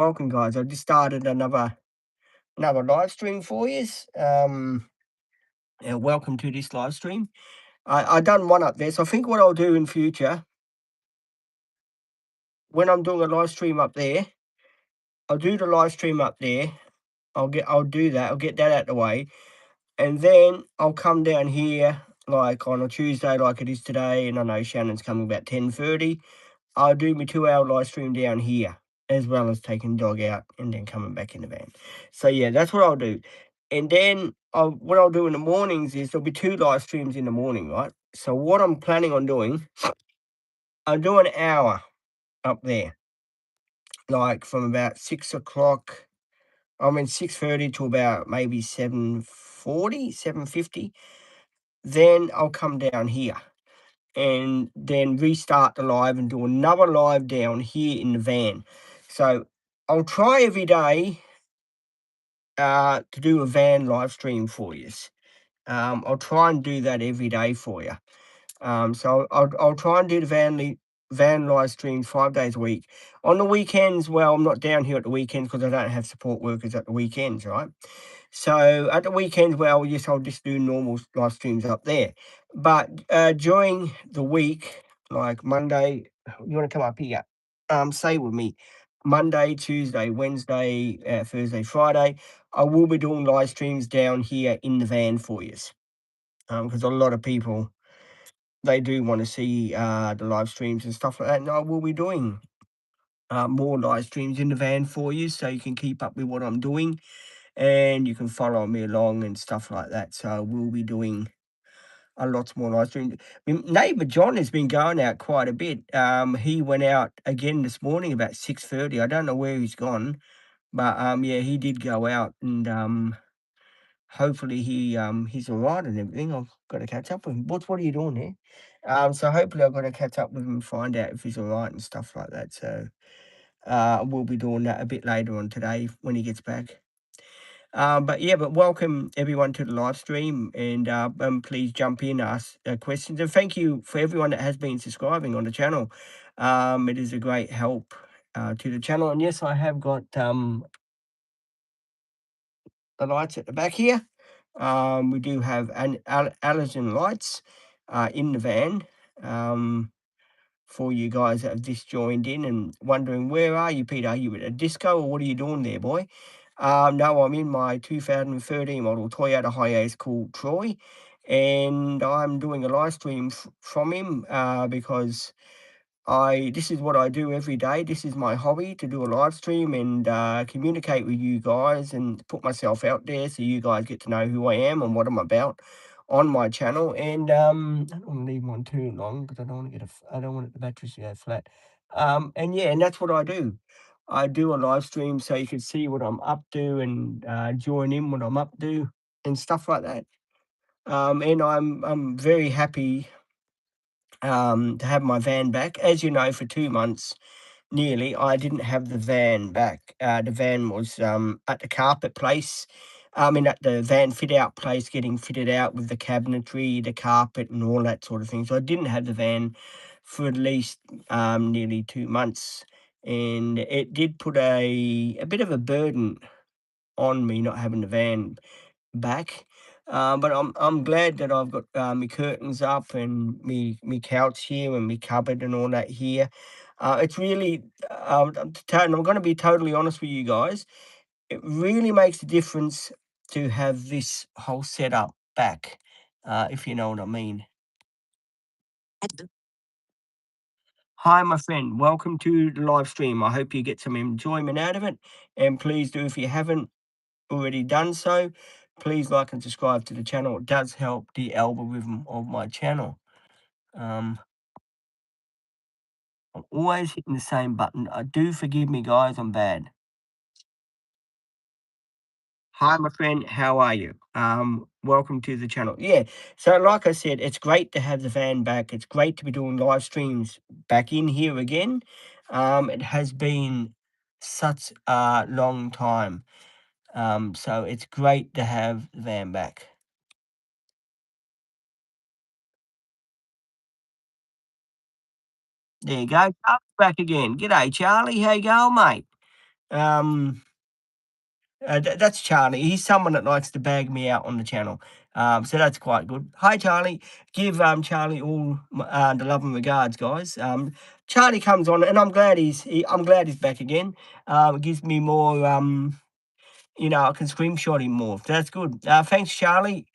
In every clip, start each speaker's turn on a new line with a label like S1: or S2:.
S1: Welcome, guys. I just started another live stream for you. Welcome to this live stream. I done one up there, so I think what I'll do in future when I'm doing a live stream up there, I'll do the live stream up there. I'll do that. I'll get that out the way, and then I'll come down here like on a Tuesday, like it is today. And I know Shannon's coming about 10:30. I'll do my 2-hour live stream down here, as well as taking dog out and then coming back in the van. So yeah, that's what I'll do. And then what I'll do in the mornings is there'll be 2 live streams in the morning, right? So what I'm planning on doing, I'll do an hour up there, like from about 6 o'clock. 6:30 to about maybe 7:40, 7:50. Then I'll come down here and then restart the live and do another live down here in the van. So I'll try every day to do a van live stream for you. I'll try and do that every day for you. So I'll try and do the van live stream 5 days a week. On the weekends, well, I'm not down here at the weekends because I don't have support workers at the weekends, right? So at the weekends, well, yes, I'll just do normal live streams up there. But during the week, like Monday, you want to come up here? Say with me, Monday, Tuesday, Wednesday, Thursday, Friday, I will be doing live streams down here in the van for you. Because a lot of people they do want to see the live streams and stuff like that, and I will be doing more live streams in the van for you, so you can keep up with what I'm doing and you can follow me along and stuff like that. So we'll be doing a lot more live streams. My neighbour John has been going out quite a bit. He went out again this morning about 6:30. I don't know where he's gone, but yeah, he did go out and hopefully he's all right and everything. I've got to catch up with him. What are you doing there? So hopefully I've got to catch up with him and find out if he's all right and stuff like that. So we'll be doing that a bit later on today when he gets back. But yeah, but welcome everyone to the live stream, and please jump in, ask questions, and thank you for everyone that has been subscribing on the channel. It is a great help to the channel, and yes, I have got the lights at the back here. We do have an halogen lights in the van. For you guys that have just joined in and wondering, where are you, Peter? Are you at a disco or what are you doing there, boy? No, I'm in my 2013 model Toyota Hiace called Troy, and I'm doing a live stream from him because this is what I do every day. This is my hobby, to do a live stream and communicate with you guys and put myself out there so you guys get to know who I am and what I'm about on my channel. And I don't want to leave one too long because I don't want to I don't want the batteries to go flat. And yeah, and that's what I do. I do a live stream so you can see what I'm up to and join in what I'm up to and stuff like that. And I'm very happy to have my van back. As you know, for 2 months nearly, I didn't have the van back. The van was at the carpet place. At the van fit out place, getting fitted out with the cabinetry, the carpet, and all that sort of thing. So I didn't have the van for at least nearly 2 months, and it did put a bit of a burden on me not having the van back. But I'm glad that I've got my curtains up and me couch here and me cupboard and all that here. It's really, and I'm going to be totally honest with you guys. It really makes a difference to have this whole setup back, if you know what I mean. Hi, my friend. Welcome to the live stream. I hope you get some enjoyment out of it. And please do, if you haven't already done so, please like and subscribe to the channel. It does help the algorithm of my channel. I'm always hitting the same button. Do forgive me, guys. I'm bad. Hi, my friend. How are you? Welcome to the channel. Yeah. So, like I said, it's great to have the van back. It's great to be doing live streams back in here again. It has been such a long time. So it's great to have the van back. There you go. Charlie's back again. G'day, Charlie. How you going, mate? Um, that's Charlie. He's someone that likes to bag me out on the channel. So that's quite good. Hi, Charlie. Give Charlie all the love and regards, guys. Charlie comes on, and I'm glad he's back again. It gives me more. I can screenshot him more. So that's good. Thanks, Charlie.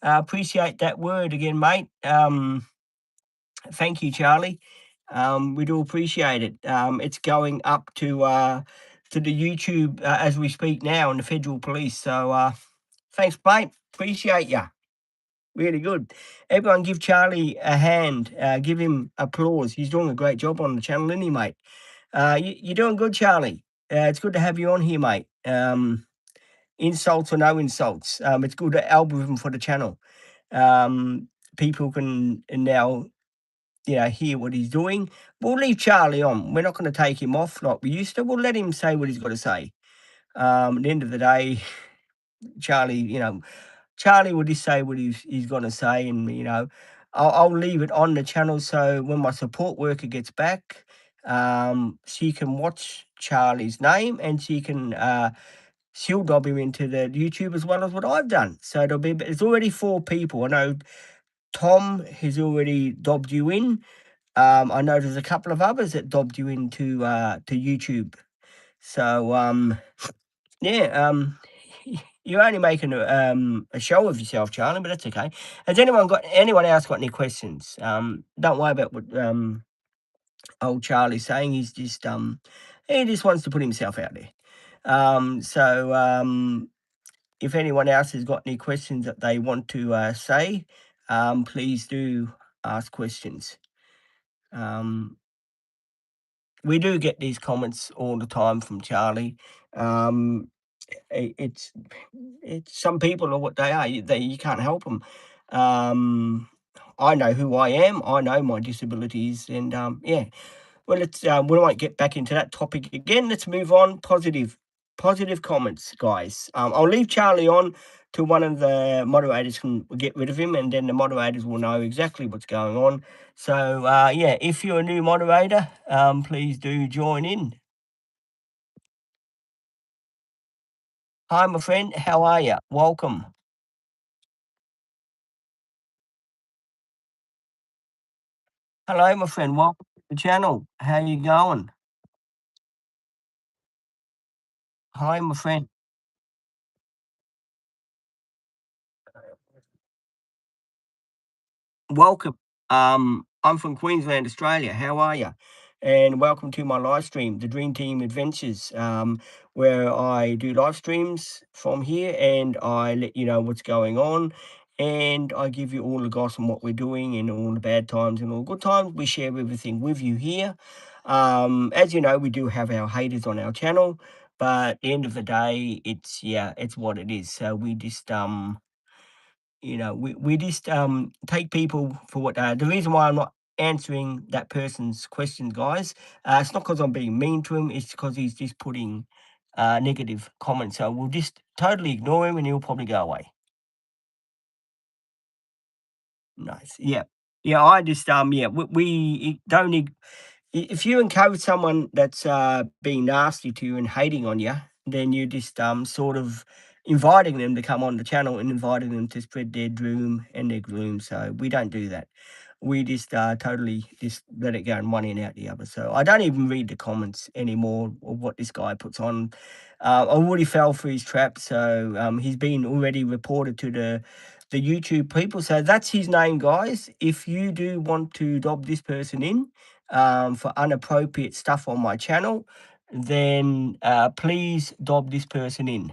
S1: Appreciate that word again, mate. Thank you, Charlie. We do appreciate it. It's going up to the YouTube as we speak now in the federal police. So thanks, mate. Appreciate ya. Really good. Everyone give Charlie a hand. Give him applause. He's doing a great job on the channel, isn't he, mate? You're doing good, Charlie. It's good to have you on here, mate. Insults or no insults. It's good algorithm for the channel. People can now hear what he's doing. We'll leave Charlie on. We're not going to take him off like we used to. We'll let him say what he's got to say. At the end of the day, Charlie, Charlie will just say what he's going to say, and I'll leave it on the channel so when my support worker gets back, she can watch Charlie's name and she'll dob him into the YouTube as well as what I've done. So it's already 4 people. I know Tom has already dobbed you in. I know there's a couple of others that dobbed you into to YouTube. So yeah, you're only making a show of yourself, Charlie, but that's okay. Has anyone else got any questions? Don't worry about what old Charlie's saying. He just wants to put himself out there. If anyone else has got any questions that they want to say, please do ask questions. We do get these comments all the time from Charlie. Um, it's some people are what they are. You can't help them. I know who I am. I know my disabilities, and yeah. Well, we won't get back into that topic again. Let's move on. Positive comments, guys. I'll leave Charlie on to one of the moderators can get rid of him, and then the moderators will know exactly what's going on. So yeah, if you're a new moderator, please do join in. Hi, my friend. How are you? Welcome. Hello, my friend. Welcome to the channel. How you going? Hi, my friend. Welcome. I'm from Queensland, Australia. How are you? And welcome to my live stream, the Dream Team Adventures, where I do live streams from here and I let you know what's going on. And I give you all the gossip on what we're doing and all the bad times and all the good times. We share everything with you here. As you know, we do have our haters on our channel, but at the end of the day, it's what it is. So we just we just take people for what they are. The reason why I'm not answering that person's questions, guys, it's not because I'm being mean to him. It's because he's just putting negative comments. So we'll just totally ignore him, and he'll probably go away. Nice. Yeah. Yeah. I just yeah. We don't. If you encourage someone that's being nasty to you and hating on you, then you just sort of inviting them to come on the channel and inviting them to spread their doom and their gloom. So we don't do that. We just totally just let it go in one end out the other. So I don't even read the comments anymore of what this guy puts on. I already fell for his trap, so he's been already reported to the YouTube people. So that's his name, guys. If you do want to dob this person in, for inappropriate stuff on my channel, then please dob this person in.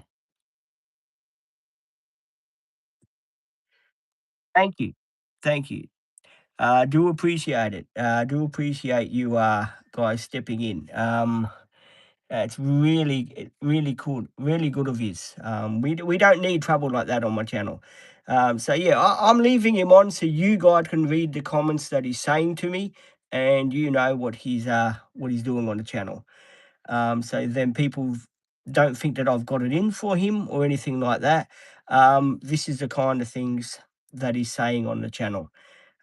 S1: Thank you. Thank you. Do appreciate it. Do appreciate you guys stepping in. It's really cool, really good of his. We don't need trouble like that on my channel. So yeah, I'm leaving him on so you guys can read the comments that he's saying to me, and you know what he's doing on the channel. So then people don't think that I've got it in for him or anything like that. This is the kind of things that he's saying on the channel.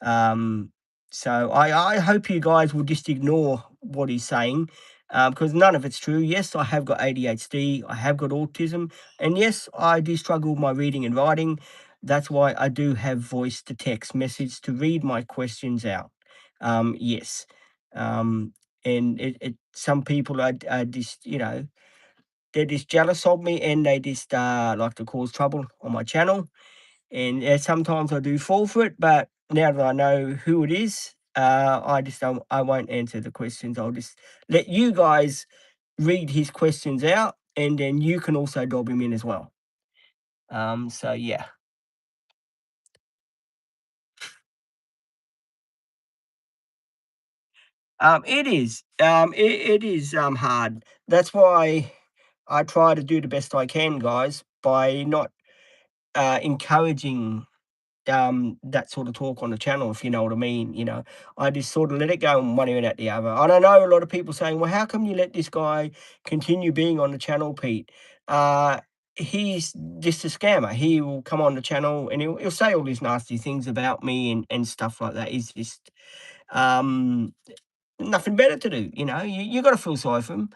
S1: So I hope you guys will just ignore what he's saying. because none of it's true. Yes, I have got ADHD, I have got autism, and yes, I do struggle with my reading and writing. That's why I do have voice to text message to read my questions out. Yes. Um, and some people are just, they're just jealous of me, and they just like to cause trouble on my channel. And sometimes I do fall for it, but now that I know who it is, I won't answer the questions. I'll just let you guys read his questions out, and then you can also dob him in as well. So yeah. It is. It is hard. That's why I try to do the best I can, guys, by not encouraging that sort of talk on the channel, if you know what I mean. I just sort of let it go one ear and out the other. And I know a lot of people saying, well, how come you let this guy continue being on the channel, Pete? Uh, he's just a scammer. He will come on the channel and he'll say all these nasty things about me and stuff like that. He's just um, nothing better to do. You got to feel sorry for him.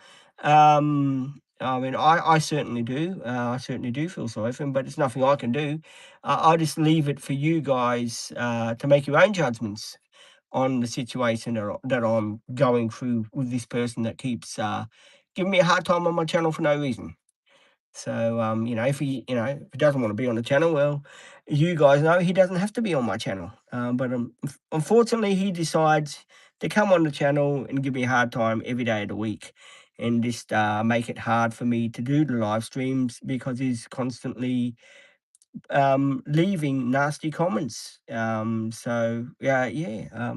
S1: I mean, I certainly do. I certainly do feel sorry for him, but it's nothing I can do. I just leave it for you guys to make your own judgments on the situation that I'm going through with this person that keeps giving me a hard time on my channel for no reason. So, if he doesn't want to be on the channel, well, you guys know he doesn't have to be on my channel. But unfortunately, he decides to come on the channel and give me a hard time every day of the week, and just make it hard for me to do the live streams because he's constantly leaving nasty comments. So yeah, yeah.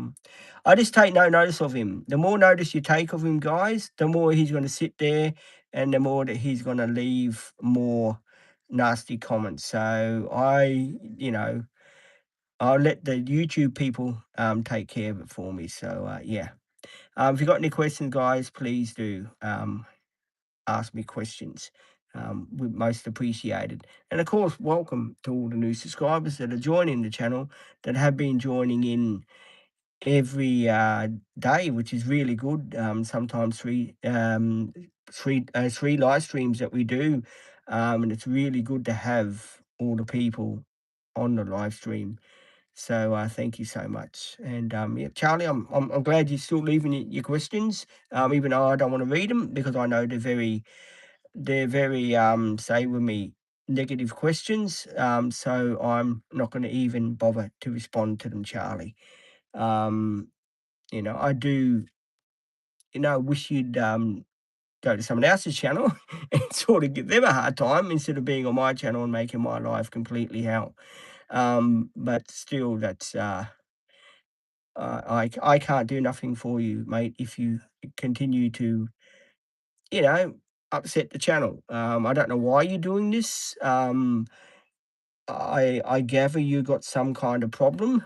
S1: I just take no notice of him. The more notice you take of him, guys, the more he's going to sit there, and the more that he's going to leave more nasty comments. So I'll let the YouTube people take care of it for me. So yeah. If you got any questions, guys, please do. Ask me questions. We most appreciated. And of course, welcome to all the new subscribers that are joining the channel, that have been joining in every day, which is really good. Sometimes three live streams that we do, and it's really good to have all the people on the live stream. So thank you so much. And yeah, Charlie, I'm glad you're still leaving your questions, even though I don't want to read them because I know they're very, say with me, negative questions. So I'm not going to even bother to respond to them, Charlie. Um, I do, wish you'd go to someone else's channel and sort of give them a hard time instead of being on my channel and making my life completely hell. But still, that's I can't do nothing for you, mate, if you continue to, you know, upset the channel. I don't know why you're doing this. I gather you got some kind of problem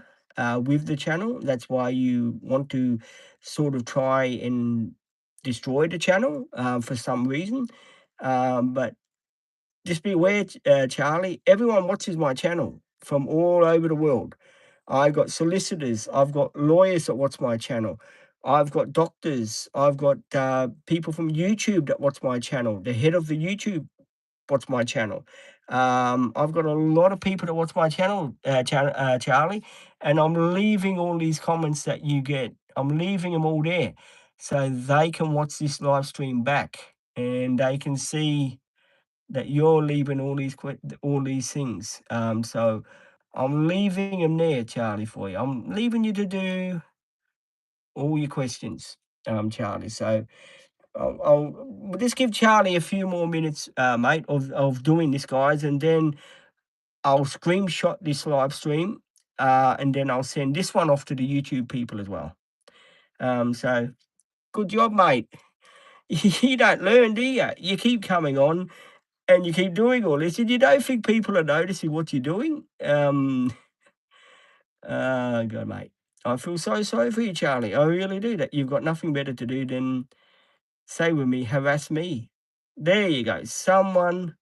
S1: with the channel. That's why you want to sort of try and destroy the channel for some reason. But just be aware, Charlie. Everyone watches my channel from all over the world. I've got solicitors. I've got lawyers that watch my channel. I've got doctors. I've got people from YouTube that watch my channel. The head of the YouTube watch my channel. I've got a lot of people that watch my channel, Charlie, and I'm leaving all these comments that you get. I'm leaving them all there, so they can watch this live stream back, and they can see that you're leaving all these things. So I'm leaving them there, Charlie, for you. I'm leaving you to do all your questions, Charlie. So we'll just give Charlie a few more minutes, mate, of doing this, guys, and then I'll screenshot this live stream, and then I'll send this one off to the YouTube people as well. So good job, mate. You don't learn, do you? You keep coming on and you keep doing all this, and you don't think people are noticing what you're doing. God, mate. I feel so sorry for you, Charlie. I really do. That you've got nothing better to do than say with me, harass me. There you go. Someone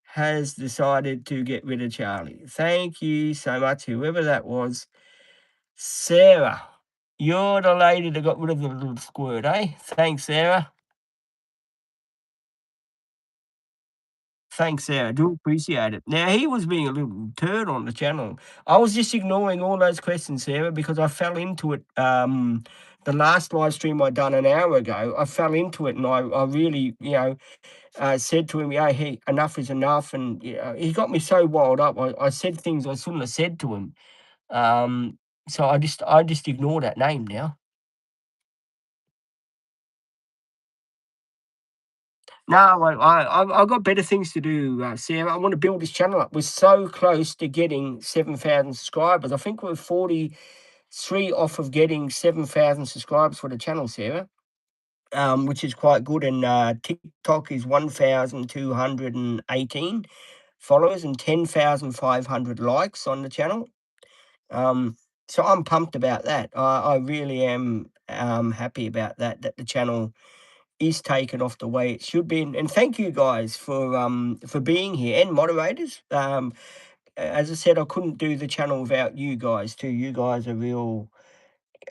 S1: has decided to get rid of Charlie. Thank you so much, whoever that was. Sarah, you're the lady that got rid of the little squirt, eh? Thanks, Sarah. Thanks, Sarah. I do appreciate it. Now, he was being a little turd on the channel. I was just ignoring all those questions, Sarah, because I fell into it. The last live stream I done an hour ago, I fell into it, and I really, said to him, "Yeah, hey, enough is enough." And he got me so wild up. I said things I shouldn't have said to him. So I just ignore that name now. No, I've got better things to do, Sarah. I want to build this channel up. We're so close to getting 7,000 subscribers. I think we're 43 off of getting 7,000 subscribers for the channel, Sarah, which is quite good. And TikTok is 1,218 followers and 10,500 likes on the channel. So I'm pumped about that. I really am happy about that, that the channel is taken off the way it should be. And thank you guys for being here and moderators. As I said, I couldn't do the channel without you guys too. You guys are real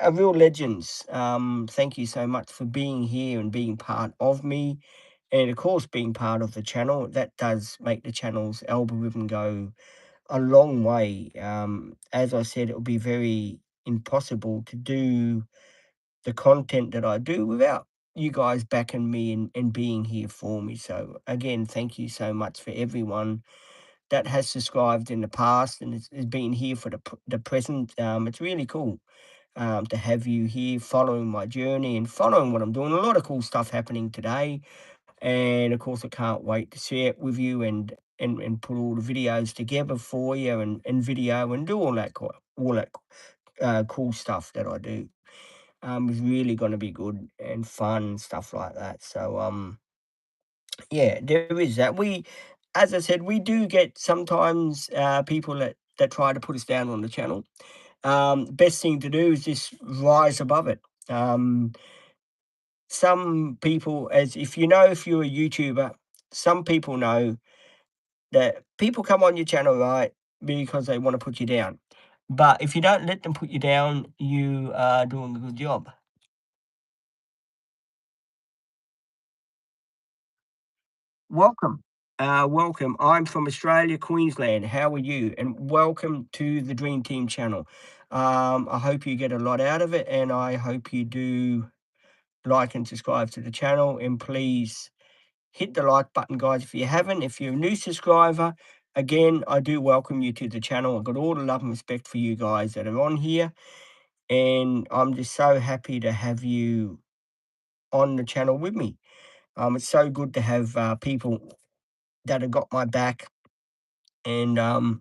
S1: legends. Thank you so much for being here and being part of me. And of course, being part of the channel, that does make the channel's algorithm go a long way. As I said, it would be very impossible to do the content that I do without you guys backing me and being here for me. So again, thank you so much for everyone that has subscribed in the past and has been here for the present. It's really cool to have you here following my journey and following what I'm doing. A lot of cool stuff happening today. And of course, I can't wait to share it with you and put all the videos together for you and video and do all that cool stuff that I do. Is really going to be good and fun and stuff like that. So yeah, there is that. As I said, we do get sometimes people that try to put us down on the channel. Best thing to do is just rise above it. Some people, as if you're a YouTuber, some people know that people come on your channel, right, because they want to put you down. But if you don't let them put you down, you are doing a good job. Welcome. Welcome. I'm from Australia, Queensland. How are you? And welcome to the Dream Team channel. I hope you get a lot out of it, and I hope you do like and subscribe to the channel. And please hit the like button, guys, if you haven't. If you're a new subscriber, again, I do welcome you to the channel. I've got all the love and respect for you guys that are on here. And I'm just so happy to have you on the channel with me. It's so good to have people that have got my back and are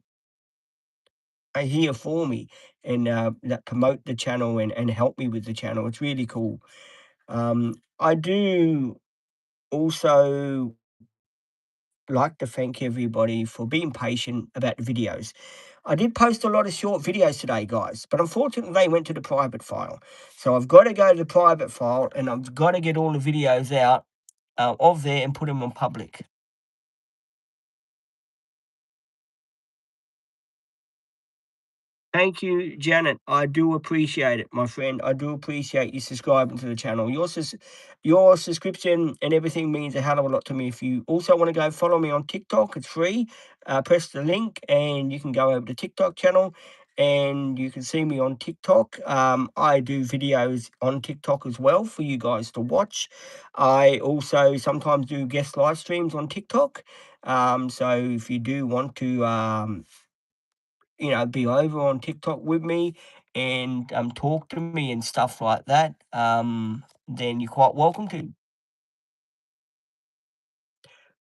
S1: here for me and that promote the channel and help me with the channel. It's really cool. I do also like to thank everybody for being patient about the videos. I did post a lot of short videos today, guys, but unfortunately they went to the private file. So I've got to go to the private file and I've got to get all the videos out of there and put them on public. Thank you, Janet. I do appreciate it, my friend. I do appreciate you subscribing to the channel. Your subscription and everything means a hell of a lot to me. If you also want to go follow me on TikTok, it's free. Press the link and you can go over to TikTok channel and you can see me on TikTok. I do videos on TikTok as well for you guys to watch. I also sometimes do guest live streams on TikTok. So if you do want to be over on TikTok with me and talk to me and stuff like that, then you're quite welcome to.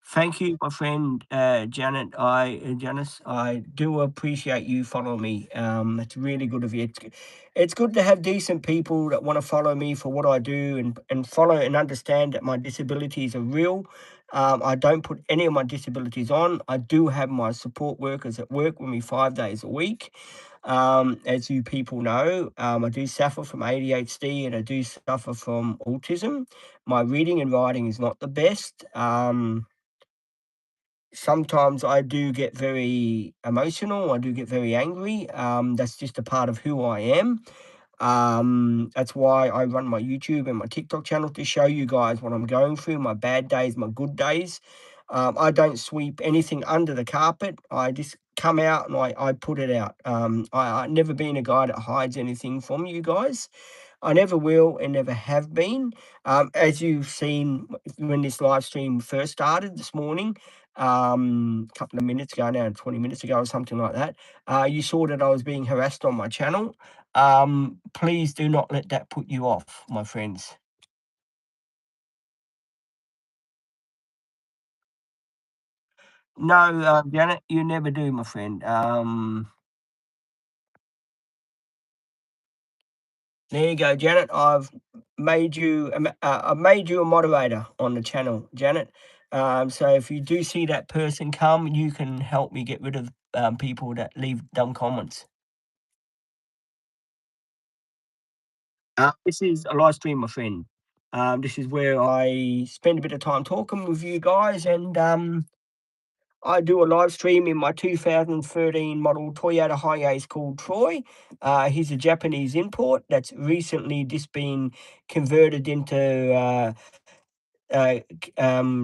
S1: Thank you, my friend Janice. I do appreciate you following me. It's really good of you. It's good to have decent people that want to follow me for what I do and follow and understand that my disabilities are real. I don't put any of my disabilities on. I do have my support workers that work with me 5 days a week. As you people know, I do suffer from ADHD and I do suffer from autism. My reading and writing is not the best. Sometimes I do get very emotional. I do get very angry. That's just a part of who I am. That's why I run my YouTube and my TikTok channel to show you guys what I'm going through, my bad days, my good days. I don't sweep anything under the carpet. I just come out and I put it out. I've never been a guy that hides anything from you guys. I never will and never have been. As you've seen when this live stream first started this morning, a couple of minutes ago now, 20 minutes ago or something like that, you saw that I was being harassed on my channel. Please do not let that put you off, my friends. No, Janet, you never do, my friend. There you go, Janet. I've made you a moderator on the channel, Janet. So if you do see that person come, you can help me get rid of people that leave dumb comments. This is a live stream, my friend. This is where I spend a bit of time talking with you guys, and I do a live stream in my 2013 model Toyota Hiace called Troy. He's a Japanese import that's recently just been converted into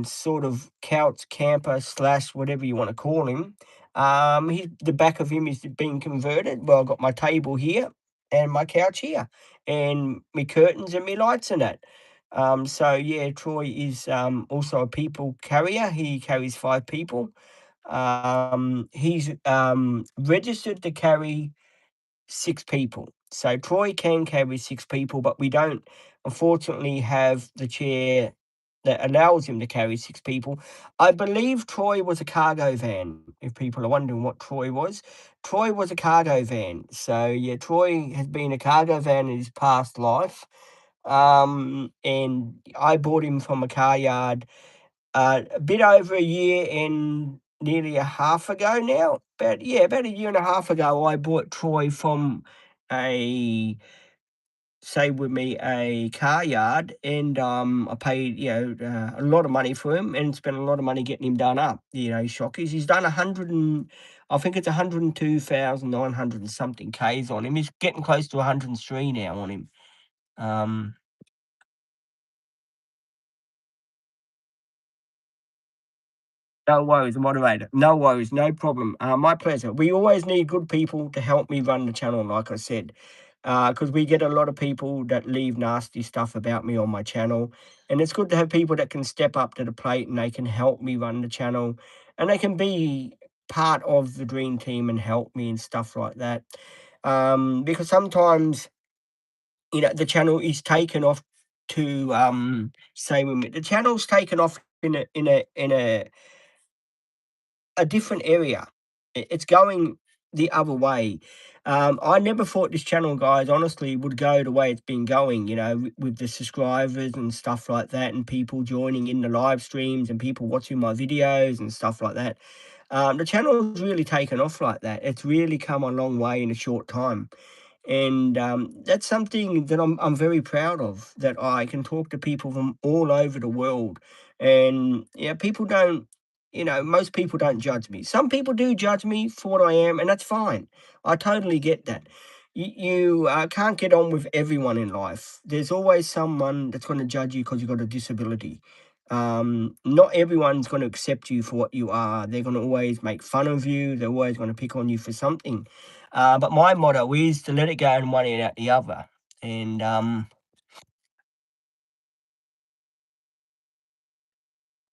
S1: sort of couch camper slash whatever you want to call him. The back of him is being converted. Well, I've got my table here and my couch here, and my curtains and my lights and that. So yeah, Troy is also a people carrier. He carries 5 people. He's registered to carry 6 people. So Troy can carry 6 people, but we don't unfortunately have the chair that allows him to carry 6 people. I believe Troy was a cargo van, if people are wondering what Troy was. Troy was a cargo van. So yeah, Troy has been a cargo van in his past life. And I bought him from a car yard a bit over a year and nearly a half ago now. About a year and a half ago, I bought Troy from a say with me a car yard, and I paid a lot of money for him and spent a lot of money getting him done up. Shockies. He's done 100 and I think it's 102,900 and something k's on him. He's getting close to 103 now on him. Um, No worries, moderator. No worries, no problem. My pleasure. We always need good people to help me run the channel, like I said, because we get a lot of people that leave nasty stuff about me on my channel, and it's good to have people that can step up to the plate and they can help me run the channel, and they can be part of the dream team and help me and stuff like that. Because sometimes, the channel is taken off to say when the channel's taken off in a different area. It's going the other way. I never thought this channel, guys, honestly, would go the way it's been going, with the subscribers and stuff like that, and people joining in the live streams and people watching my videos and stuff like that. The channel's really taken off like that. It's really come a long way in a short time. And that's something that I'm very proud of, that I can talk to people from all over the world. And yeah, people don't, most people don't judge me. Some people do judge me for what I am, and that's fine. I totally get that. You can't get on with everyone in life. There's always someone that's going to judge you because you've got a disability. Not everyone's going to accept you for what you are. They're going to always make fun of you. They're always going to pick on you for something. But my motto is to let it go in one ear and out the other. And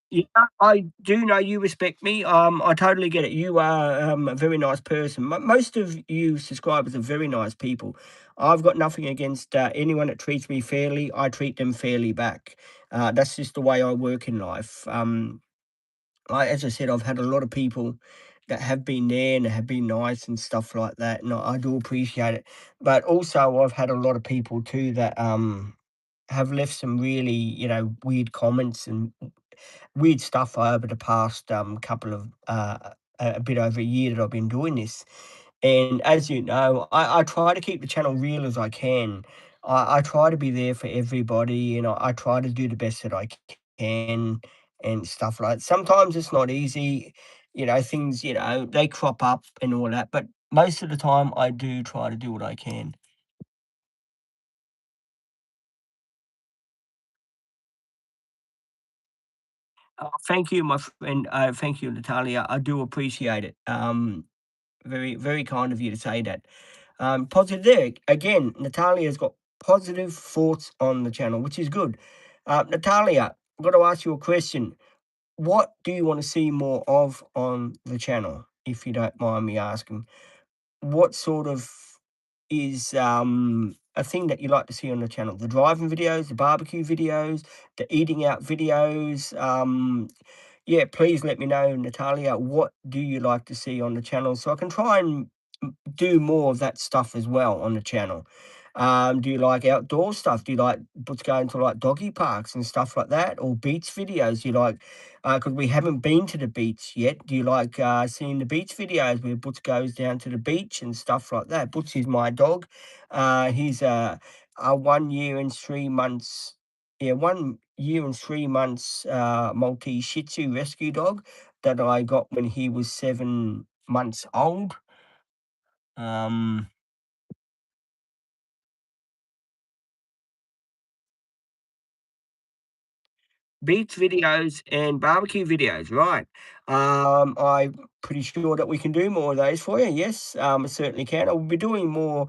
S1: yeah, I do know you respect me. I totally get it. You are a very nice person. Most of you subscribers are very nice people. I've got nothing against anyone that treats me fairly. I treat them fairly back. That's just the way I work in life. As I said, I've had a lot of people that have been there and have been nice and stuff like that, and I do appreciate it. But also, I've had a lot of people too that have left some really weird comments and weird stuff over the past couple of a bit over a year that I've been doing this. And as you know, I try to keep the channel real as I can. I try to be there for everybody, and I try to do the best that I can and stuff like that. Sometimes it's not easy, things, they crop up and all that, but most of the time I do try to do what I can. Thank you, my friend. Thank you, Natalia. I do appreciate it. Very, very kind of you to say that. Positive there. Again, Natalia's got positive thoughts on the channel, which is good. Natalia, I've got to ask you a question. What do you want to see more of on the channel, if you don't mind me asking? What sort of is a thing that you like to see on the channel? The driving videos, the barbecue videos, the eating out videos. Yeah, please let me know, Natalia. What do you like to see on the channel so I can try and do more of that stuff as well on the channel. Do you like outdoor stuff? Do you like what's going to like doggy parks and stuff like that, or beach videos? Do you like because we haven't been to the beach yet. Do you like seeing the beach videos where Butch goes down to the beach and stuff like that? Butch is my dog. He's a 1 year and 3 months. Yeah, 1 year and 3 months Maltese Shih Tzu rescue dog that I got when he was 7 months old. Um, Beach videos and barbecue videos, right. I'm pretty sure that we can do more of those for you. Yes, I certainly can. I'll be doing more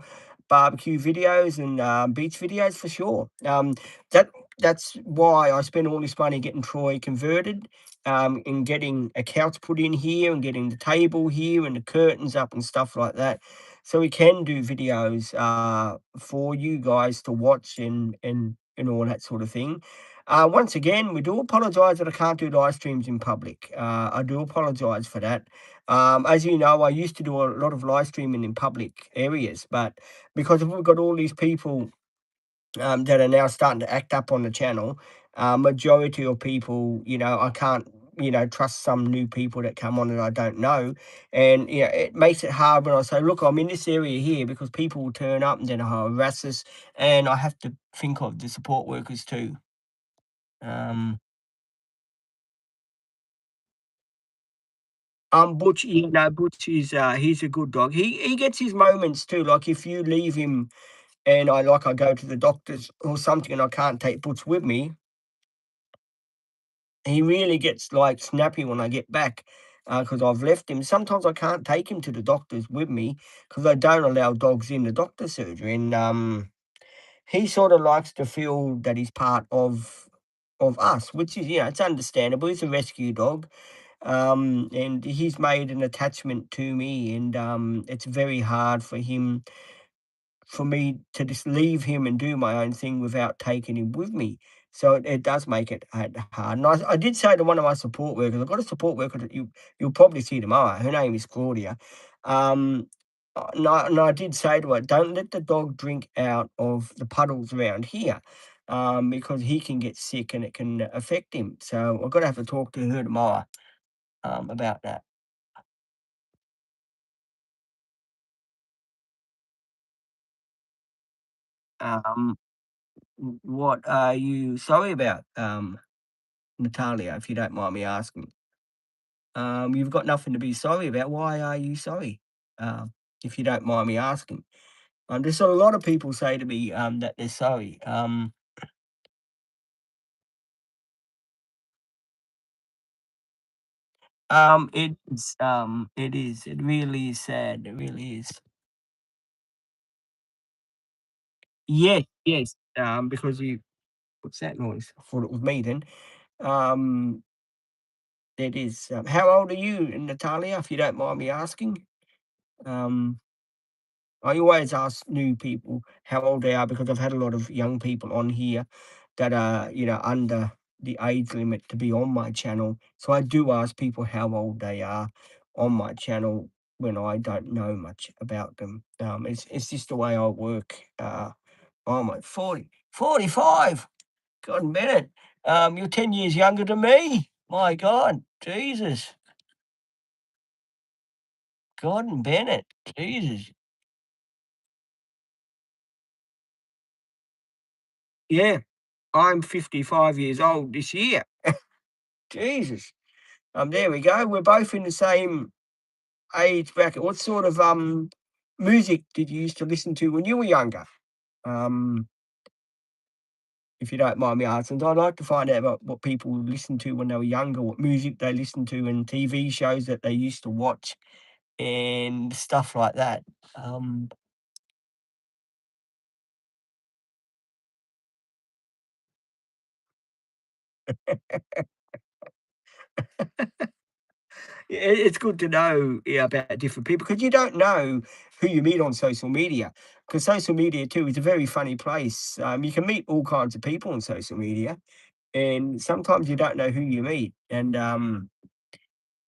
S1: barbecue videos and beach videos for sure. That that's why I spent all this money getting Troy converted, and getting a couch put in here and getting the table here and the curtains up and stuff like that. So we can do videos for you guys to watch and all that sort of thing. Once again, we do apologise that I can't do live streams in public. I do apologise for that. As you know, I used to do a lot of live streaming in public areas, but because we've got all these people that are now starting to act up on the channel, majority of people, I can't, trust some new people that come on that I don't know. And, it makes it hard when I say, look, I'm in this area here because people will turn up and then harass us. And I have to think of the support workers too. Um, Butch, Butch is he's a good dog. He gets his moments too. Like if you leave him and I go to the doctors or something and I can't take Butch with me, he really gets like snappy when I get back because I've left him. Sometimes I can't take him to the doctors with me because they don't allow dogs in the doctor's surgery. And he sort of likes to feel that he's part of us, which is it's understandable. He's a rescue dog. And he's made an attachment to me, and it's very hard for me to just leave him and do my own thing without taking him with me. So it does make it hard. And I did say to one of my support workers, I've got a support worker that you'll probably see tomorrow. Her name is Claudia. Um, and I did say to her, don't let the dog drink out of the puddles around here. Because he can get sick and it can affect him. So I've got to have to talk to her tomorrow about that. Um, what are you sorry about, Natalia, if you don't mind me asking? You've got nothing to be sorry about. Why are you sorry? If you don't mind me asking. There's a lot of people say to me that they're sorry. It is. It really is sad. It really is. Yes, yes. Because you, what's that noise? I thought it was me then. Um, it is. How old are you, Natalia, if you don't mind me asking? Um, I always ask new people how old they are because I've had a lot of young people on here that are, under the age limit to be on my channel. So I do ask people how old they are on my channel when I don't know much about them. It's just the way I work. Oh my, 40, 45. God, Bennett. You're 10 years younger than me. My God, Jesus. Gordon Bennett. Jesus. Yeah, I'm 55 years old this year. Jesus. There we go. We're both in the same age bracket. What sort of music did you used to listen to when you were younger? Um, if you don't mind me asking. I'd like to find out about what people listened to when they were younger, what music they listened to, and TV shows that they used to watch, and stuff like that. Um, it's good to know, yeah, about different people because you don't know who you meet on social media. Because social media too is a very funny place. You can meet all kinds of people on social media, and sometimes you don't know who you meet, and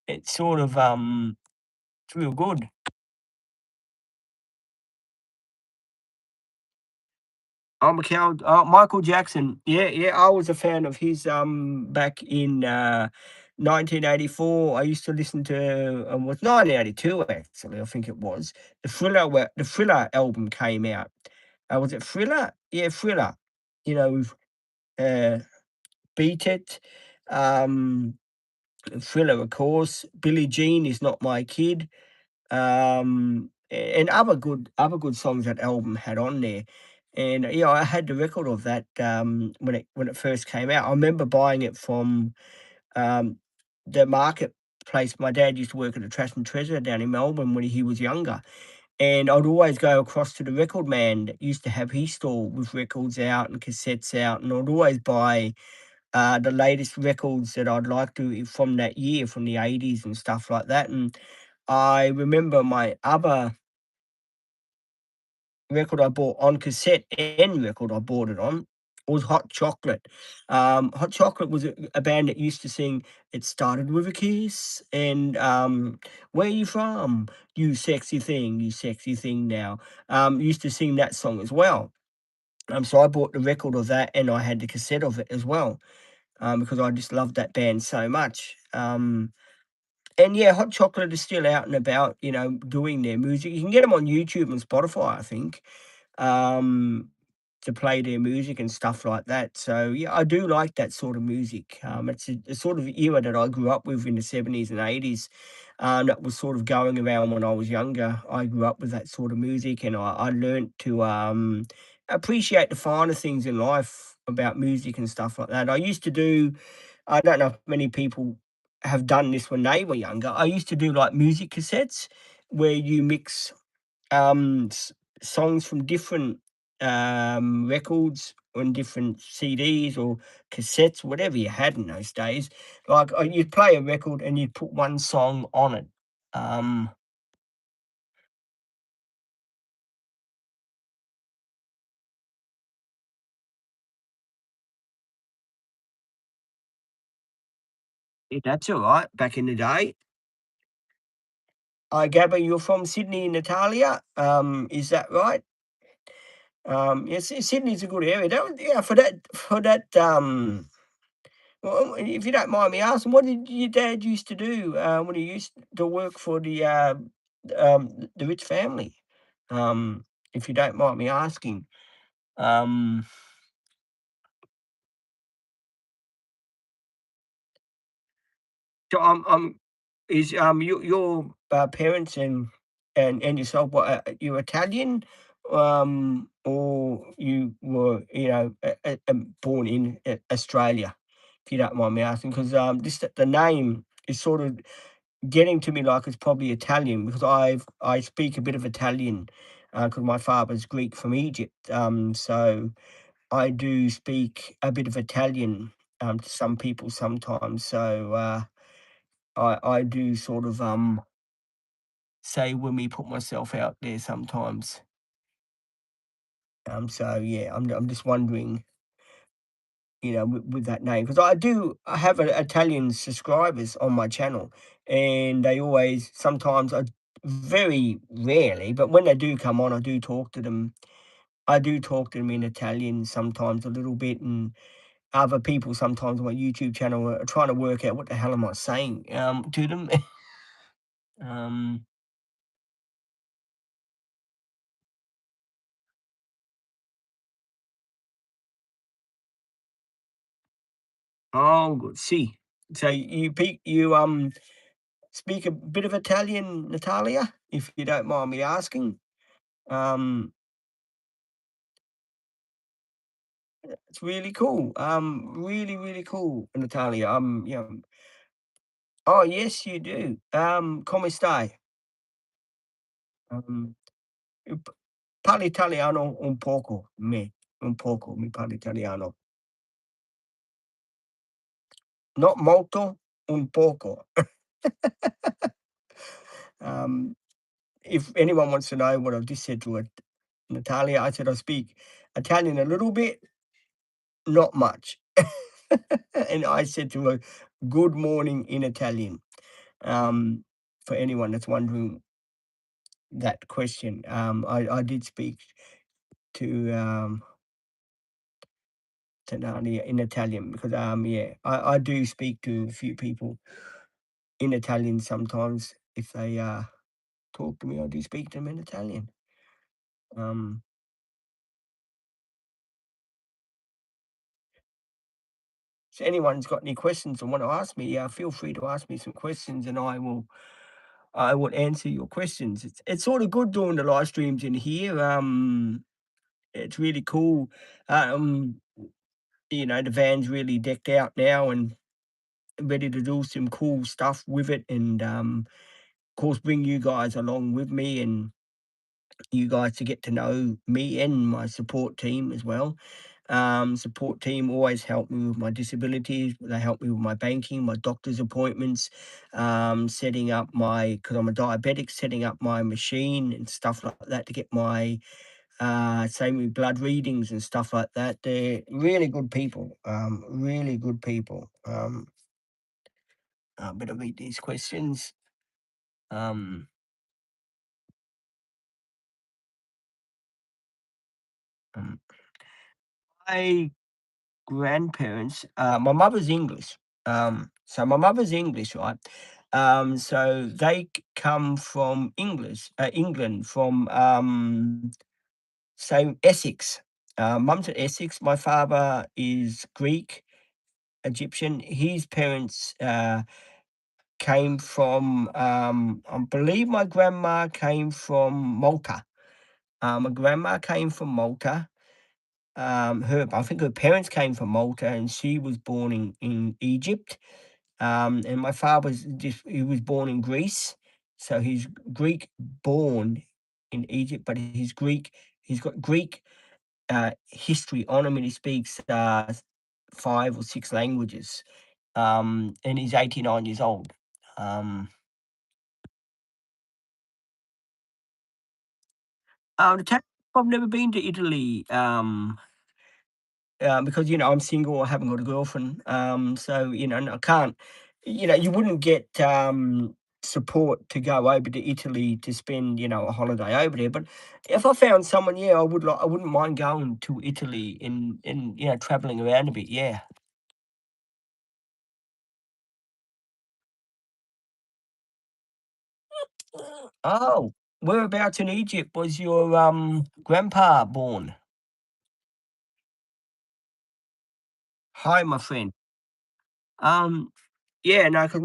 S1: it's sort of it's real good. Oh, Michael Jackson. Yeah, yeah, I was a fan of his, back in, 1984. I used to listen to, was 1982 actually, I think it was. The Thriller album came out. Was it Thriller? Yeah, Thriller. You know, with, uh, Beat It, um, Thriller, of course. Billie Jean is Not My Kid. And other good songs that album had on there. And, yeah, I had the record of that, when it first came out. I remember buying it from, um, the marketplace. My dad used to work at the Trash and Treasure down in Melbourne when he was younger, and I'd always go across to the record man that used to have his store with records out and cassettes out, and I'd always buy, the latest records that I'd like to from that year, from the '80s and stuff like that. And I remember my other record I bought on cassette and record I bought it on was Hot Chocolate. Hot Chocolate was a band that used to sing "It Started with a Kiss" and "Where You From, You Sexy Thing Now." Used to sing that song as well. So I bought the record of that and I had the cassette of it as well, because I just loved that band so much. And yeah, Hot Chocolate is still out and about, doing their music. You can get them on YouTube and Spotify, I think, um, to play their music and stuff like that. So yeah, I do like that sort of music. It's a sort of era that I grew up with in the '70s and '80s. That was sort of going around when I was younger. I grew up with that sort of music, and I learned to appreciate the finer things in life about music and stuff like that. I used to do. I don't know if many people have done this when they were younger. I used to do like music cassettes where you mix songs from different records on different CDs or cassettes, whatever you had in those days. Like you'd play a record and you'd put one song on it. Um, yeah, that's all right. Back in the day, I gather you're from Sydney, Natalia. Is that right? Yes, Sydney's a good area. Yeah, for that. Well, if you don't mind me asking, what did your dad used to do, when he used to work for the rich family? If you don't mind me asking. Um, so, is, your, parents and yourself, what, you Italian? Or you were, born in, Australia? If you don't mind me asking, 'cause, this the name is sort of getting to me like it's probably Italian because I speak a bit of Italian, because my father's Greek from Egypt. So I do speak a bit of Italian, to some people sometimes. So I do sort of say when we put myself out there sometimes. So yeah, I'm just wondering, with that name, because I have Italian subscribers on my channel, and they always sometimes I very rarely, but when they do come on, I do talk to them. I do talk to them in Italian sometimes a little bit, and other people sometimes on my YouTube channel are trying to work out what the hell am I saying to them. um, oh, good. See, so you speak a bit of Italian, Natalia, if you don't mind me asking. Um, It's really cool. Really, really cool, Natalia. Oh, yes, you do. Come stai? Um, p Parli italiano un poco, un poco, mi parli italiano. Not molto, un poco. Um, if anyone wants to know what I've just said to it, Natalia, I said I speak Italian a little bit, not much. And I said to her, "Good morning" in Italian. For anyone that's wondering that question, I did speak to, to Nadia in Italian because, yeah, I do speak to a few people in Italian sometimes. If they, talk to me, I do speak to them in Italian. Um, so anyone's got any questions and want to ask me, yeah, feel free to ask me some questions and I will answer your questions. It's sort of good doing the live streams in here. It's really cool. Um, the van's really decked out now and ready to do some cool stuff with it, and of course, bring you guys along with me and you guys to get to know me and my support team as well. Support team always help me with my disabilities. They help me with my banking, my doctor's appointments, setting up because I'm a diabetic, setting up my machine and stuff like that to get my same with blood readings and stuff like that. They're really good people. Really good people. I better read these questions. Um, um, my grandparents, my mother's English. So my mother's English, right? So they come from England, from so Essex. Mum's at Essex. My father is Greek, Egyptian. His parents came from, I believe my grandma came from Malta. My grandma came from Malta. I think her parents came from Malta, and she was born in Egypt. And my father's he was born in Greece, so he's Greek born in Egypt, but he's got Greek history on him, and he speaks 5 or 6 languages. And he's 89 years old. Um, the ta I've never been to Italy. Because I'm single, I haven't got a girlfriend, so and I can't. You wouldn't get support to go over to Italy to spend a holiday over there. But if I found someone, yeah, I wouldn't mind going to Italy and traveling around a bit. Yeah. Oh, whereabouts in Egypt was your grandpa born? Hi, my friend. Um, yeah, no, because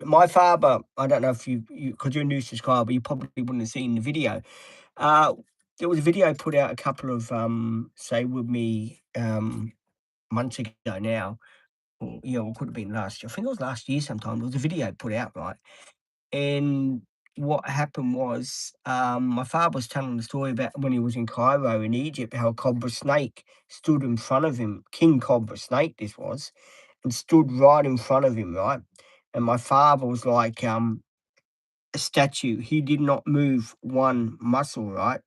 S1: my father, I don't know if because you're a new subscriber, you probably wouldn't have seen the video. Uh, there was a video put out a couple of, say with me, months ago now, or, it could have been last year. I think it was last year sometime. There was a video put out, right? And what happened was, my father was telling the story about when he was in Cairo in Egypt, how a cobra snake stood in front of him, king cobra snake this was, and stood right in front of him, right? And my father was like, a statue. He did not move one muscle, right?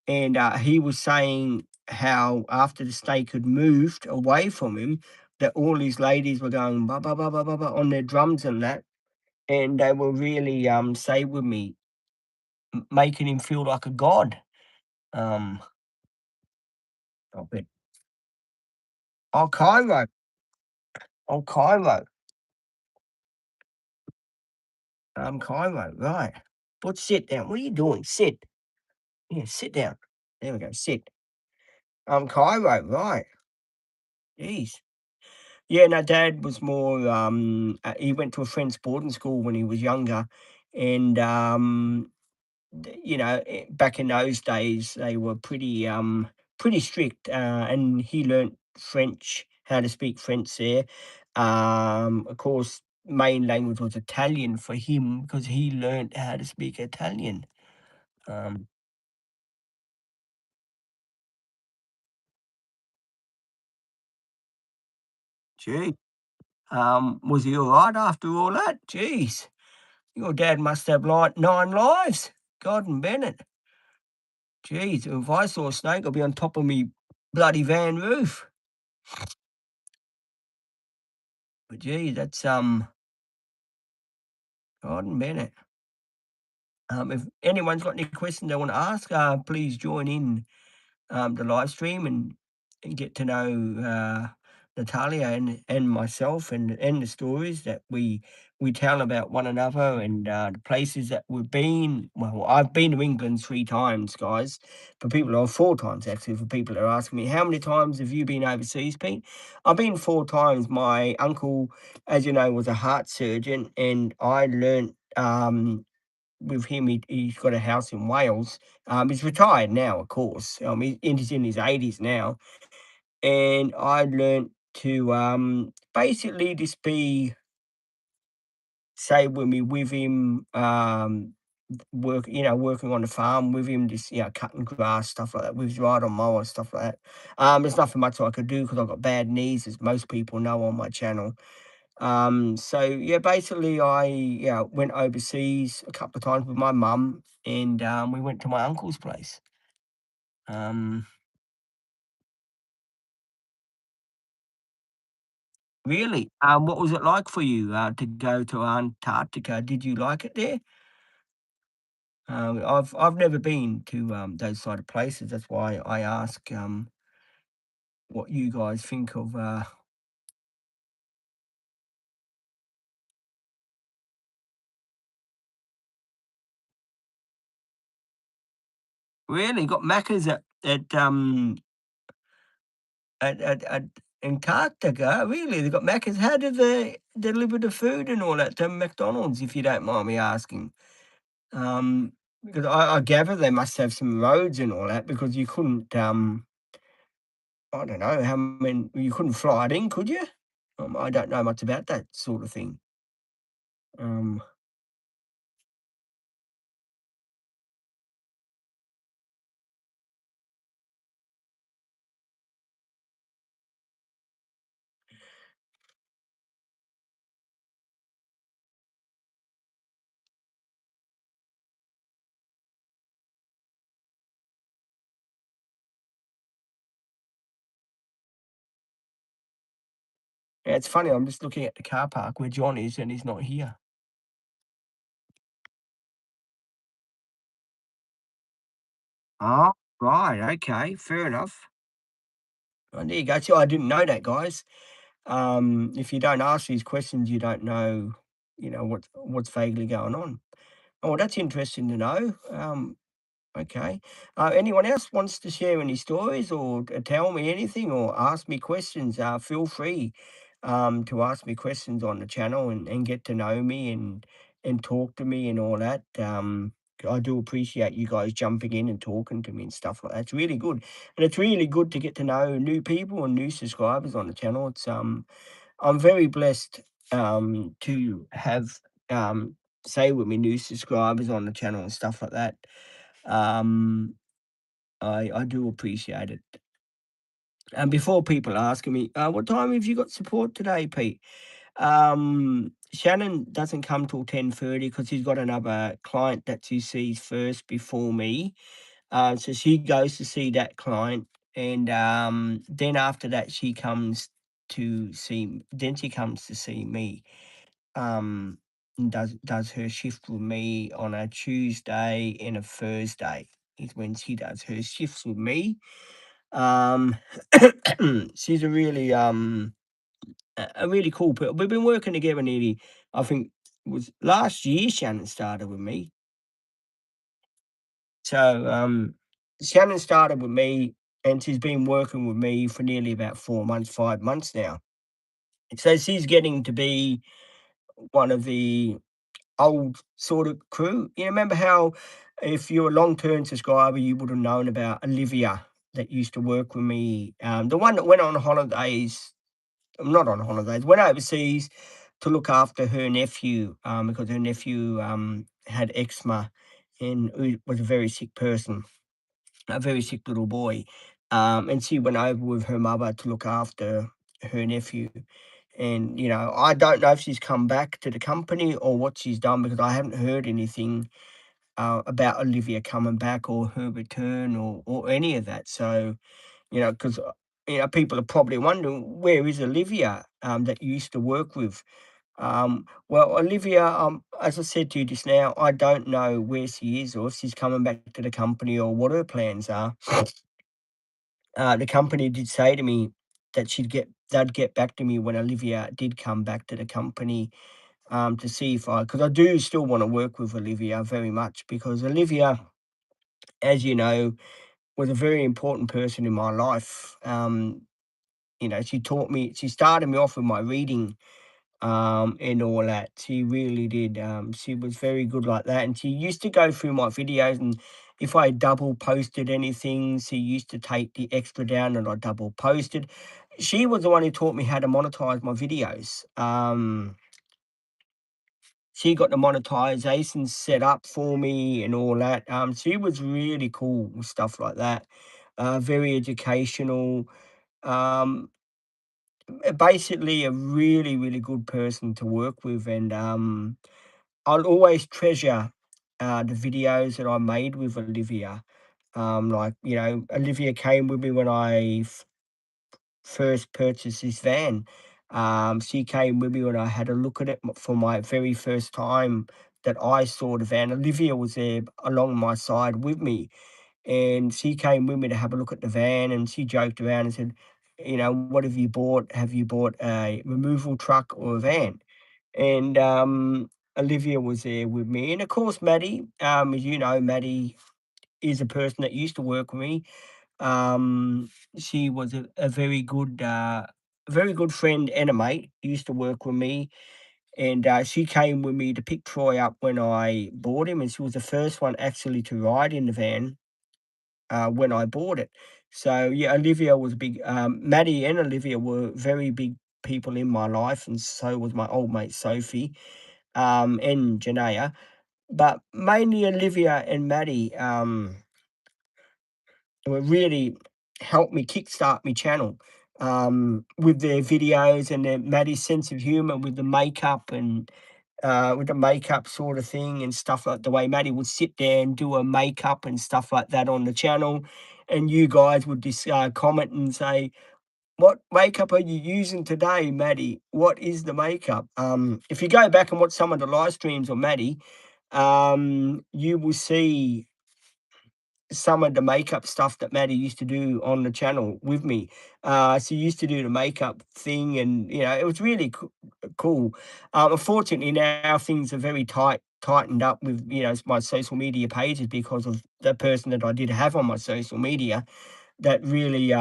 S1: And he was saying how after the snake had moved away from him, that all these ladies were going ba ba ba ba ba ba on their drums and that, and they were really say with me, making him feel like a god. Um, I bet. Oh, Cairo. Oh, Cairo. Cairo. Right. But sit down. What are you doing? Sit. Yeah, sit down. There we go. Sit. Cairo. Right. Jeez. Yeah, no, dad was more, he went to a French boarding school when he was younger, and, back in those days, they were pretty, pretty strict, and he learnt French, how to speak French there. Of course, main language was Italian for him because he learnt how to speak Italian. Um, Gee, was he all right after all that? Jeez, your dad must have like 9 lives. God and Bennett. Jeez, if I saw a snake, I'd be on top of me bloody van roof. But gee, that's God and Bennett. If anyone's got any questions they want to ask, please join in the live stream and get to know Natalia and myself and the stories that we tell about one another and the places that we've been. Well, I've been to England 3 times, guys. For people, or 4 times actually. For people that are asking me, how many times have you been overseas, Pete? I've been 4 times. My uncle, as you know, was a heart surgeon, and I learnt. With him, he's got a house in Wales. He's retired now, of course. He's in his 80s now, and I learnt to basically just be say with me with him, working on the farm with him, just cutting grass, stuff like that, with his ride on mower, stuff like that. There's nothing much I could do because I've got bad knees, as most people know on my channel. So yeah, basically I went overseas a couple of times with my mum and we went to my uncle's place. Um, really? What was it like for you to go to Antarctica? Did you like it there? I've never been to those sort of places. That's why I ask what you guys think of. Really got Macca's at Antarctica, really? They got Macca's? How do they deliver the food and all that to McDonald's, if you don't mind me asking? Because I gather they must have some roads and all that because you couldn't, I don't know, how many you couldn't fly it in, could you? I don't know much about that sort of thing. Um, yeah, it's funny, I'm just looking at the car park where John is, and he's not here. Oh, right, okay, fair enough. Oh, there you go. See, I didn't know that, guys. If you don't ask these questions, you don't know, what's vaguely going on. Oh, that's interesting to know. Okay. Anyone else wants to share any stories or tell me anything or ask me questions? Feel free to ask me questions on the channel and get to know me and talk to me and all that. I do appreciate you guys jumping in and talking to me and stuff like that. It's really good, and it's really good to get to know new people and new subscribers on the channel. I'm very blessed to have say with me new subscribers on the channel and stuff like that. Um, I do appreciate it. And before people asking me, "What time have you got support today, Pete?" Shannon doesn't come till 10:30 because he's got another client that she sees first before me. So she goes to see that client, and then after that she comes to see me. And does her shift with me on a Tuesday and a Thursday is when she does her shifts with me. Um, she's a really cool person. We've been working together nearly, I think, it was last year. Shannon started with me, so Shannon started with me, and she's been working with me for nearly about 4 months, 5 months now. So she's getting to be one of the old sort of crew. You remember how if you're a long-term subscriber, you would have known about Olivia. that used to work with me, the one that went on holidays, not on holidays, went overseas to look after her nephew, because her nephew, had eczema and he was a very sick person, a very sick little boy. And she went over with her mother to look after her nephew. And, I don't know if she's come back to the company or what she's done because I haven't heard anything about Olivia coming back or her return or any of that. So, because people are probably wondering, where is Olivia, that you used to work with? Well, Olivia, as I said to you just now, I don't know where she is or if she's coming back to the company or what her plans are. The company did say to me that they'd get back to me when Olivia did come back to the company, to see if because I do still want to work with Olivia very much because Olivia, as you know, was a very important person in my life. She started me off with my reading, and all that. She really did. She was very good like that. And she used to go through my videos, and if I double posted anything, she used to take the extra down and I double posted. She was the one who taught me how to monetize my videos. She got the monetization set up for me and all that. She was really cool with stuff like that. Very educational. Um, Basically, a really, really good person to work with, and I'll always treasure the videos that I made with Olivia. Olivia came with me when I first purchased this van. She came with me when I had a look at it for my very first time that I saw the van. Olivia was there along my side with me, and she came with me to have a look at the van, and she joked around and said, "What have you bought? Have you bought a removal truck or a van?" And, Olivia was there with me, and of course, Maddie, as you know, Maddie is a person that used to work with me. She was a very good friend and a mate, used to work with me, and, she came with me to pick Troy up when I bought him, and she was the first one actually to ride in the van, when I bought it. So, yeah, Olivia was a big Maddie and Olivia were very big people in my life, and so was my old mate Sophie, and Janaea, but mainly Olivia and Maddie, were really helped me kickstart my channel, with their videos and their Maddie's sense of humor with the makeup sort of thing and stuff like the way Maddie would sit there and do her makeup and stuff like that on the channel, and you guys would just, comment and say, "What makeup are you using today, Maddie? What is the makeup?" If you go back and watch some of the live streams on Maddie, you will see some of the makeup stuff that Maddie used to do on the channel with me. She used to do the makeup thing, and it was really cool. Unfortunately, now things are very tightened up with my social media pages because of the person that I did have on my social media that really,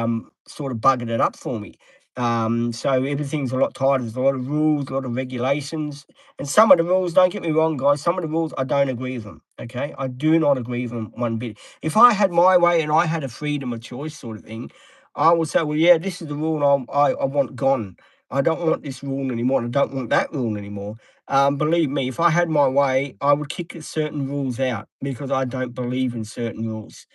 S1: sort of buggered it up for me. So everything's a lot tighter. There's a lot of rules, a lot of regulations, and some of the rules, don't get me wrong, guys, some of the rules I don't agree with them, okay? I do not agree with them one bit. If I had my way and I had a freedom of choice sort of thing, I would say, "Well, yeah, this is the rule I want gone. I don't want this rule anymore, and I don't want that rule anymore." Believe me, if I had my way, I would kick certain rules out because I don't believe in certain rules.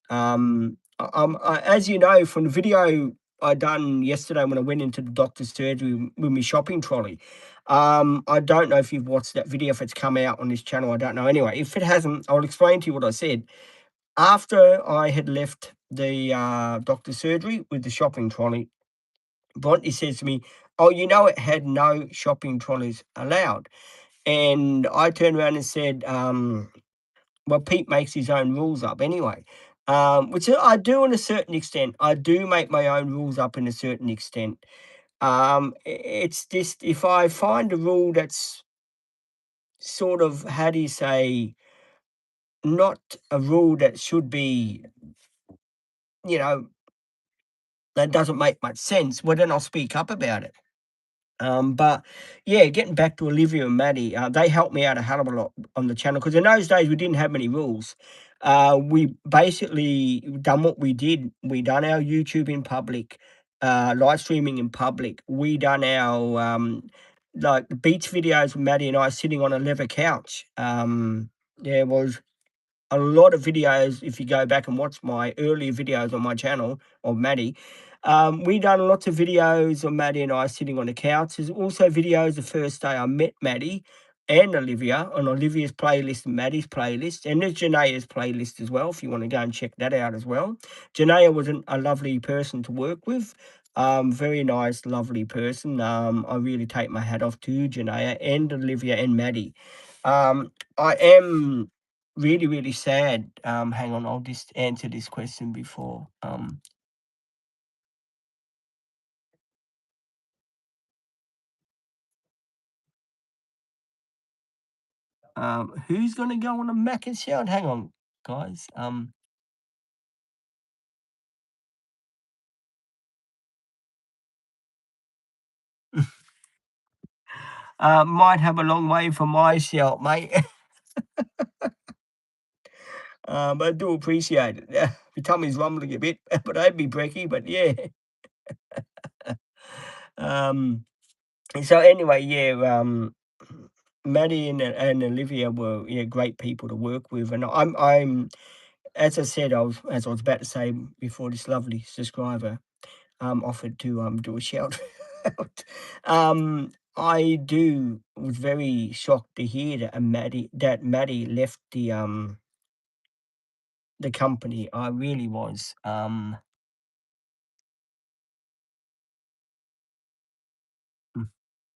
S1: As you know from the video I done yesterday when I went into the doctor's surgery with my shopping trolley, I don't know if you've watched that video, if it's come out on this channel, I don't know. Anyway, if it hasn't, I'll explain to you what I said. After I had left the doctor's surgery with the shopping trolley, Bronte says to me, "Oh, it had no shopping trolleys allowed." And I turned around and said, well, Pete makes his own rules up anyway, which I do in a certain extent. I do make my own rules up in a certain extent. It's just if I find a rule that's sort of, how do you say, not a rule that should be, you know, that doesn't make much sense, well, then I'll speak up about it. But yeah, getting back to Olivia and Maddie, they helped me out a hell of a lot on the channel because in those days we didn't have many rules. We basically done what we did. We done our YouTube in public, live streaming in public. We done our like the beach videos with Maddie and I sitting on a leather couch. There was a lot of videos. If you go back and watch my earlier videos on my channel of Maddie, we done lots of videos of Maddie and I sitting on the couch. There's also videos the first day I met Maddie and Olivia on Olivia's playlist and Maddie's playlist, and there's Janaea's playlist as well if you want to go and check that out as well. Janaea was a lovely person to work with. Very nice, lovely person. I really take my hat off to Janaea and Olivia and Maddie. I am really, really sad. Hang on, I'll just answer this question before. Who's gonna go on a Mac and shout? Hang on, guys. Might have a long way for my shout, mate. But I do appreciate it. Yeah, my tummy's rumbling a bit, but I'd be brekkie. But yeah. Um. So anyway, yeah. Maddie and Olivia were great people to work with, and I'm as I said, I was about to say before, this lovely subscriber offered to do a shout out. I do was very shocked to hear that Maddie left the company. I really was. Mm,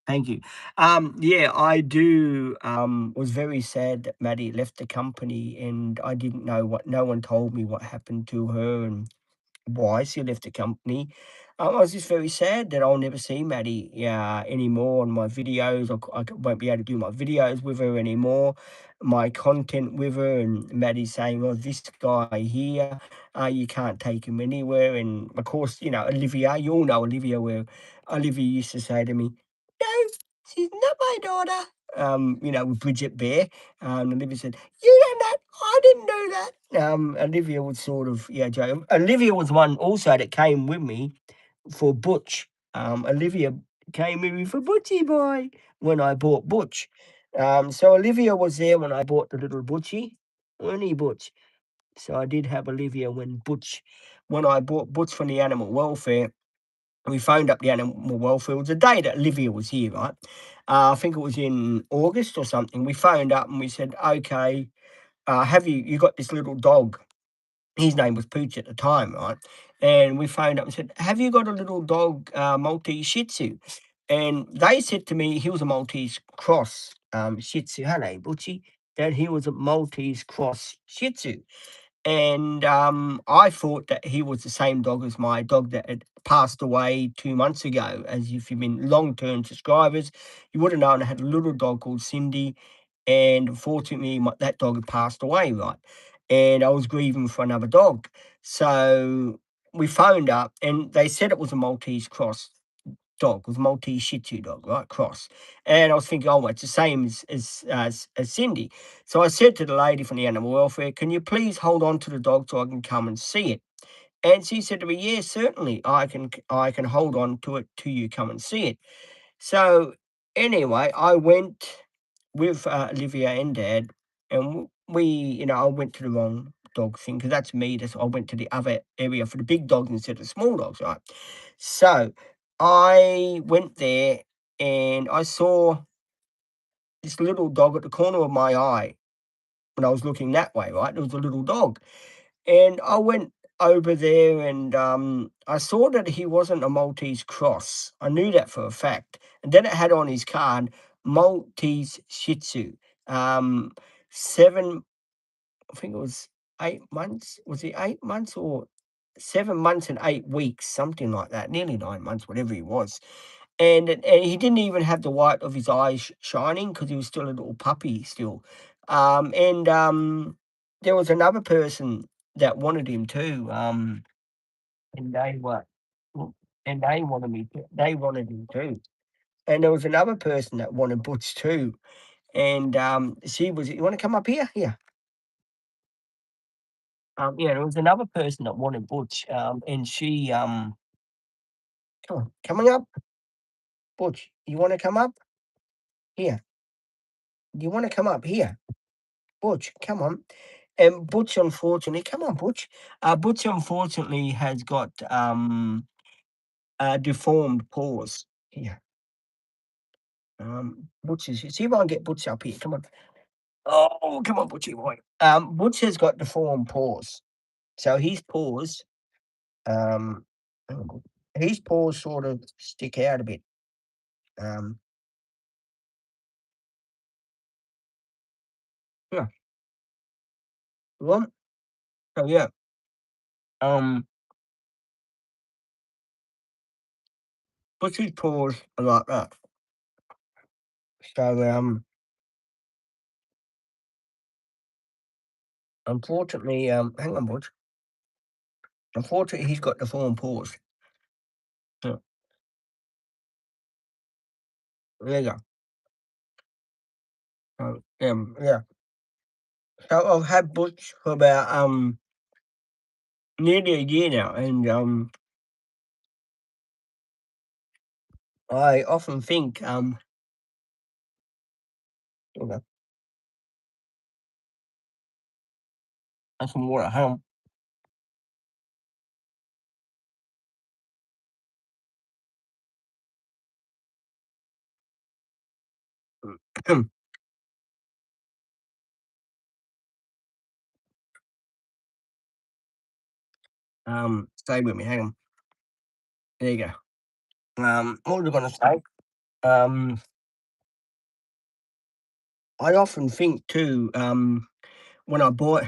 S1: thank you. Yeah, I do. Was very sad that Maddie left the company, and I didn't know what. No one told me what happened to her, and why she left the company. I was just very sad that I'll never see Maddie anymore on my videos. Won't be able to do my videos with her anymore, my content with her. And Maddie saying, "Oh, this guy here, you can't take him anywhere." And of course, Olivia. You all know Olivia. Where Olivia used to say to me, "No, she's not my daughter." With Bridget Bear. Olivia said, "You don't know. I didn't know that." Olivia was sort of, joke. Olivia was one also that came with me for Butch. Olivia came with me for Butchie Boy when I bought Butch. So Olivia was there when I bought the little Butchie, weren't he, Butch? So I did have Olivia when I bought Butch from the animal welfare. We phoned up the animal welfare. It was the day that Olivia was here, right? I think it was in August or something. We phoned up and we said, "Okay, have you got this little dog?" His name was Pooch at the time, right? And we phoned up and said, "Have you got a little dog, Maltese Shih Tzu?" And they said to me he was a Maltese cross Shih Tzu. Hello, Butchie. That he was a Maltese cross Shih Tzu. And I thought that he was the same dog as my dog that had passed away 2 months ago. As if you've been long-term subscribers, you would have known I had a little dog called Cindy, and unfortunately, that dog had passed away, right? And I was grieving for another dog. So we phoned up, and they said it was a Maltese cross dog, was a Maltese Shih Tzu dog, right? Cross. And I was thinking, oh, well, it's the same as Cindy. So I said to the lady from the animal welfare, "Can you please hold on to the dog so I can come and see it?" And she said to me, "Yes, certainly, I can hold on to it till you come and see it." So anyway, I went with Olivia and Dad, and I went to the wrong dog thing because that's me. I went to the other area for the big dogs instead of the small dogs, right? So I went there and I saw this little dog at the corner of my eye when I was looking that way, right? There was a little dog. And I went over there and I saw that he wasn't a Maltese cross. I knew that for a fact. And then it had on his card Maltese Shih Tzu. Um, seven, I think it was 8 months. Was it 8 months or 7 months and 8 weeks? Something like that. Nearly 9 months, whatever he was. And he didn't even have the white of his eyes shining because he was still a little puppy still. And there was another person that wanted him too. And they were, and they wanted him too. and there was another person that wanted Butch too, and, she was "You wanna come up here? Here." Yeah, there was another person that wanted Butch, and she, "Come on, coming up? Butch, you wanna come up? Here. You wanna come up? Here. Butch, come on." And Butch, unfortunately, come on, Butch. Butch, unfortunately, has got, deformed paws. Here, Butch is see if I can get Butch up here, come on. Oh, come on, Butchie boy. Butch has got deformed paws, so um, oh, his paws sort of stick out a bit. Um, yeah, well, so yeah, um, Butchie's paws are like that. So, unfortunately, hang on, Butch. Unfortunately, he's got deformed paws. Yeah, there you go. Yeah. So I've had Butch for about nearly a year now, and I often think you know, I some more at home. Stay with me, hang on. There you go. What was I gonna say? Um, I often think too, when I bought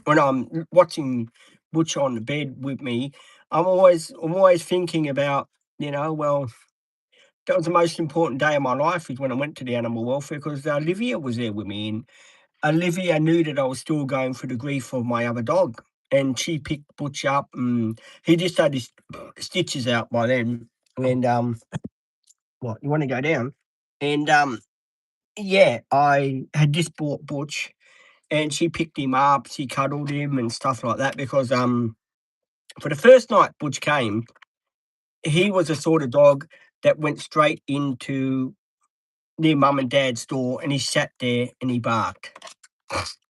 S1: when I'm watching Butch on the bed with me, I'm always thinking about, well, that was the most important day of my life is when I went to the animal welfare because Olivia was there with me, and Olivia knew that I was still going through the grief of my other dog, and she picked Butch up, and he just had his stitches out by then. And what you want to go down? And yeah, I had just bought Butch, and she picked him up, she cuddled him and stuff like that because for the first night Butch came, he was the sort of dog that went straight into near mum and dad's door, and he sat there and he barked.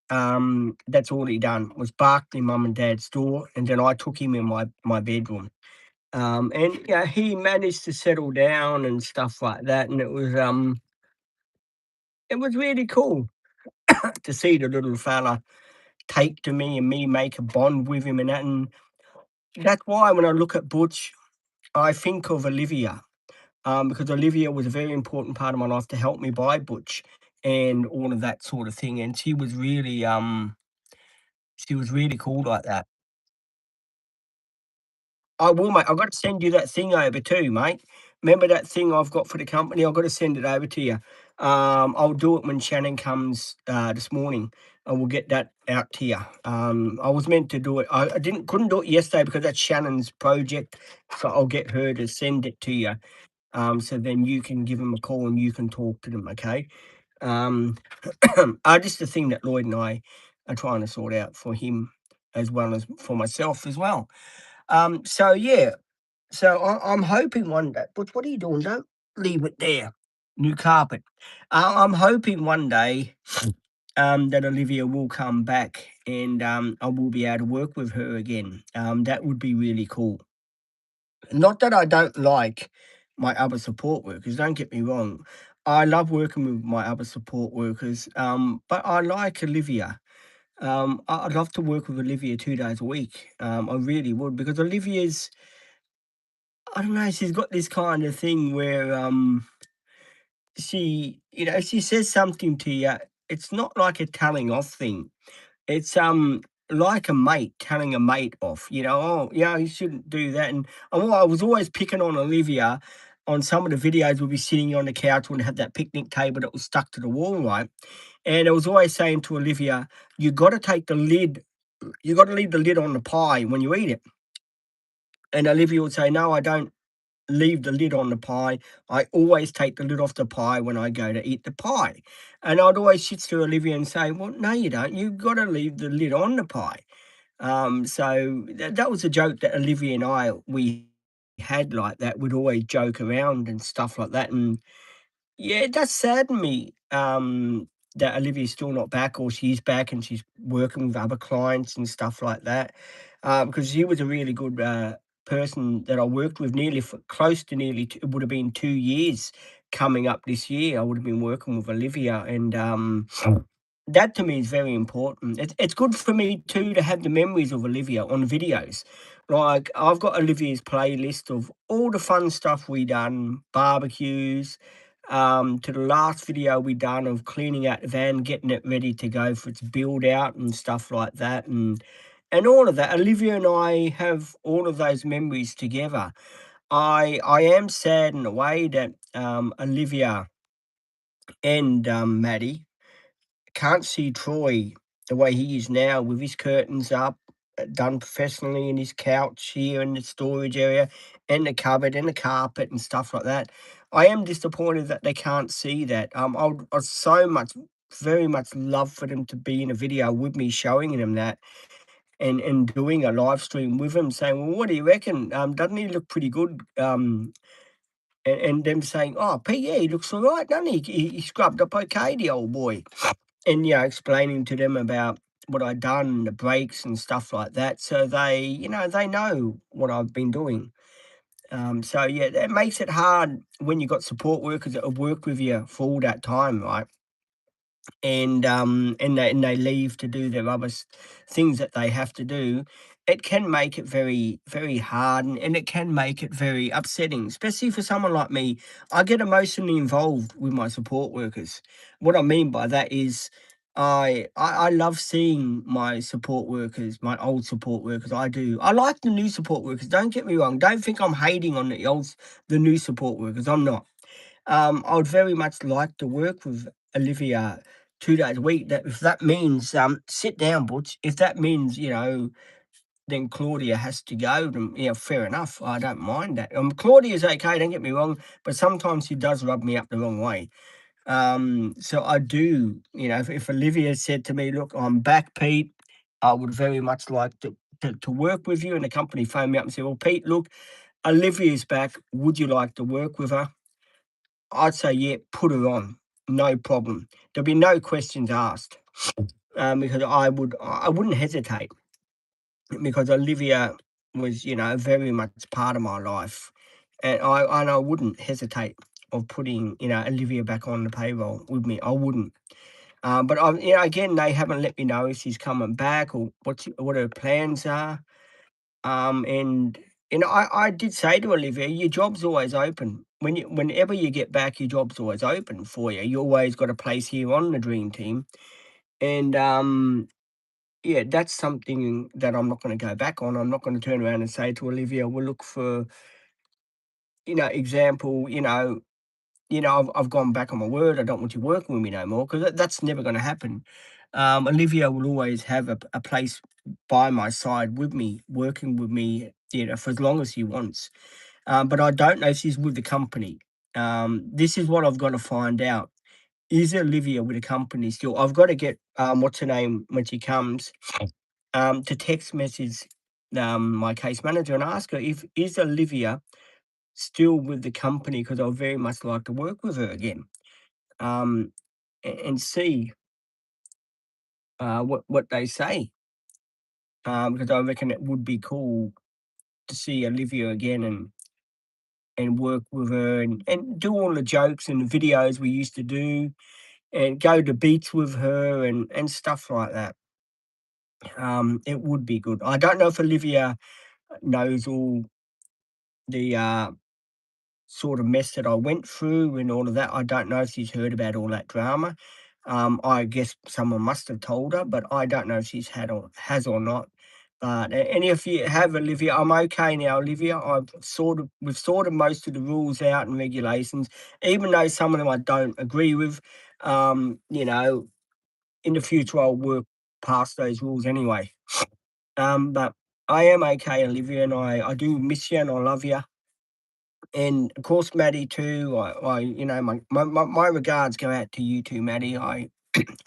S1: That's all he done was barked in mum and dad's door, and then I took him in my bedroom. And yeah, he managed to settle down and stuff like that, and it was really cool to see the little fella take to me and me make a bond with him and that. And that's why when I look at Butch, I think of Olivia, because Olivia was a very important part of my life to help me buy Butch and all of that sort of thing. And she was really cool like that. I will, mate. I've got to send you that thing over too, mate. Remember that thing I've got for the company? I've got to send it over to you. I'll do it when Shannon comes this morning. I will get that out to you. I was meant to do it. I couldn't do it yesterday because that's Shannon's project. So I'll get her to send it to you. So then you can give them a call and you can talk to them. Okay. Um, just the thing that Lloyd and I are trying to sort out for him as well as for myself as well. So yeah, so I'm hoping one day. But what are you doing? Don't leave it there. New carpet. I'm hoping one day that Olivia will come back and I will be able to work with her again. That would be really cool. Not that I don't like my other support workers. Don't get me wrong. I love working with my other support workers. But I like Olivia. I'd love to work with Olivia 2 days a week. I really would because Olivia's I don't know, she's got this kind of thing where, she says something to you, it's not like a telling off thing. It's, like a mate telling a mate off, "Oh, yeah, you shouldn't do that," and I was always picking on Olivia on some of the videos. We'd be sitting on the couch when we had that picnic table that was stuck to the wall, right? And I was always saying to Olivia, you gotta leave the lid on the pie when you eat it." And Olivia would say, "No, I don't." leave the lid on the pie. I always take the lid off the pie when I go to eat the pie. And I'd always sit to Olivia and say, "Well, no, you don't. You've got to leave the lid on the pie." So that was a joke that Olivia and we had like that. We'd always joke around and stuff like that. And yeah, it does sadden me, that Olivia's still not back, or she's back and she's working with other clients and stuff like that. Because she was a really good person that I worked with nearly for close to nearly it would have been 2 years coming up this year. I would have been working with Olivia, and that to me is very important. It's good for me too to have the memories of Olivia on videos. Like I've got Olivia's playlist of all the fun stuff we done, barbecues, to the last video we done of cleaning out the van, getting it ready to go for its build out and stuff like that, and all of that. Olivia and I have all of those memories together. I am sad in a way that Olivia and Maddie can't see Troy the way he is now with his curtains up, done professionally in his couch here in the storage area, and the cupboard and the carpet and stuff like that. I am disappointed that they can't see that. I'd so much, very much love for them to be in a video with me showing them that and doing a live stream with him saying, "Well, what do you reckon? Doesn't he look pretty good?" And them saying, "Oh, Pete, yeah, he looks all right, doesn't he? He scrubbed up okay, the old boy." And, explaining to them about what I'd done, the breaks and stuff like that, so they know what I've been doing. So, yeah, that makes it hard when you've got support workers that have worked with you for all that time, right? And they leave to do their other things that they have to do. It can make it very very hard, and it can make it very upsetting, especially for someone like me. I get emotionally involved with my support workers. What I mean by that is I love seeing my support workers, my old support workers. I like the new support workers, don't get me wrong. Don't think I'm hating on the new support workers. I'm not. I would very much like to work with Olivia 2 days a week. That if that means, sit down, Butch. If that means, then Claudia has to go, then, fair enough. I don't mind that. Claudia's okay, don't get me wrong, but sometimes she does rub me up the wrong way. So I do, if Olivia said to me, "Look, I'm back, Pete. I would very much like to work with you," and the company phoned me up and said, "Well, Pete, look, Olivia's back. Would you like to work with her?" I'd say, "Yeah, put her on, no problem." There'll be no questions asked, because I wouldn't hesitate because Olivia was, very much part of my life, and I wouldn't hesitate of putting, Olivia back on the payroll with me. I wouldn't. But again, they haven't let me know if she's coming back or what her plans are. And I did say to Olivia, "Your job's always open. Whenever you get back, your job's always open for you. You always got a place here on the dream team." And yeah, that's something that I'm not going to go back on. I'm not going to turn around and say to Olivia, "We'll look for, example, I've gone back on my word. I don't want you working with me no more," because that's never going to happen. Olivia will always have a place by my side with me, working with me, for as long as she wants. But I don't know if she's with the company. This is what I've got to find out. Is Olivia with the company still? I've got to get what's her name when she comes to text message my case manager and ask her if is Olivia still with the company because I would very much like to work with her again. Um, and see what they say. Because I reckon it would be cool to see Olivia again and work with her and do all the jokes and the videos we used to do and go to beach with her and stuff like that. It would be good. I don't know if Olivia knows all the sort of mess that I went through and all of that. I don't know if she's heard about all that drama. I guess someone must have told her, but I don't know if she's had or has or not. But and if you have Olivia, I'm okay now, Olivia. We've sorted most of the rules out and regulations, even though some of them I don't agree with. In the future I'll work past those rules anyway. But I am okay, Olivia, and I do miss you and I love you. And of course, Maddie too. You know, my regards go out to you too, Maddie. I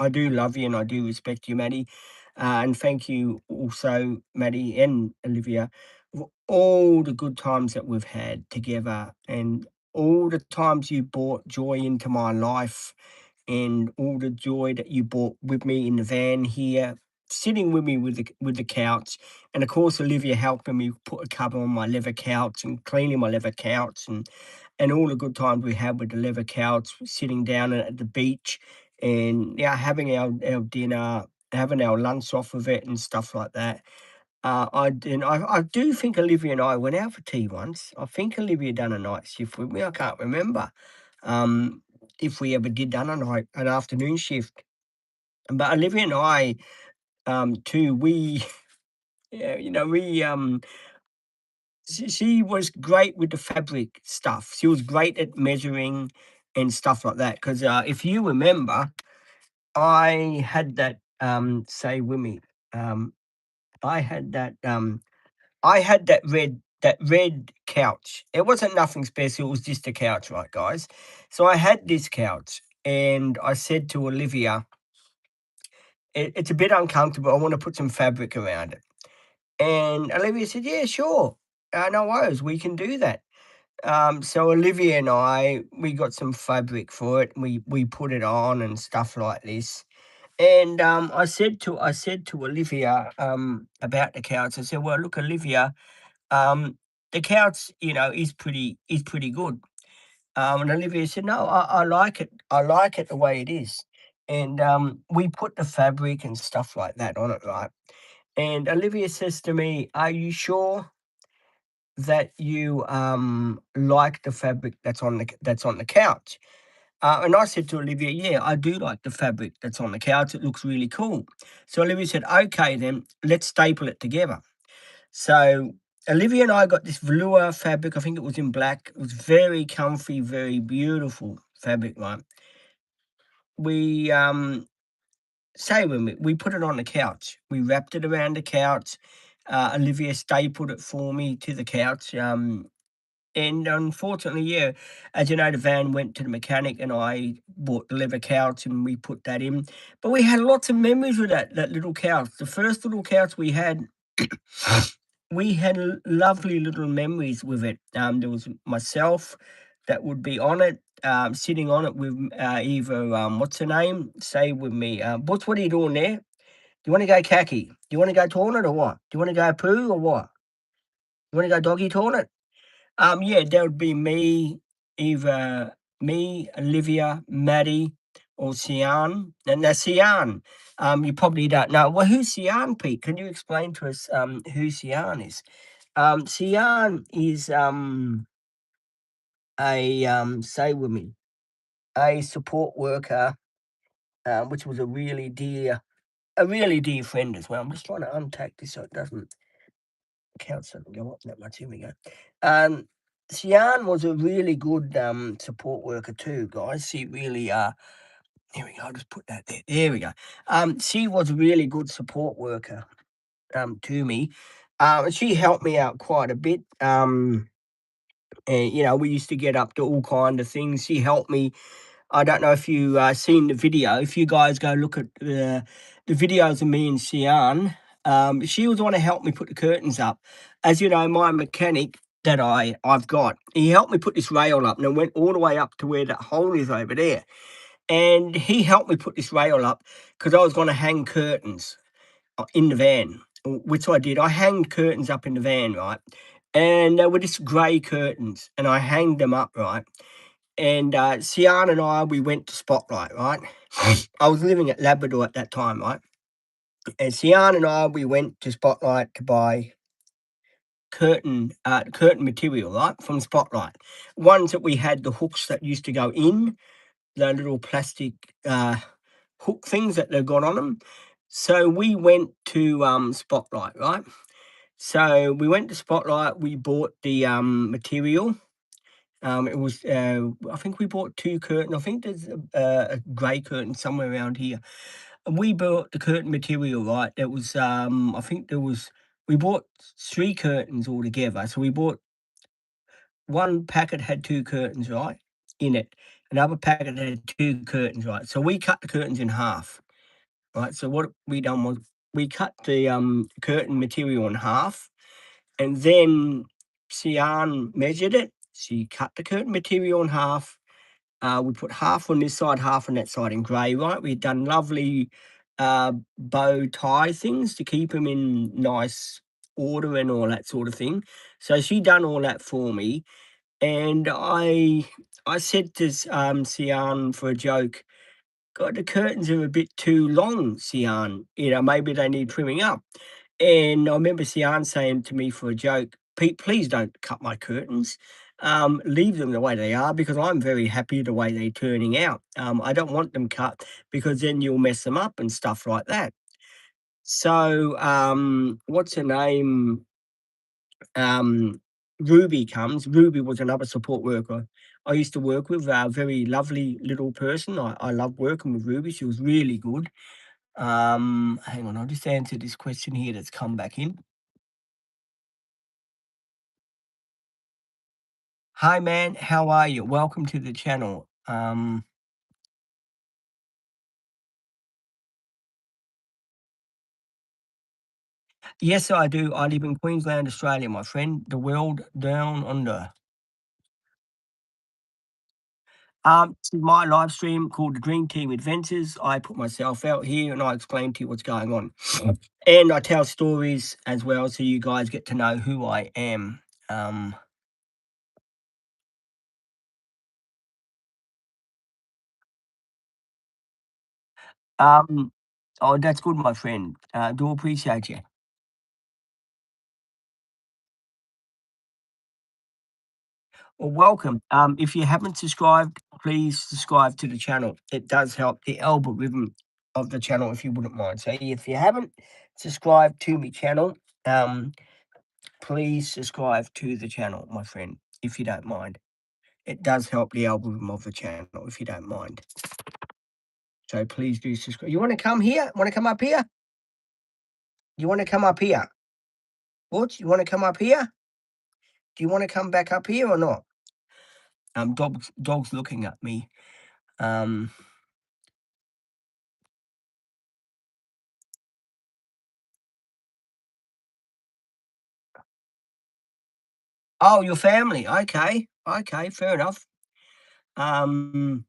S1: do love you and I do respect you, Maddie. And thank you also, Maddie and Olivia, for all the good times that we've had together and all the times you brought joy into my life and all the joy that you brought with me in the van here, sitting with me with the couch, and of course Olivia helping me put a cover on my leather couch and cleaning my leather couch and all the good times we had with the leather couch, sitting down at the beach and yeah, having our dinner, having our lunch off of it and stuff like that. I do think Olivia and I went out for tea once. I think Olivia done a night shift with me. I can't remember um, if we ever did done an afternoon shift. But Olivia and I too, we yeah, you know, she was great with the fabric stuff. She was great at measuring and stuff like that. Because if you remember, I had that say with me, um, I had that that red couch. It wasn't nothing special. It was just a couch, right, guys? So I had this couch, and I said to Olivia, it's a bit uncomfortable. I want to put some fabric around it." And Olivia said, "Yeah, sure. No worries. We can do that." So Olivia and I, we got some fabric for it. We put it on and stuff like this. And I said to Olivia about the couch. I said, "Well, look, Olivia, um, the couch, is pretty good." And Olivia said, "No, I like it. I like it the way it is." And we put the fabric and stuff like that on it, right? And Olivia says to me, "Are you sure that you like the fabric that's on the couch?" And I said to Olivia, "Yeah, I do like the fabric that's on the couch. It looks really cool." So Olivia said, "Okay, then let's staple it together." So Olivia and I got this velour fabric. I think it was in black. It was very comfy, very beautiful fabric, right? We say when we put it on the couch. We wrapped it around the couch. Olivia stapled it for me to the couch. And unfortunately, yeah, as you know, the van went to the mechanic and I bought the leather couch and we put that in. But we had lots of memories with that little couch. The first little couch we had, we had lovely little memories with it. There was myself that would be on it, sitting on it with either, what's her name? Say with me, Butch, what are you doing there? Do you want to go khaki? Do you want to go toilet or what? Do you want to go poo or what? You want to go doggy toilet? Yeah, there would be me, either me, Olivia, Maddie, or Sian. And now Sian, you probably don't know. Well, who's Sian, Pete? Can you explain to us who Sian is? Sian is a say with me, a support worker, which was a really dear friend as well. I'm just trying to untack this so it doesn't count doesn't go up that much. Here we go. Um, Sian was a really good support worker too, guys. She really here we go. I'll just put that there. There we go. She was a really good support worker to me. And she helped me out quite a bit. And we used to get up to all kind of things. She helped me. I don't know if you seen the video. If you guys go look at the videos of me and Sian, she was the one to help me put the curtains up. As you know, my mechanic that I've got, he helped me put this rail up, and it went all the way up to where that hole is over there. And he helped me put this rail up because I was going to hang curtains in the van, which I did. I hung curtains up in the van, right? And they were just grey curtains, and I hanged them up, right? And Sian and I, we went to Spotlight, right? I was living at Labrador at that time, right? And Sian and I, we went to Spotlight to buy curtain material, right, from Spotlight. Ones that we had the hooks that used to go in, the little plastic hook things that they've got on them. So we went to Spotlight, right? So we went to Spotlight. We bought the material. It was, I think we bought two curtain. I think there's a grey curtain somewhere around here. And we bought the curtain material, right? It was, I think we bought three curtains altogether. So we bought one packet had 2 curtains, right, in it. Another packet had 2 curtains, right? So we cut the curtains in half, right? So what we done was we cut the, curtain material in half, and then Sian measured it. She cut the curtain material in half. We put half on this side, half on that side in grey, right? We'd done lovely, bow tie things to keep them in nice order and all that sort of thing. So she done all that for me, and I said to Sian for a joke, "God, the curtains are a bit too long, Sian. You know, maybe they need trimming up." And I remember Sian saying to me for a joke, "Pete, please don't cut my curtains. Leave them the way they are because I'm very happy the way they're turning out. I don't want them cut because then you'll mess them up and stuff like that." So, what's her name? um, Ruby comes. Ruby was another support worker I used to work with, a very lovely little person. I love working with Ruby. She was really good. Hang on, I'll just answer this question here that's come back in. Hi, man. How are you? Welcome to the channel. Yes, I do. I live in Queensland, Australia, my friend. The world down under. This is my live stream called the Dream Team Adventures. I put myself out here and I explain to you what's going on. And I tell stories as well so you guys get to know who I am. Um, um, oh, that's good, my friend. Do appreciate you. Well, welcome. If you haven't subscribed, please subscribe to the channel. It does help the algorithm of the channel if you wouldn't mind. So if you haven't subscribed to my channel, um, please subscribe to the channel, my friend, if you don't mind. It does help the algorithm of the channel if you don't mind. So please do subscribe. You want to come here? Want to come up here? You want to come up here? What? You want to come up here? Do you want to come back up here or not? Dog's looking at me. Um, oh, your family. Okay. Okay, fair enough. Um,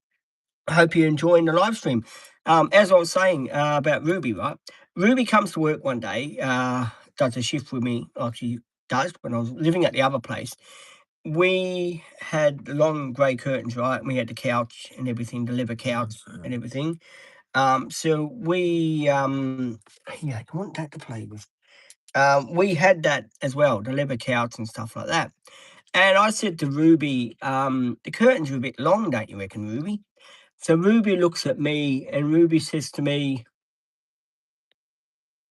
S1: I hope you're enjoying the live stream. As I was saying about Ruby, right? Ruby comes to work one day, does a shift with me, like she does when I was living at the other place. We had long grey curtains, right? And we had the couch and everything, the leather couch and everything. So we, yeah, I want that to play with. We had that as well, the leather couch and stuff like that. And I said to Ruby, the curtains are a bit long, don't you reckon, Ruby? So Ruby looks at me and Ruby says to me,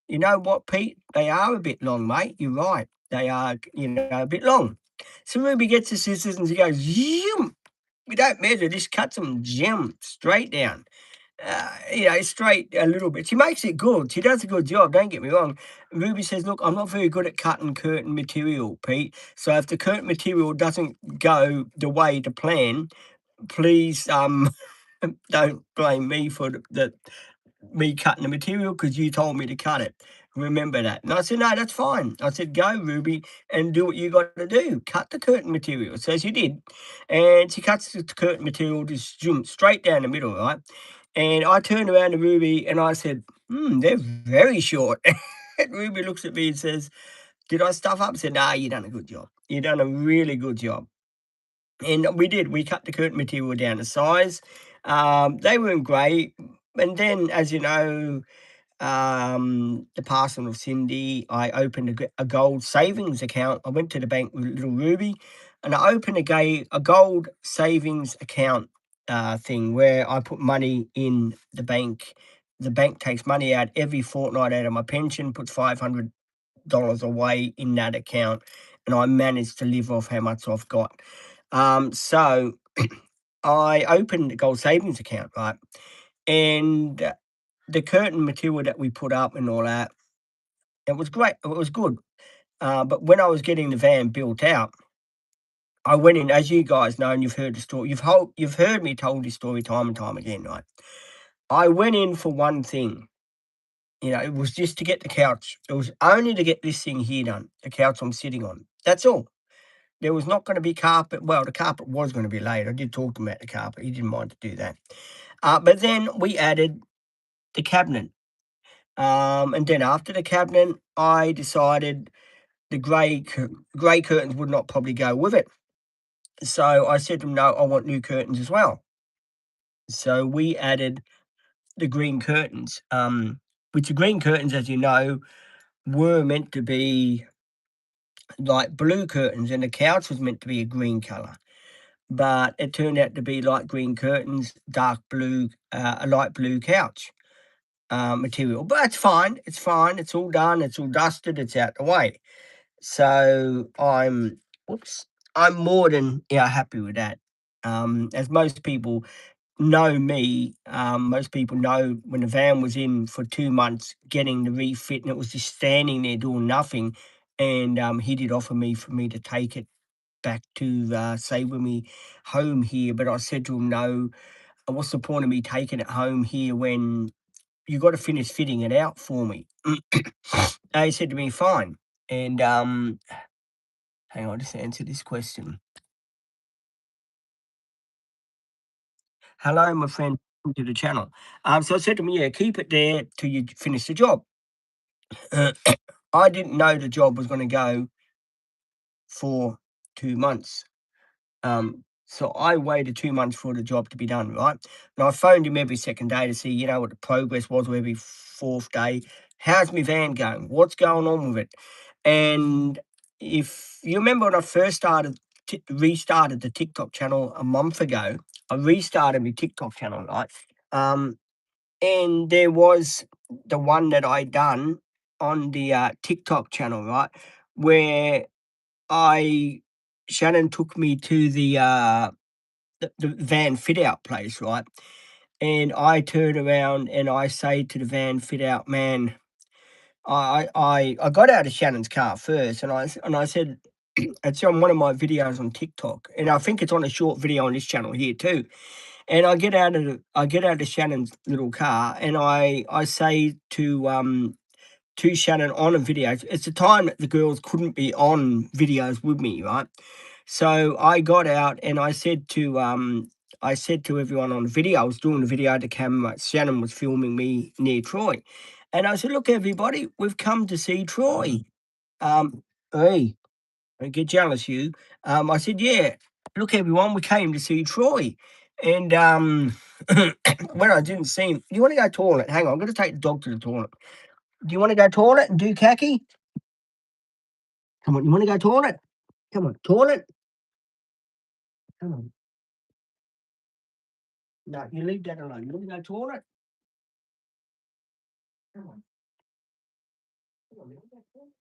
S1: "You know what, Pete? They are a bit long, mate. You're right. They are, a bit long." So Ruby gets the scissors and she goes, "Zoom." We don't measure, just cuts them, jam, straight down. Straight a little bit. She makes it good. She does a good job, don't get me wrong. Ruby says, "Look, I'm not very good at cutting curtain material, Pete. So if the curtain material doesn't go the way to plan, please don't blame me for the me cutting the material because you told me to cut it. Remember that." And I said, "No, that's fine." I said, "Go, Ruby, and do what you got to do. Cut the curtain material." So she did. And she cuts the curtain material just straight down the middle, right? And I turned around to Ruby and I said, they're very short." And Ruby looks at me and says, "Did I stuff up?" I said, "Nah, you done a good job. You done a really good job." And we did. We cut the curtain material down to size. They weren't great. And then, as you know, the passing of Cindy, I opened a gold savings account. I went to the bank with little Ruby, and I opened a gold savings account thing where I put money in the bank. The bank takes money out every fortnight out of my pension, puts $500 away in that account, and I managed to live off how much I've got. So I opened a gold savings account, right? And the curtain material that we put up and all that, it was great. It was good. But when I was getting the van built out, I went in, as you guys know, and you've heard the story. You've heard me told this story time and time again, right? I went in for one thing. You know, it was just to get the couch. It was only to get this thing here done, the couch I'm sitting on. That's all. There was not going to be carpet. Well, the carpet was going to be laid. I did talk to him about the carpet. He didn't mind to do that. But then we added the cabinet. And then after the cabinet, I decided the grey curtains would not probably go with it. So I said to him, no, I want new curtains as well. So we added the green curtains, which the green curtains, as you know, were meant to be like blue curtains, and the couch was meant to be a green colour. But it turned out to be light green curtains, dark blue, a light blue couch material. But it's fine. It's fine. It's all done. It's all dusted. It's out the way. So whoops, I'm more than happy with that. As most people know me, most people know when the van was in for 2 months getting the refit, and it was just standing there doing nothing. And he did offer me for me to take it back to stay with me home here, but I said to him, no. What's the point of me taking it home here when you got to finish fitting it out for me? And he said to me, fine. And hang on, just answer this question. Hello, my friend, welcome to the channel. So I said to him, yeah, keep it there till you finish the job. Uh, I didn't know the job was going to go for 2 months. So I waited 2 months for the job to be done, right? And I phoned him every second day to see, what the progress was, or every fourth day. How's my van going? What's going on with it? And if you remember when I first restarted the TikTok channel a month ago, I restarted my TikTok channel, right? And there was the one that I done on the TikTok channel, right? Where Shannon took me to the van fit out place, right? And I turn around and I say to the van fit out man, I got out of Shannon's car first, and I said, it's on one of my videos on TikTok, and I think it's on a short video on this channel here too. And I get out of Shannon's little car, and I say to Shannon on a video. It's the time that the girls couldn't be on videos with me, right? So I got out and I said to everyone on the video, I was doing the video, the camera, Shannon was filming me near Troy. And I said, look, everybody, we've come to see Troy. Hey, don't get jealous, you. I said, yeah, look, everyone, we came to see Troy. And when I didn't see him, you want to go toilet? Hang on, I'm going to take the dog to the toilet. Do you want to go toilet and do khaki? Come on, you want to go toilet? Come on, toilet. Come on. No, you leave that alone. You want to go toilet? Come on. Come on, you wanna go toilet?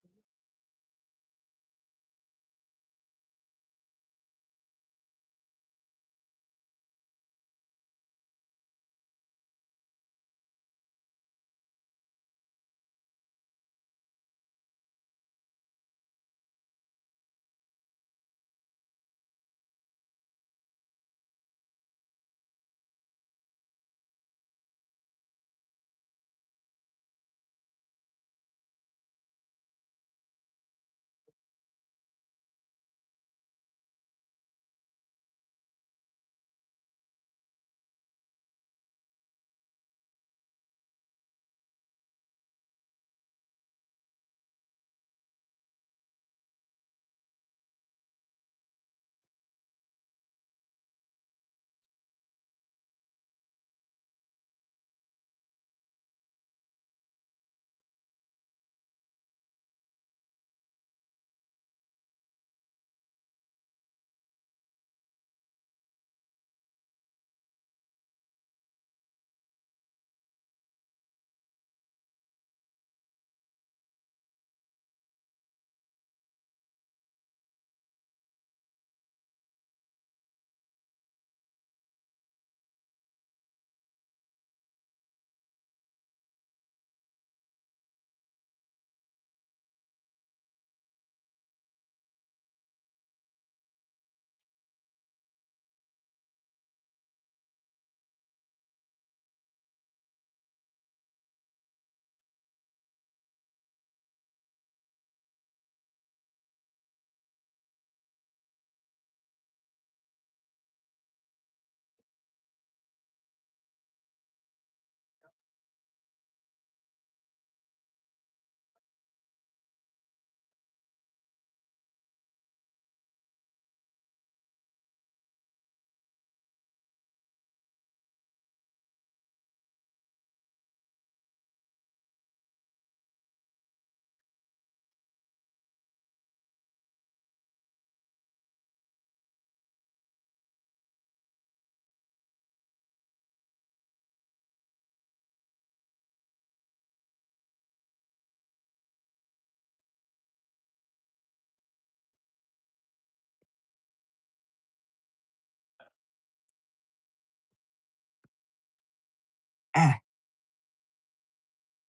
S1: Ah,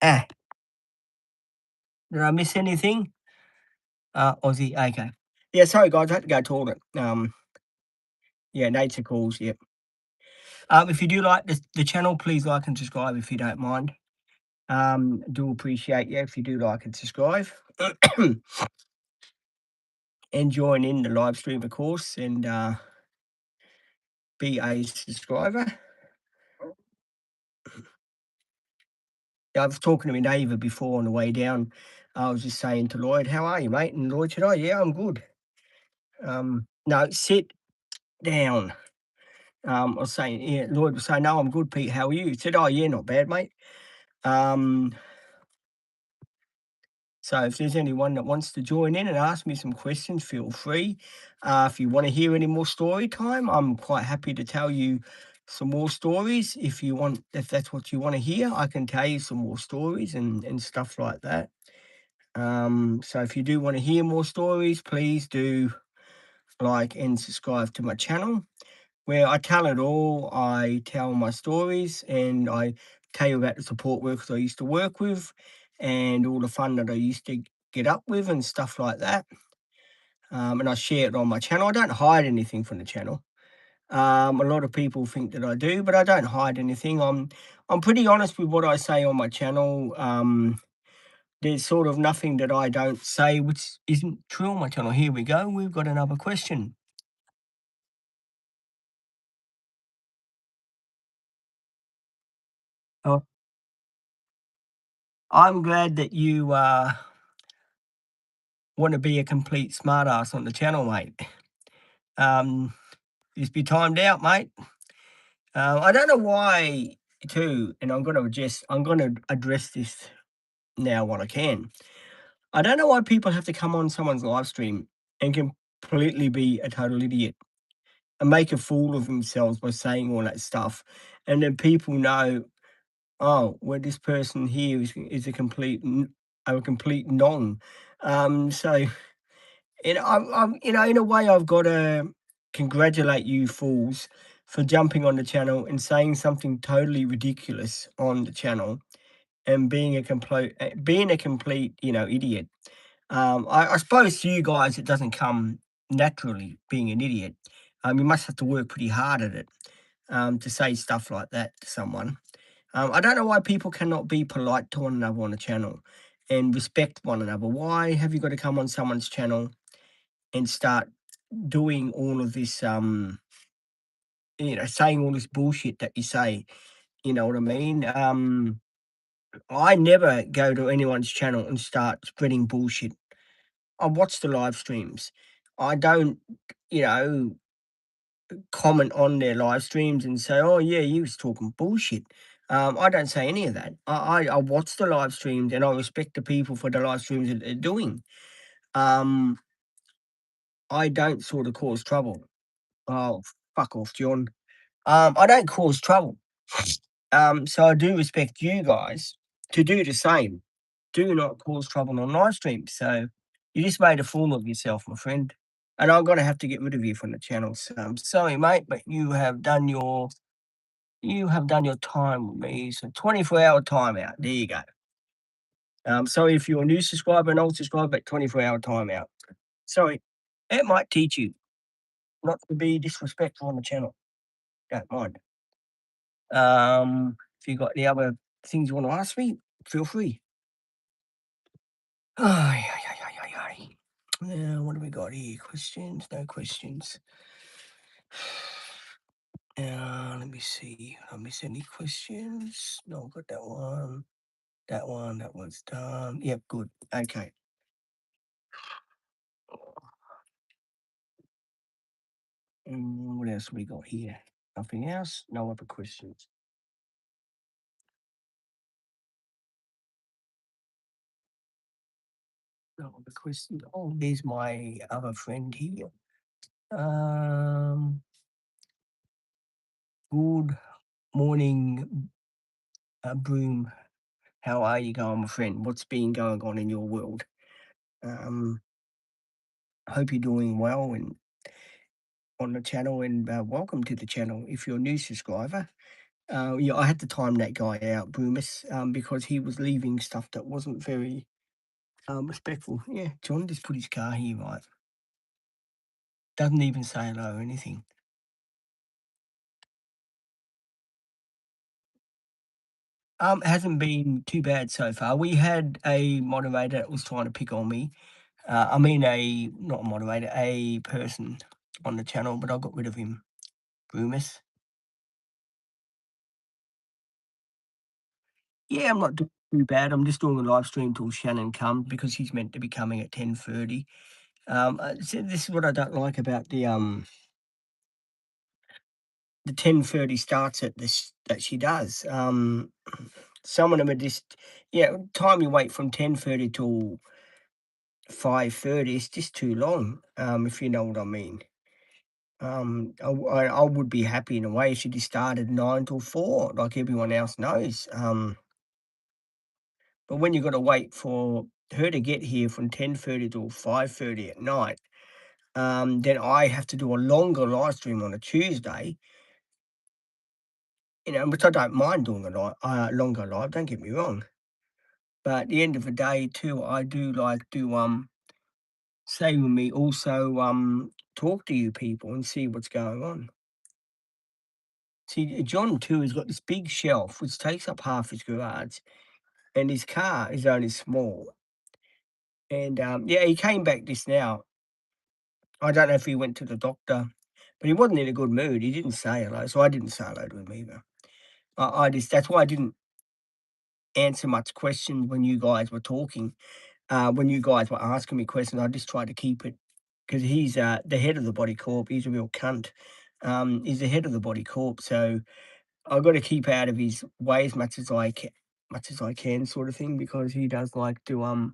S1: ah. Did I miss anything? Aussie, okay. Yeah, sorry guys, I had to go toilet. Yeah, nature calls, yep. If you do like the channel, please like and subscribe if you don't mind. Do appreciate you if you do like and subscribe. And join in the live stream, of course, and be a subscriber. I was talking to my neighbour before on the way down. I was just saying to Lloyd, "How are you, mate?" And Lloyd said, "Oh, yeah, I'm good." No, sit down. I was saying, yeah, Lloyd was saying, "No, I'm good, Pete. How are you?" He said, "Oh, yeah, not bad, mate." Um, so if there's anyone that wants to join in and ask me some questions, feel free. If you want to hear any more story time, I'm quite happy to tell you some more stories. If you want, if that's what you want to hear, I can tell you some more stories and stuff like that. So if you do want to hear more stories, please do like and subscribe to my channel where I tell it all. I tell my stories and I tell you about the support workers I used to work with and all the fun that I used to get up with and stuff like that. And I share it on my channel. I don't hide anything from the channel. A lot of people think that I do, but I don't hide anything. I'm pretty honest with what I say on my channel. There's sort of nothing that I don't say which isn't true on my channel. Here we go. We've got another question. Oh, I'm glad that you want to be a complete smartass on the channel, mate. Um, just be timed out, mate. I don't know why, too, and I'm gonna address this now while I can. I don't know why people have to come on someone's live stream and completely be a total idiot and make a fool of themselves by saying all that stuff, and then people know, oh, well, this person here is a complete non. So in a way, I've got to congratulate you fools for jumping on the channel and saying something totally ridiculous on the channel and being a complete, idiot. I suppose to you guys, it doesn't come naturally being an idiot. You must have to work pretty hard at it to say stuff like that to someone. I don't know why people cannot be polite to one another on the channel and respect one another. Why have you got to come on someone's channel and start doing all of this, saying all this bullshit that you say, you know what I mean? I never go to anyone's channel and start spreading bullshit. I watch the live streams. I don't, you know, comment on their live streams and say, "Oh yeah, you was talking bullshit." I don't say any of that. I watch the live streams and I respect the people for the live streams that they're doing. Um, I don't sort of cause trouble. Oh, fuck off, John. I don't cause trouble. So I do respect you guys to do the same. Do not cause trouble on live streams. So you just made a fool of yourself, my friend. And I'm gonna have to get rid of you from the channel. So I'm sorry, mate, but you have done your time with me. So 24-hour timeout. There you go. Sorry if you're a new subscriber and old subscriber, but 24-hour timeout. Sorry. It might teach you not to be disrespectful on the channel. Don't mind. If you got any other things you want to ask me, feel free. Ay, ay, ay, ay, ay, ay. What do we got here? Questions? No questions. Let me see. I miss any questions? No, got that one. That one. That one's done. Yep, good. Okay. What else we got here? Nothing else? No other questions. No other questions. Oh, there's my other friend here. Um, Good morning, Broom. How are you going, my friend? What's been going on in your world? Um, I hope you're doing well and on the channel, and welcome to the channel if you're a new subscriber. Yeah, I had to time that guy out, Boomis, because he was leaving stuff that wasn't very respectful. Yeah, John just put his car here, right? Doesn't even say hello or anything. It hasn't been too bad so far. We had a moderator that was trying to pick on me. I mean, not a moderator, a person on the channel, but I got rid of him. Boomis. Yeah, I'm not doing too bad. I'm just doing a live stream till Shannon comes because he's meant to be coming at 10:30. So this is what I don't like about the 10:30 starts at this that she does. Some of them are just, yeah, time you wait from 10:30 till 5:30 is just too long. If you know what I mean. I would be happy in a way if she just started 9 till 4, like everyone else knows. But when you got to wait for her to get here from 10:30 till 5:30 at night, then I have to do a longer live stream on a Tuesday, which I don't mind doing a longer live, don't get me wrong. But at the end of the day too, I do like to, say with me also, talk to you people and see what's going on. See, John too has got this big shelf which takes up half his garage, and his car is only small. And, yeah, he came back just now. I don't know if he went to the doctor, but he wasn't in a good mood. He didn't say hello, so I didn't say hello to him either. I just that's why I didn't answer much questions when you guys were talking. When you guys were asking me questions, I just tried to keep it because he's the head of the body corp. He's a real cunt. He's the head of the body corp, so I've got to keep out of his way as much as I can, sort of thing, because he does like to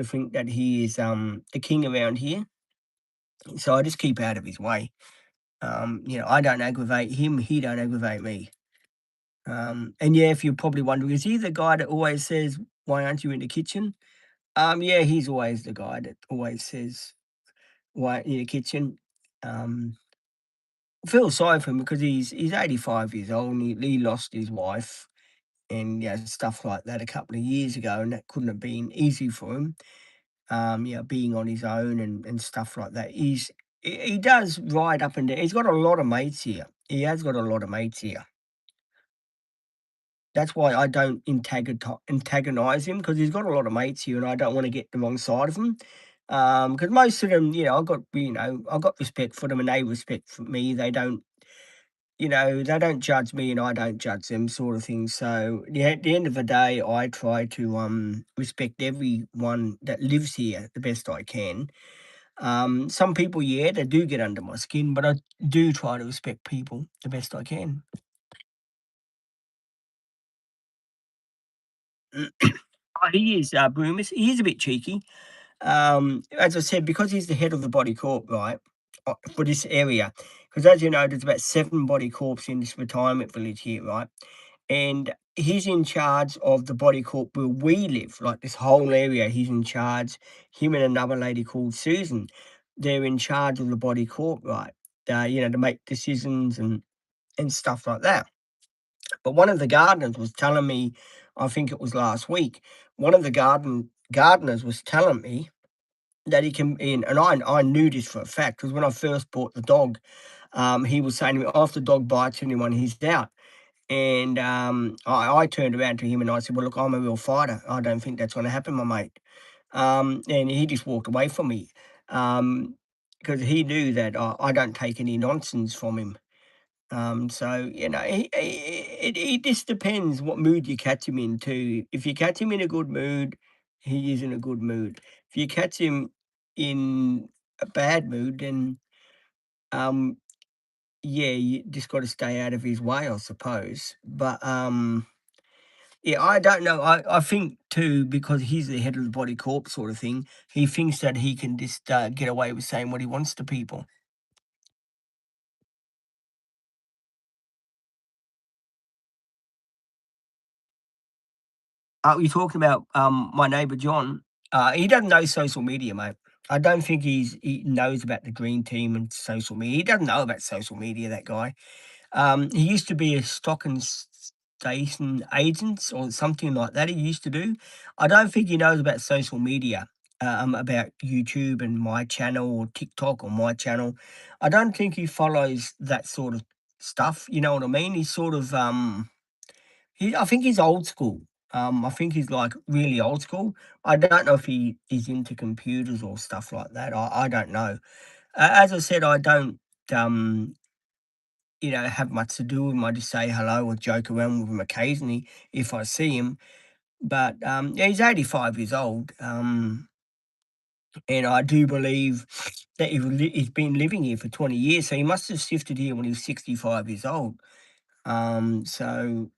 S1: think that he is the king around here. So I just keep out of his way. I don't aggravate him, he don't aggravate me. And yeah, if you're probably wondering, is he the guy that always says, "Why aren't you in the kitchen?" Yeah, he's always the guy that always says, "Why in the kitchen?" Um, I feel sorry for him because he's 85 years old and he lost his wife and yeah, stuff like that a couple of years ago, and that couldn't have been easy for him. Being on his own and stuff like that. He does ride up and down. He's got a lot of mates here. He has got a lot of mates here. That's why I don't antagonize him because he's got a lot of mates here, and I don't want to get the wrong side of him. Because most of them, I've got respect for them, and they respect for me. They don't judge me, and I don't judge them, sort of thing. So yeah, at the end of the day, I try to respect everyone that lives here the best I can. Some people, yeah, they do get under my skin, but I do try to respect people the best I can. He is, Boomis. He is a bit cheeky. As I said, because he's the head of the body corp, right, for this area, because as you know, there's about 7 body corps in this retirement village here, right? And he's in charge of the body corp where we live, like this whole area. He's in charge. Him and another lady called Susan, they're in charge of the body corp, right? To make decisions and stuff like that. But one of the gardeners was telling me, I think it was last week, one of the gardeners was telling me that he can in and I knew this for a fact because when I first bought the dog, he was saying to me, "Oh, if the dog bites anyone, he's out." And I turned around to him and I said, "Well, look, I'm a real fighter. I don't think that's going to happen, my mate." And he just walked away from me because he knew that I don't take any nonsense from him. So it just depends what mood you catch him in too. If you catch him in a good mood, he is in a good mood. If you catch him in a bad mood, then um, yeah, you just got to stay out of his way, I suppose. But yeah, I don't know. I think too because he's the head of the body corp sort of thing. He thinks that he can just get away with saying what he wants to people. You're talking about, my neighbour John. He doesn't know social media, mate. I don't think he knows about the dream team and social media. He doesn't know about social media, that guy. He used to be a stock and station agent or something like that. He used to do. I don't think he knows about social media, about YouTube and my channel or TikTok or my channel. I don't think he follows that sort of stuff. You know what I mean? He's sort of I think he's old school. I think he's like really old school. I don't know if he is into computers or stuff like that. I don't know. As I said, I don't um have much to do with him. I just say hello or joke around with him occasionally if I see him. But yeah, he's 85 years old. And I do believe that he's been living here for 20 years. So he must have shifted here when he was 65 years old. So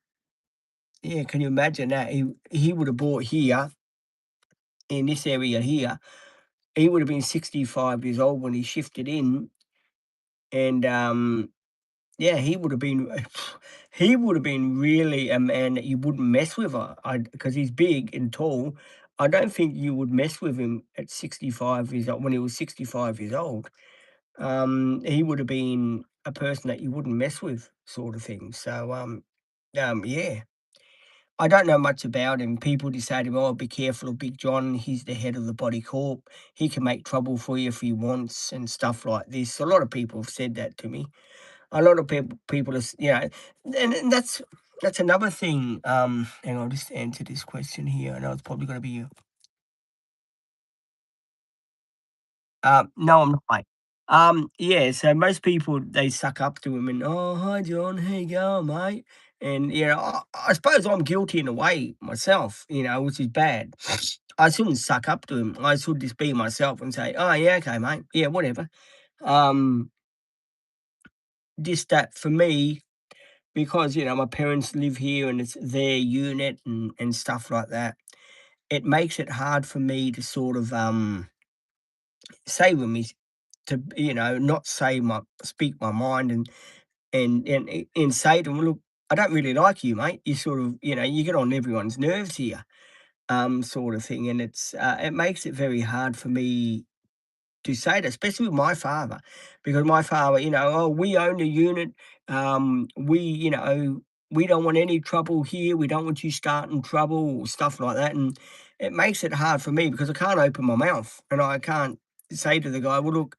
S1: yeah, can you imagine that? He would have bought here in this area here. He would have been 65 years old when he shifted in. And yeah, he would have been he would have been really a man that you wouldn't mess with, because he's big and tall. I don't think you would mess with him at 65 years old when he was 65 years old. He would have been a person that you wouldn't mess with sort of thing. So, yeah. I don't know much about him. People just say to him, "Oh, be careful of Big John. He's the head of the body corp. He can make trouble for you if he wants," and stuff like this. A lot of people have said that to me. A lot of people are, and that's another thing. And I'll just answer this question here. I know it's probably going to be you. No, I'm not. Mate. Yeah. So most people they suck up to him and hi John, how you going, mate? And I suppose I'm guilty in a way myself, which is bad. I shouldn't suck up to him. I should just be myself and say, oh yeah, okay, mate, yeah, whatever. Um, just that for me, because my parents live here and it's their unit and stuff like that, it makes it hard for me to sort of say with me to not say my speak my mind and say to them, look, I don't really like you, mate. You sort of you get on everyone's nerves here, sort of thing, and it makes it very hard for me to say that, especially with my father, because my father, "Oh, we own the unit. We don't want any trouble here. We don't want you starting trouble," or stuff like that, and it makes it hard for me because I can't open my mouth and I can't say to the guy, "Well, look,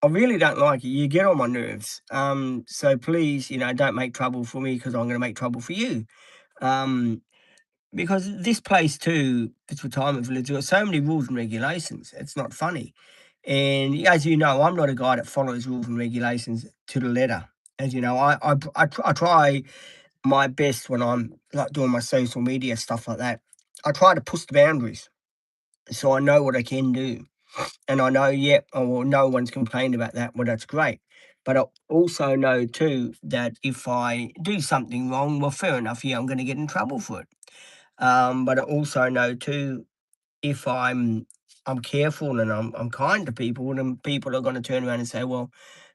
S1: I really don't like you. You get on my nerves. So please, don't make trouble for me because I'm going to make trouble for you." Um, because this place too, this retirement village, got so many rules and regulations. It's not funny. And as you know, I'm not a guy that follows rules and regulations to the letter. As you know, I try my best when I'm like doing my social media stuff like that. I try to push the boundaries so I know what I can do, and I know, yeah, oh, well, no one's complained about that. Well, that's great. But I also know too that if I do something wrong, well, fair enough. Yeah, I'm going to get in trouble for it. But I also know too if I'm careful and I'm kind to people, then people are gonna turn around and say, "Well,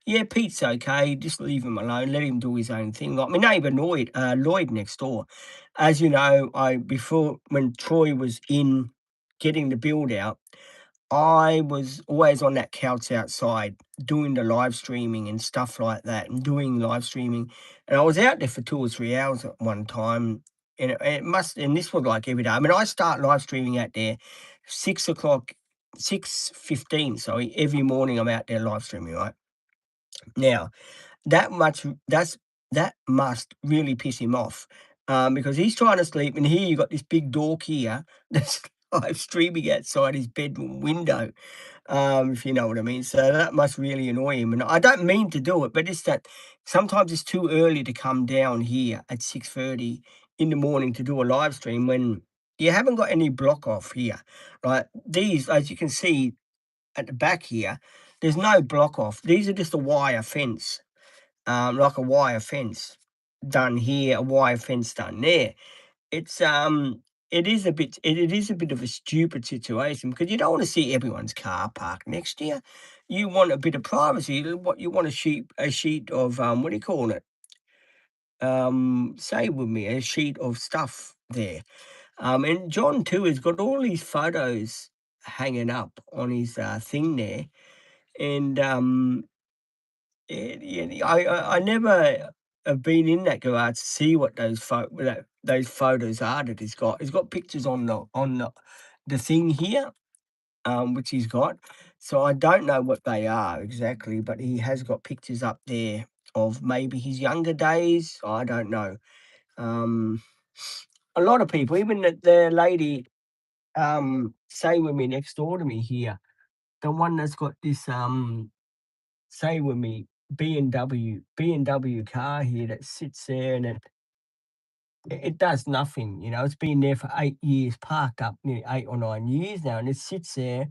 S1: yeah, Pete's okay, just leave him alone, let him do his own thing." Like my neighbour Lloyd next door. As you know, I before when Troy was in getting the build out, I was always on that couch outside doing the live streaming and stuff like that, and doing live streaming. And I was out there for 2 or 3 hours at one time, and and this was like every day. I mean, I start live streaming out there 6 o'clock, 6:15. Sorry, every morning I'm out there live streaming. Right now, that must really piss him off, because he's trying to sleep, and here you got this big dork here that's live streaming outside his bedroom window, if you know what I mean. So that must really annoy him. And I don't mean to do it, but it's that sometimes it's too early to come down here at 6:30 in the morning to do a live stream when you haven't got any block off here, right? These, as you can see at the back here, there's no block off. These are just a wire fence, like a wire fence done here, a wire fence done there. It's it is a bit of a stupid situation because you don't want to see everyone's car parked next to you. You want a bit of privacy. What you want a sheet of what do you call it? Say with me, a sheet of stuff there. And John too has got all these photos hanging up on his thing there, and yeah, I never. have been in that garage to see what those photos are that he's got. He's got pictures on the thing here, which he's got. So I don't know what they are exactly, but he has got pictures up there of maybe his younger days. I don't know. Um, a lot of people, even the lady, say with me next door to me here, the one that's got this say with me BMW car here that sits there and it does nothing. It's been there for 8 years, parked up nearly 8 or 9 years now, and it sits there.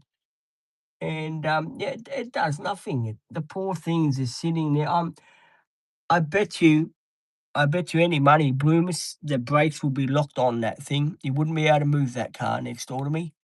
S1: And, yeah, it does nothing. The poor thing's just sitting there. I bet you I bet you any money, Bloomis, the brakes will be locked on that thing. You wouldn't be able to move that car next door to me.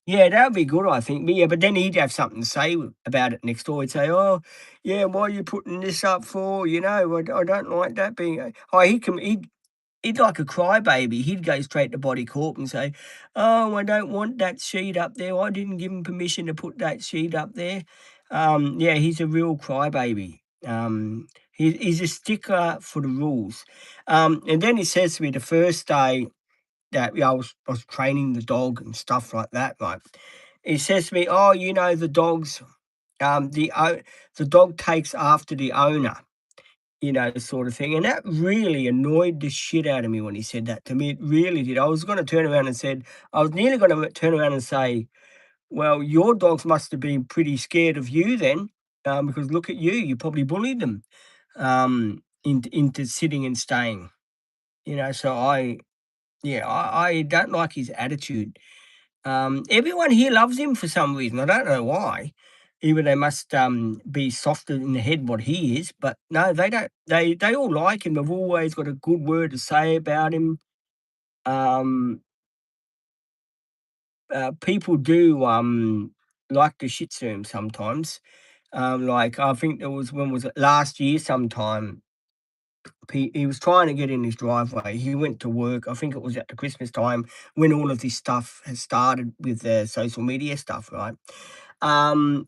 S1: Yeah, that would be good, I think. But, yeah, but then he'd have something to say about it next door. He'd say, "Oh, yeah, why are you putting this up for? I don't like that being." Oh, he'd like a crybaby. He'd go straight to body corp and say, "Oh, I don't want that sheet up there. I didn't give him permission to put that sheet up there." Yeah, he's a real crybaby. He's a stickler for the rules. And then he says to me the first day that I was training the dog and stuff like that, right? He says to me, "Oh, the dogs, the dog takes after the owner." Sort of thing. And that really annoyed the shit out of me when he said that to me. It really did. I was nearly going to turn around and say, "Well, your dogs must have been pretty scared of you then, because look at you. You probably bullied them into sitting and staying." So yeah, I don't like his attitude. Everyone here loves him for some reason. I don't know why. Either they must be softer in the head what he is, but no, they don't. They all like him. They've always got a good word to say about him. Um, People do like to shit him sometimes. Like I think there was when was it last year sometime he was trying to get in his driveway. He went to work. I think it was at the Christmas time when all of this stuff has started with the social media stuff, right?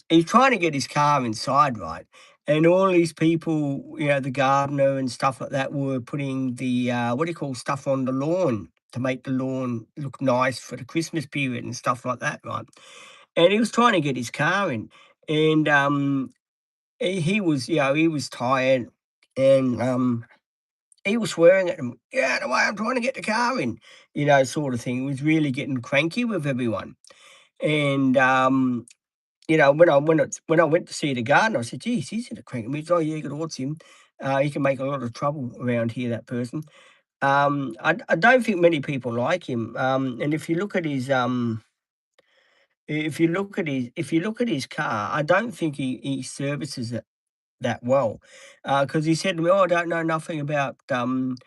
S1: He's trying to get his car inside, right? And all these people, the gardener and stuff like that, were putting the what do you call stuff on the lawn to make the lawn look nice for the Christmas period and stuff like that, right? And he was trying to get his car in, and he was, he was tired, and he was swearing at them, "Get out of the way, I'm trying to get the car in," sort of thing. He was really getting cranky with everyone. And, when I went to see the gardener, I said, "Geez, he's in a cranky mood." "Oh, yeah, good odds him. He can make a lot of trouble around here, that person." I don't think many people like him. And if you look at his car, I don't think he services it that well, because he said to me, "Oh, I don't know nothing about the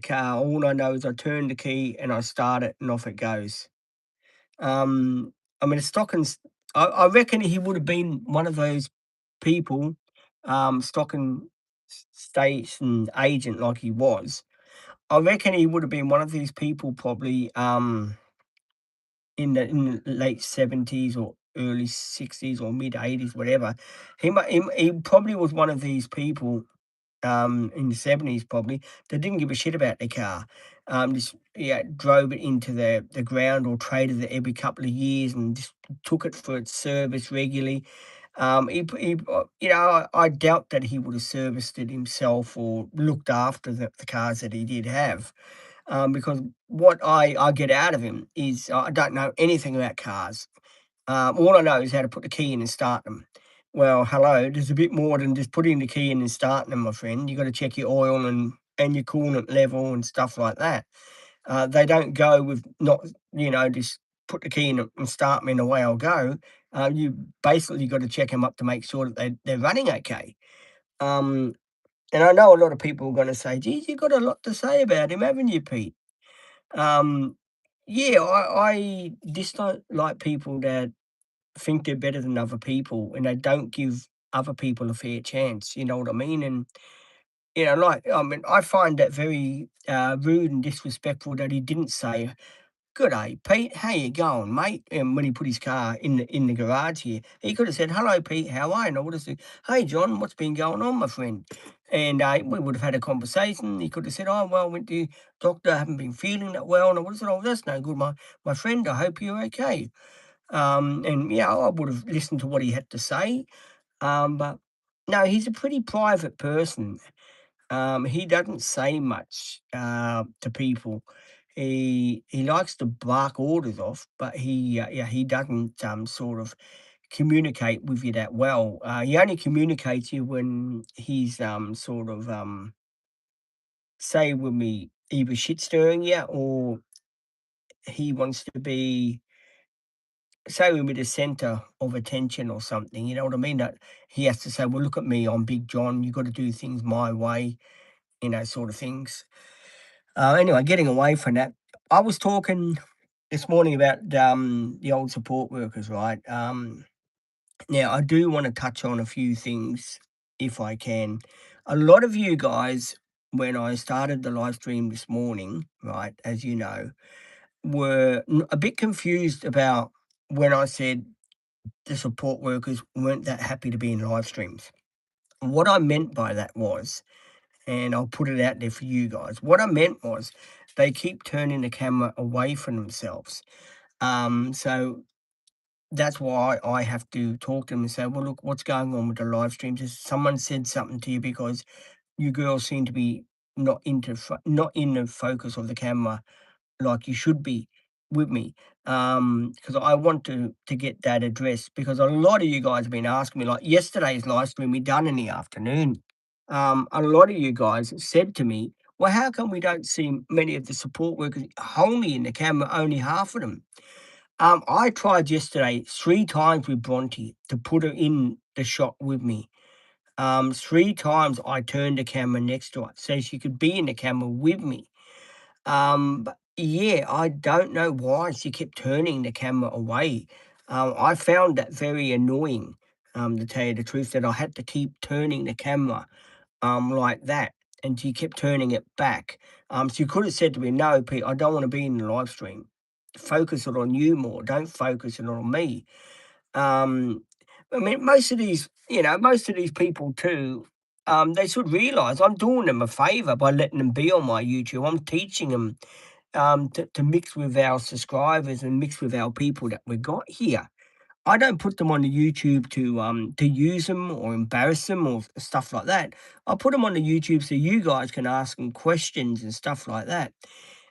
S1: car. All I know is I turn the key and I start it and off it goes." I mean, Stockton's I reckon he would have been one of those people, Stockton station agent like he was. I reckon he would have been one of these people probably, in the late 70s or early 60s or mid 80s, whatever. He probably was one of these people, in the 70s probably, that didn't give a shit about their car. Just, yeah, drove it into the ground or traded it every couple of years and just took it for its service regularly. I doubt that he would have serviced it himself or looked after the cars that he did have, because what I get out of him is I don't know anything about cars. All I know is how to put the key in and start them. Well, hello, there's a bit more than just putting the key in and starting them, my friend. You got to check your oil and your coolant level and stuff like that. They don't go with not, just put the key in and start them and away I'll go. You basically got to check them up to make sure that they're running okay. Um, and I know a lot of people are going to say, geez, you've got a lot to say about him, haven't you, Pete? Um, yeah, I just don't like people that think they're better than other people and they don't give other people a fair chance. You know what I mean? And I mean, I find that very rude and disrespectful that he didn't say "Good day, Pete. How you going, mate?" And when he put his car in the garage here, he could have said, "Hello, Pete. How are you?" And I would have said, "Hey, John, what's been going on, my friend?" And we would have had a conversation. He could have said, "Oh, well, I went to doctor. I haven't been feeling that well." And I would have said, "Oh, that's no good, my friend. I hope you're okay." And yeah, I would have listened to what he had to say. But no, he's a pretty private person. He doesn't say much to people. He likes to bark orders off, but he doesn't sort of communicate with you that well. He only communicates you when he's sort of say when me either shit stirring you or he wants to be say when we're the center of attention or something. You know what I mean? That he has to say, "Well, look at me, I'm Big John. You got to do things my way." Sort of things. Anyway, getting away from that, I was talking this morning about the old support workers, right? Now, I do want to touch on a few things if I can. A lot of you guys, when I started the live stream this morning, right, as you know, were a bit confused about when I said the support workers weren't that happy to be in live streams. What I meant by that was, and I'll put it out there for you guys. What I meant was they keep turning the camera away from themselves. So that's why I have to talk to them and say, well, look, what's going on with the live streams? Has someone said something to you because you girls seem to be not in the focus of the camera like you should be with me, because I want to get that addressed because a lot of you guys have been asking me, like yesterday's live stream we done in the afternoon. A lot of you guys said to me, "Well, how come we don't see many of the support workers wholly in the camera, only half of them?" I tried yesterday 3 times with Bronte to put her in the shot with me. 3 times I turned the camera next to her so she could be in the camera with me. But yeah, I don't know why she kept turning the camera away. I found that very annoying, to tell you the truth, that I had to keep turning the camera like that, and she kept turning it back. She could have said to me, "No, Pete, I don't want to be in the live stream. Focus it on you more. Don't focus it on me." Um, I mean, most of these people too, they should realise I'm doing them a favour by letting them be on my YouTube. I'm teaching them to mix with our subscribers and mix with our people that we got here. I don't put them on the YouTube to use them or embarrass them or stuff like that. I put them on the YouTube so you guys can ask them questions and stuff like that.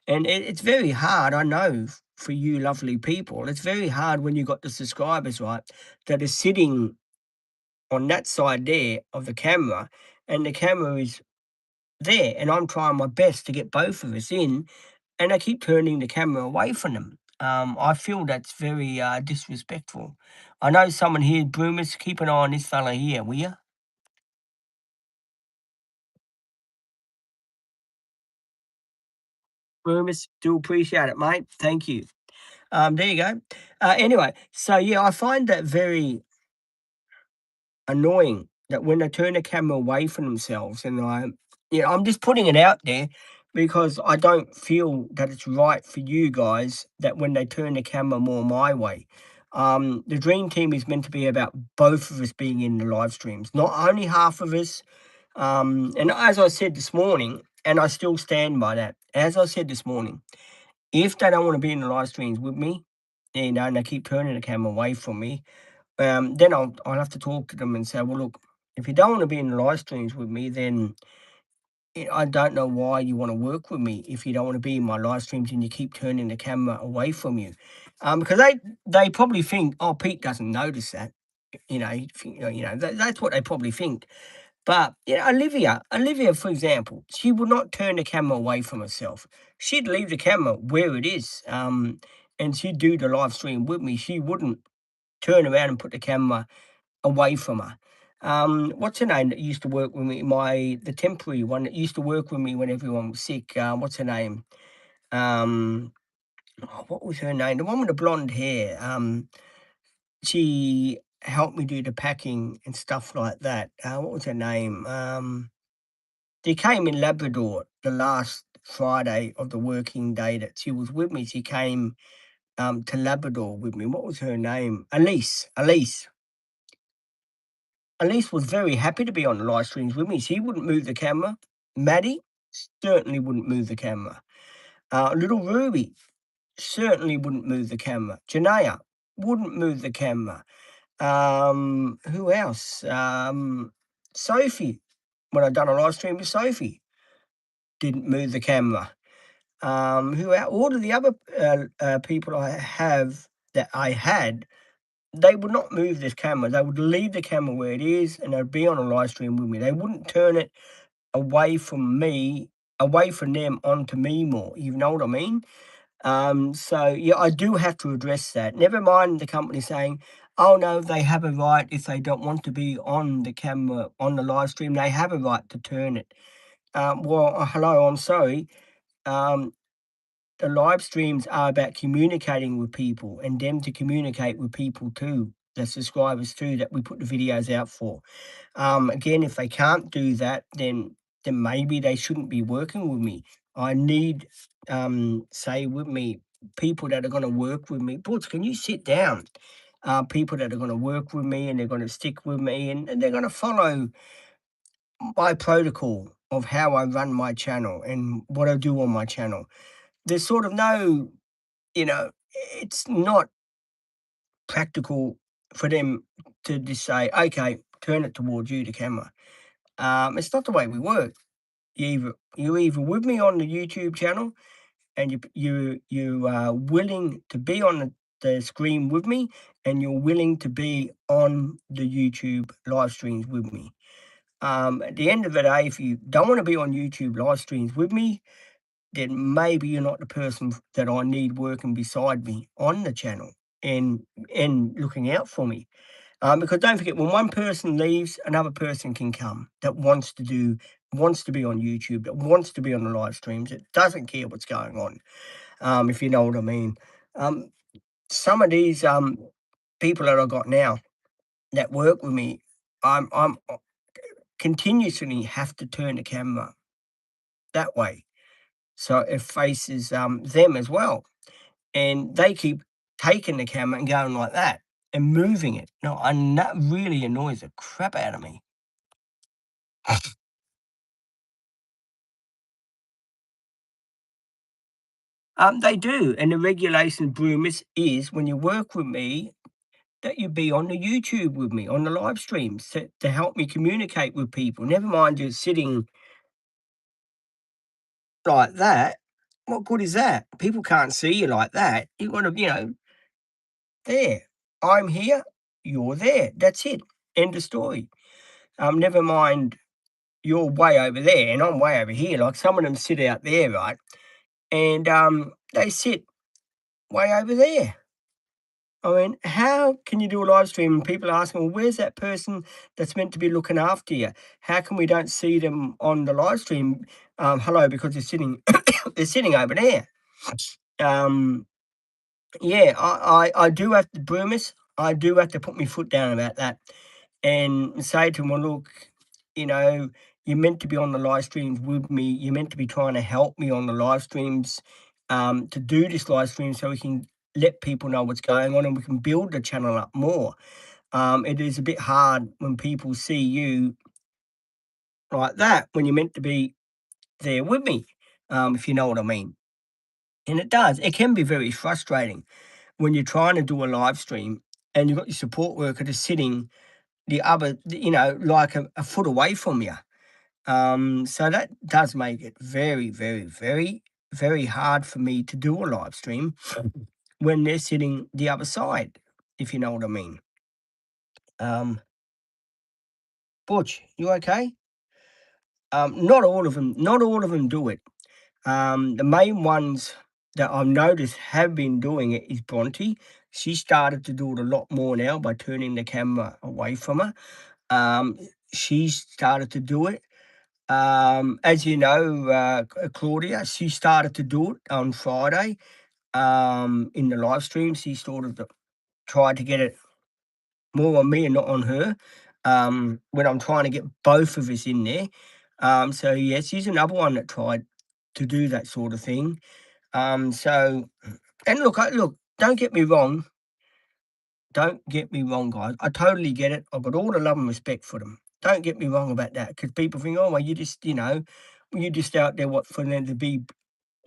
S1: And it's very hard, I know, for you lovely people. It's very hard when you got the subscribers, right, that are sitting on that side there of the camera, and the camera is there, and I'm trying my best to get both of us in, and I keep turning the camera away from them. I feel that's very disrespectful. I know someone here, Broomers, keep an eye on this fella here, will you? Broomers, do appreciate it, mate. Thank you. There you go. Anyway, so yeah, I find that very annoying that when they turn the camera away from themselves, and I'm just putting it out there because I don't feel that it's right for you guys that when they turn the camera more my way. The dream team is meant to be about both of us being in the live streams, not only half of us. And as I said this morning, and I still stand by that, as I said this morning, if they don't want to be in the live streams with me, and they keep turning the camera away from me, then I'll have to talk to them and say, "Well, look, if you don't wanna be in the live streams with me, then I don't know why you wanna work with me if you don't wanna be in my live streams and you keep turning the camera away from you." Because they probably think, "Oh, Pete doesn't notice that." That's what they probably think. But, Olivia, for example, she would not turn the camera away from herself. She'd leave the camera where it is, and she'd do the live stream with me. She wouldn't turn around and put the camera away from her. What's her name that used to work with me? The temporary one that used to work with me when everyone was sick. What's her name? Um, what was her name? The one with the blonde hair. She helped me do the packing and stuff like that. What was her name? She came in Labrador the last Friday of the working day that she was with me. She came to Labrador with me. What was her name? Elise. Elise. Elise was very happy to be on the live streams with me. She wouldn't move the camera. Maddie certainly wouldn't move the camera. Little Ruby certainly wouldn't move the camera. Janaea wouldn't move the camera. Who else? Sophie. When I done a live stream with Sophie, didn't move the camera. Who else? All of the other people I have that I had, they would not move this camera. They would leave the camera where it is, and they'd be on a live stream with me. They wouldn't turn it away from me, away from them onto me more. You know what I mean? So yeah, I do have to address that. Never mind the company saying, "Oh no, they have a right if they don't want to be on the camera on the live stream. They have a right to turn it." Well, hello, I'm sorry. Um, the live streams are about communicating with people and them to communicate with people too, the subscribers too, that we put the videos out for. Again, if they can't do that, then maybe they shouldn't be working with me. I need, say, with me, people that are going to work with me. Butch, can you sit down? People that are going to work with me and they're going to stick with me and they're going to follow my protocol of how I run my channel and what I do on my channel. There's sort of no, it's not practical for them to just say, okay, turn it towards you, the camera. It's not the way we work. You're either with me on the YouTube channel and you are willing to be on the screen with me and you're willing to be on the YouTube live streams with me. At the end of the day, if you don't want to be on YouTube live streams with me, then maybe you're not the person that I need working beside me on the channel and looking out for me. Because don't forget, when one person leaves, another person can come that wants to be on YouTube, that wants to be on the live streams, that doesn't care what's going on. If you know what I mean. Um, some of these people that I got now that work with me, I'm continuously have to turn the camera that way, so it faces them as well, and they keep taking the camera and going like that and moving it. No, and that really annoys the crap out of me. They do, and the regulation, Broomis, is when you work with me that you be on the YouTube with me on the live streams to help me communicate with people. Never mind just sitting like that. What good is that? People can't see you like that. You got to, there. I'm here. You're there. That's it. End of story. Never mind. You're way over there, and I'm way over here. Like some of them sit out there, right? And they sit way over there. I mean, how can you do a live stream and people are asking, well, where's that person that's meant to be looking after you? How come we don't see them on the live stream? Hello, because they're sitting, they're sitting over there. Um, yeah, I do have to, Broomis, I do have to put my foot down about that and say to them, well, look, you know, you're meant to be on the live streams with me. You're meant to be trying to help me on the live streams to do this live stream so we can let people know what's going on and we can build the channel up more. It is a bit hard when people see you like that when you're meant to be there with me, if you know what I mean. And it does. It can be very frustrating when you're trying to do a live stream and you've got your support worker just sitting the other, like a foot away from you. So that does make it very, very, very, very hard for me to do a live stream when they're sitting the other side, if you know what I mean. Butch, you okay? Not all of them do it. The main ones that I've noticed have been doing it is Bronte. She started to do it a lot more now by turning the camera away from her. Um, she started to do it. As you know, Claudia, she started to do it on Friday in the live stream. She sort of tried to get it more on me and not on her when I'm trying to get both of us in there. So yes, he's another one that tried to do that sort of thing. So and look, don't get me wrong. Don't get me wrong, guys. I totally get it. I've got all the love and respect for them. Don't get me wrong about that, because people think, oh, well, you just, you're just out there what for them to be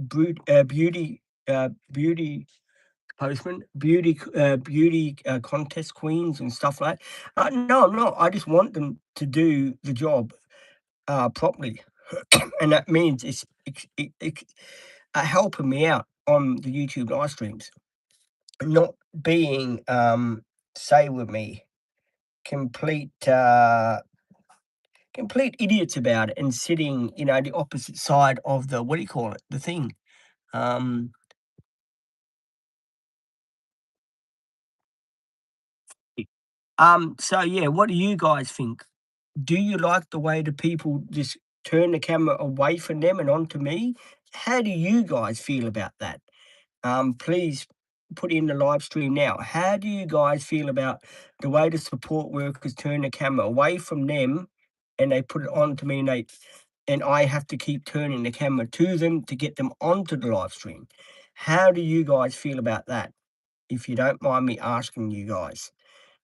S1: beauty postman, beauty contest queens and stuff like. No, I'm not. I just want them to do the job properly, and that means it's helping me out on the YouTube live streams, not being say with me complete complete idiots about it and sitting, the opposite side of the what do you call it? The thing. Um, so yeah, what do you guys think? Do you like the way the people just turn the camera away from them and onto me? How do you guys feel about that? Please put in the live stream now. How do you guys feel about the way the support workers turn the camera away from them and they put it on to me, and I have to keep turning the camera to them to get them onto the live stream? How do you guys feel about that? If you don't mind me asking you guys.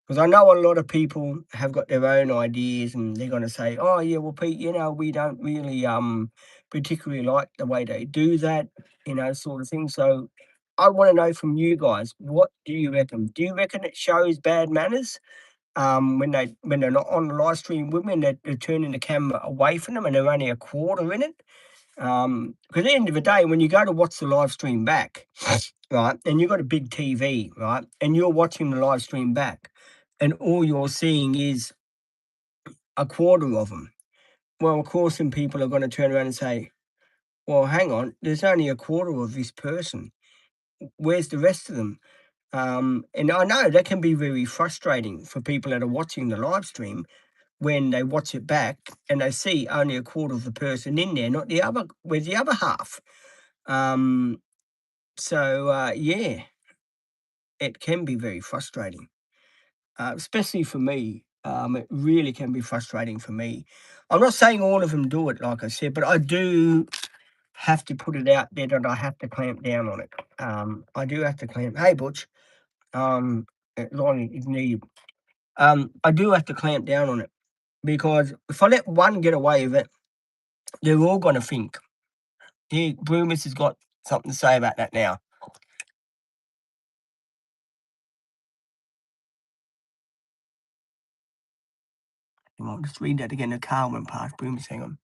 S1: Because I know a lot of people have got their own ideas and they're gonna say, "Oh, yeah, well, Pete, we don't really, particularly like the way they do that," sort of thing. So, I wanna know from you guys, what do you reckon? Do you reckon it shows bad manners, when they're not on the live stream with me and they're turning the camera away from them and they're only a quarter in it? Because at the end of the day, when you go to watch the live stream back, right, and you've got a big TV, right, and you're watching the live stream back, and all you're seeing is a quarter of them. Well, of course, some people are going to turn around and say, well, hang on, there's only a quarter of this person. Where's the rest of them? And I know that can be very frustrating for people that are watching the live stream when they watch it back and they see only a quarter of the person in there, not the other, where's the other half? Um, yeah, it can be very frustrating, especially for me. It really can be frustrating for me. I'm not saying all of them do it, like I said, but I do have to put it out there that I have to clamp down on it. I do have to clamp. Hey, Butch. Lonnie, if needed. I do have to clamp down on it because if I let one get away with it, they're all going to think. Here, Broomis has got something to say about that now. I'll just read that again. The car went past Broomis. Hang on.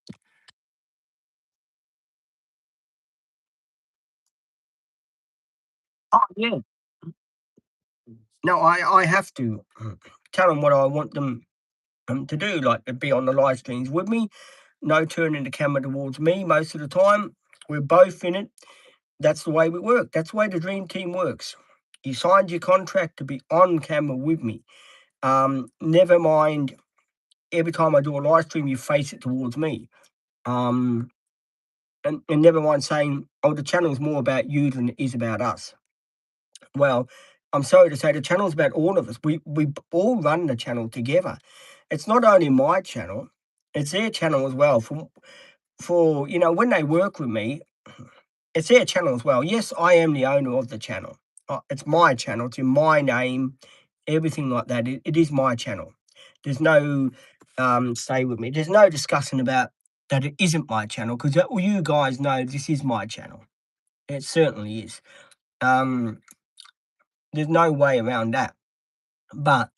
S1: Oh, yeah. No, I have to tell them what I want them to do, like to be on the live streams with me. No turning the camera towards me most of the time. We're both in it. That's the way we work. That's the way the dream team works. You signed your contract to be on camera with me. Never mind, every time I do a live stream, you face it towards me. Um, and never mind saying, oh, the channel's more about you than it is about us. Well, I'm sorry to say the channel's about all of us. We all run the channel together. It's not only my channel, it's their channel as well. For when they work with me, it's their channel as well. Yes, I am the owner of the channel. It's my channel. It's in my name, everything like that. It is my channel. There's no stay with me. There's no discussing about that it isn't my channel because you guys know this is my channel. It certainly is. Um, there's no way around that. But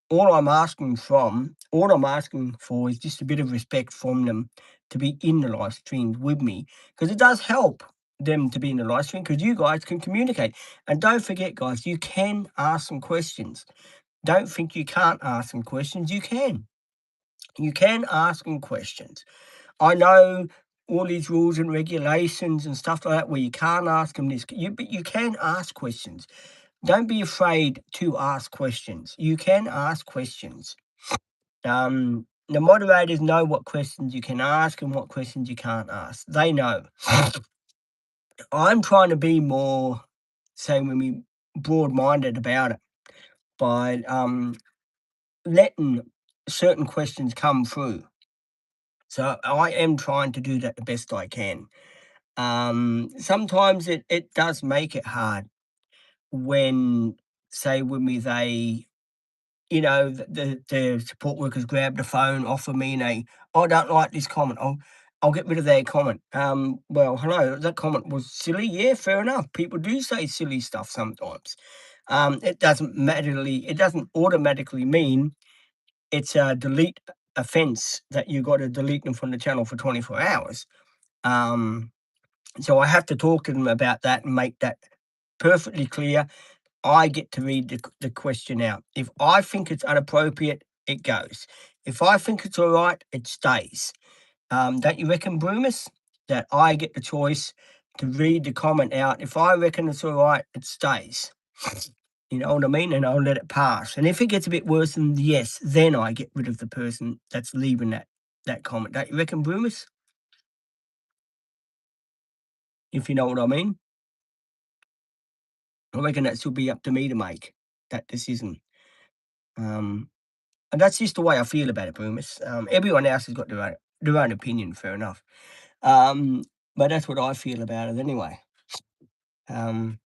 S1: all I'm asking for is just a bit of respect from them to be in the live streams with me because it does help them to be in the live stream because you guys can communicate. And don't forget, guys, you can ask some questions. Don't think you can't ask some questions. You can. You can ask them questions. I know all these rules and regulations and stuff like that where you can't ask them this, but you can ask questions. Don't be afraid to ask questions. You can ask questions. The moderators know what questions you can ask and what questions you can't ask. They know. I'm trying to be more, say, when we broad-minded about it by letting certain questions come through. So I am trying to do that the best I can. Sometimes it does make it hard when, say, when with a, the support workers grab the phone, offer me, and I don't like this comment. I'll get rid of their comment. Well, hello, that comment was silly. Yeah, fair enough. People do say silly stuff sometimes. It doesn't automatically mean it's a delete offense that you got to delete them from the channel for 24 hours. Um, so I have to talk to them about that and make that perfectly clear. I get to read the question out. If I think it's inappropriate, it goes. If I think it's all right, it stays. Don't you reckon, Broomis, that I get the choice to read the comment out? If I reckon it's all right, it stays. You know what I mean? And I'll let it pass. And if it gets a bit worse than yes, then I get rid of the person that's leaving that comment. Don't you reckon, Broomis? If you know what I mean? I reckon that should be up to me to make that decision. Um, and that's just the way I feel about it, Broomis. Everyone else has got their own opinion, fair enough. But that's what I feel about it anyway. Um,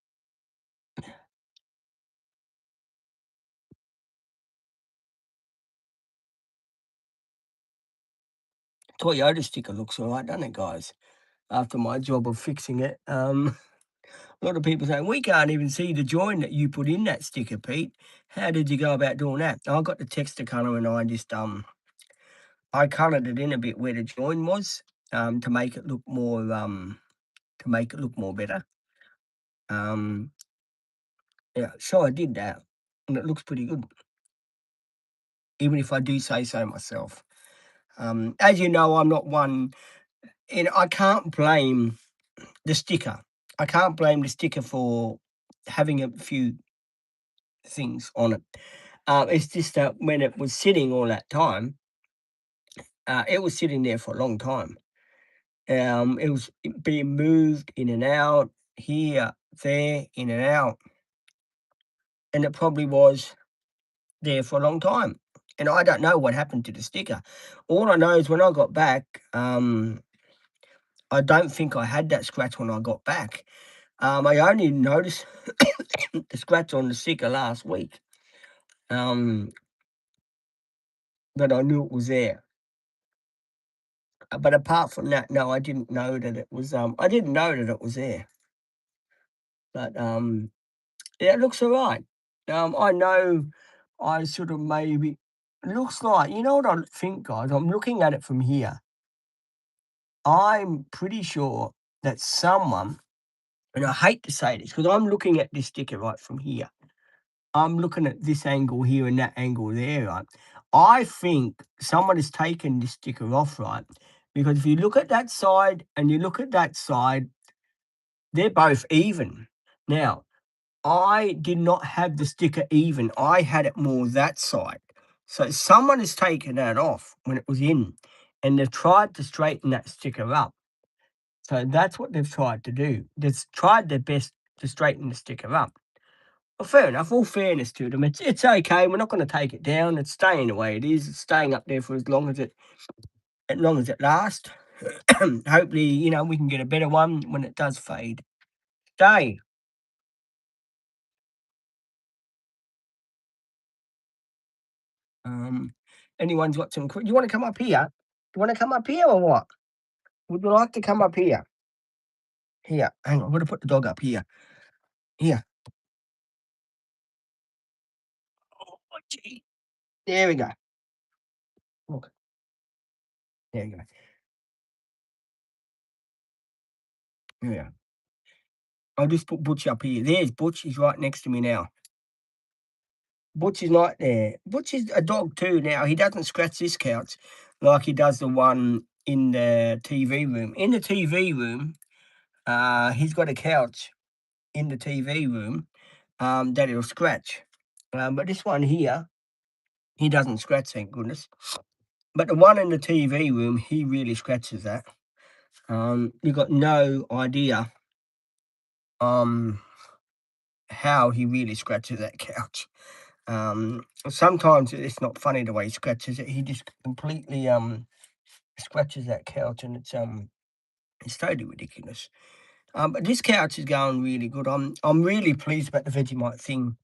S1: Toyota sticker looks all right, doesn't it, guys? After my job of fixing it. A lot of people saying, we can't even see the join that you put in that sticker, Pete. How did you go about doing that? I got the texture colour and I just I coloured it in a bit where the join was, to make it look more better. Yeah, so I did that, and it looks pretty good, even if I do say so myself. As you know, I'm not one, and I can't blame the sticker. I can't blame the sticker for having a few things on it. It's just that when it was sitting all that time, it was sitting there for a long time. It was being moved in and out, here, there, in and out, and it probably was there for a long time. And I don't know what happened to the sticker. All I know is when I got back, I don't think I had that scratch when I got back. I only noticed the scratch on the sticker last week, um, but I knew it was there. But apart from that, no, I didn't know that it was. I didn't know that it was there. But yeah, it looks all right. I know I sort of maybe looks like, you know what I think, guys? I'm looking at it from here. I'm pretty sure that someone, and I hate to say this because I'm looking at this sticker right from here. I'm looking at this angle here and that angle there, right? I think someone has taken this sticker off, right? Because if you look at that side and you look at that side, they're both even. Now, I did not have the sticker even. I had it more that side. So someone has taken that off when it was in, and they've tried to straighten that sticker up. So that's what they've tried to do. They've tried their best to straighten the sticker up. Well, fair enough. All fairness to them, it's okay. We're not going to take it down. It's staying the way it is. It's staying up there for as long as it lasts. Hopefully, we can get a better one when it does fade. Stay. Um, anyone's got some? You want to come up here? You want to come up here or what? Would you like to come up here? Here, hang on. I'm going to put the dog up here. Here. Oh, gee. There we go. Look. There you go. There we go. I'll just put Butch up here. There's Butch. He's right next to me now. Butch is not there. Butch is a dog too now. He doesn't scratch this couch like he does the one in the TV room. In the TV room, he's got a couch in the TV room that he'll scratch. But this one here, he doesn't scratch, thank goodness. But the one in the TV room, he really scratches that. You got no idea how he really scratches that couch. Sometimes it's not funny the way he scratches it. He just completely scratches that couch, and it's totally ridiculous. But this couch is going really good. I'm really pleased about the Vegemite thing.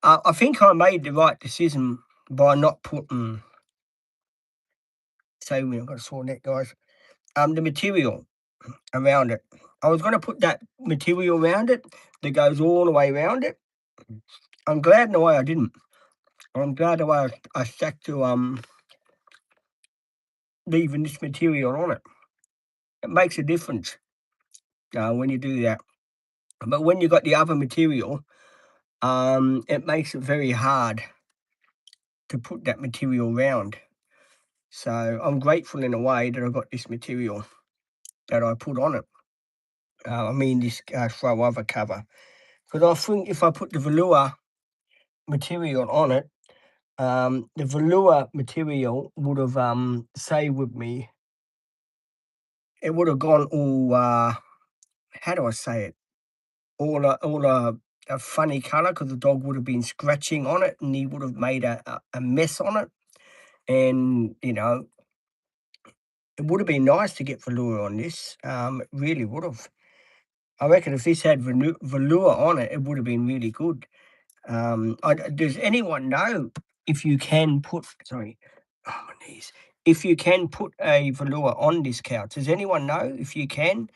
S1: I think I made the right decision by not putting, say when I've got a sore neck, guys, the material around it. I was gonna put that material around it that goes all the way around it. I'm glad in a way I didn't. I'm glad the way I stuck to leaving this material on it. It makes a difference when you do that. But when you got the other material, it makes it very hard to put that material around. So I'm grateful in a way that I got this material that I put on it. I mean this throw over cover. Because I think if I put the velour material on it, the velour material would have stayed with me. It would have gone all, how do I say it? A funny colour because the dog would have been scratching on it and he would have made a mess on it. And, you know, it would have been nice to get velour on this. It really would have. I reckon if this had velour on it, it would have been really good. Does anyone know if you can put, sorry, oh my knees, if you can put a velour on this couch? Does anyone know if you can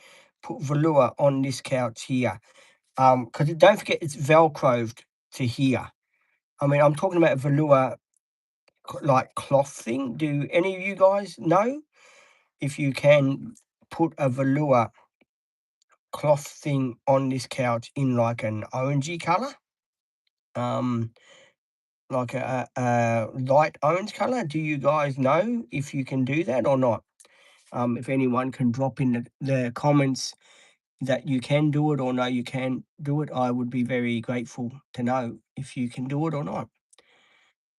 S1: put velour on this couch here? Because don't forget it's velcroed to here. I mean, I'm talking about a velour like cloth thing. Do any of you guys know if you can put a velour cloth thing on this couch in like an orangey colour? Um, like a light orange colour. Do you guys know if you can do that or not? If anyone can drop in the comments that you can do it or no, you can do it, I would be very grateful to know if you can do it or not.